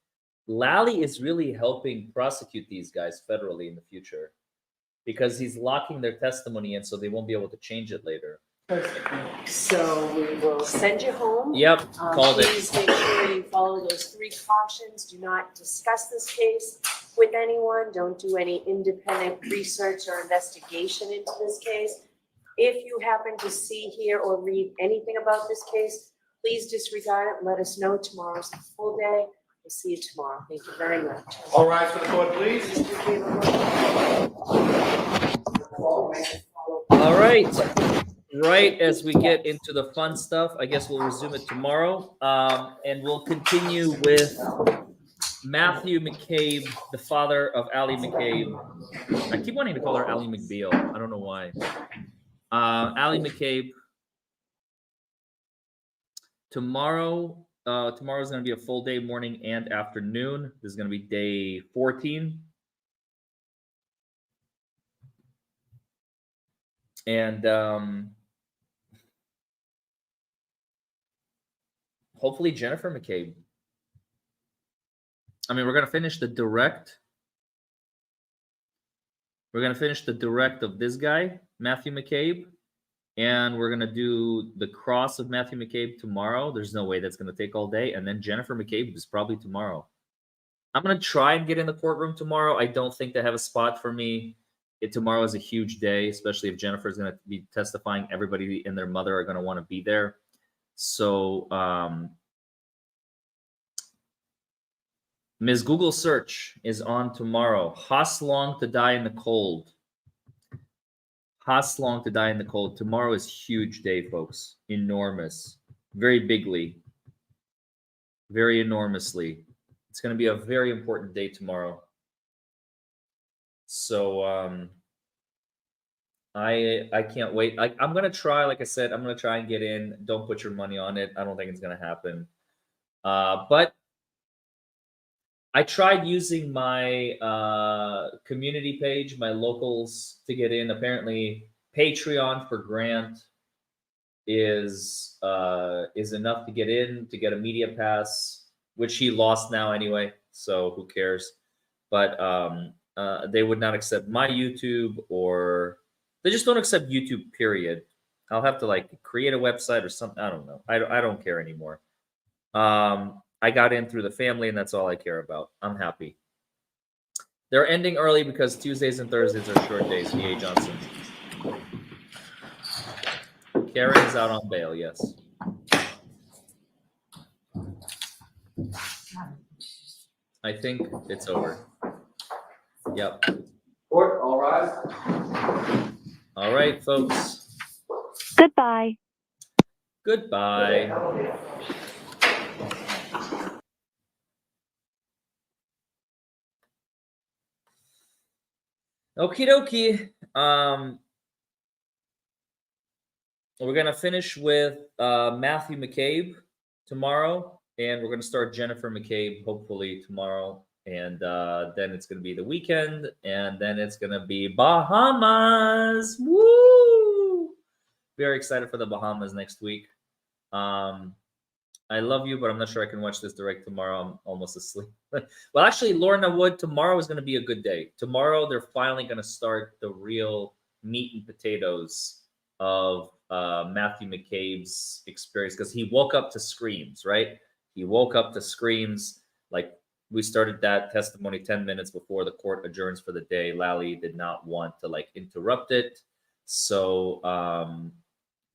Lally is really helping prosecute these guys federally in the future because he's locking their testimony in so they won't be able to change it later. So we will send you home. Yep, called it. Please make sure you follow those 3 cautions. Do not discuss this case with anyone. Don't do any independent research or investigation into this case. If you happen to see, hear, or read anything about this case, please disregard it. Let us know. Tomorrow's the full day. We'll see you tomorrow. Thank you very much. All rise for the court, please. All right. Right as we get into the fun stuff, I guess we'll resume it tomorrow. And we'll continue with Matthew McCabe, the father of Allie McCabe. I keep wanting to call her Allie McBeal. I don't know why. Allie McCabe. Tomorrow's going to be a full day, morning and afternoon. This is going to be day 14. And hopefully Jennifer McCabe. I mean, we're going to finish the direct. We're going to finish the direct of this guy, Matthew McCabe. And we're going to do the cross of Matthew McCabe tomorrow. There's no way that's going to take all day. And then Jennifer McCabe is probably tomorrow. I'm going to try and get in the courtroom tomorrow. I don't think they have a spot for me. Tomorrow is a huge day, especially if Jennifer is going to be testifying. Everybody and their mother are going to want to be there. So Ms. Google search is on tomorrow. Haas long to die in the cold. Haas long to die in the cold. Tomorrow is huge day, folks. Enormous. Very bigly. Very enormously. It's going to be a very important day tomorrow. So I can't wait. I'm going to try, like I said, I'm going to try and get in. Don't put your money on it. I don't think it's going to happen. But I tried using my community page, my locals, to get in. Apparently, Patreon for Grant is enough to get in, to get a media pass, which he lost now anyway, so who cares? But they would not accept my YouTube, or they just don't accept YouTube, period. I'll have to like create a website or something. I don't know. I don't care anymore. I got in through the family, and that's all I care about. I'm happy. They're ending early because Tuesdays and Thursdays are short days. V.A. Johnson. Karen is out on bail, yes. I think it's over. Yep. Court, all rise. All right, folks. Goodbye. Goodbye. Okie dokie. We're gonna finish with Matthew McCabe tomorrow, and we're gonna start Jennifer McCabe hopefully tomorrow, and then it's gonna be the weekend, and then it's gonna be Bahamas. Woo! Very excited for the Bahamas next week. I love you, but I'm not sure I can watch this direct tomorrow. I'm almost asleep. Well, actually, Lorna Wood, tomorrow is going to be a good day. Tomorrow, they're finally going to start the real meat and potatoes of Matthew McCabe's experience, because he woke up to screams, right? He woke up to screams. Like, we started that testimony 10 minutes before the court adjourns for the day. Lally did not want to like interrupt it. So,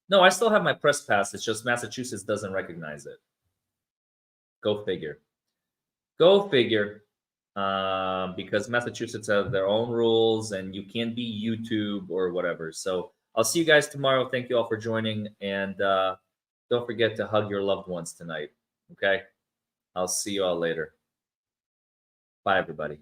no, I still have my press pass. It's just Massachusetts doesn't recognize it. Go figure. Go figure. Because Massachusetts have their own rules, and you can't be YouTube or whatever. So I'll see you guys tomorrow. Thank you all for joining. And don't forget to hug your loved ones tonight. Okay? I'll see you all later. Bye, everybody.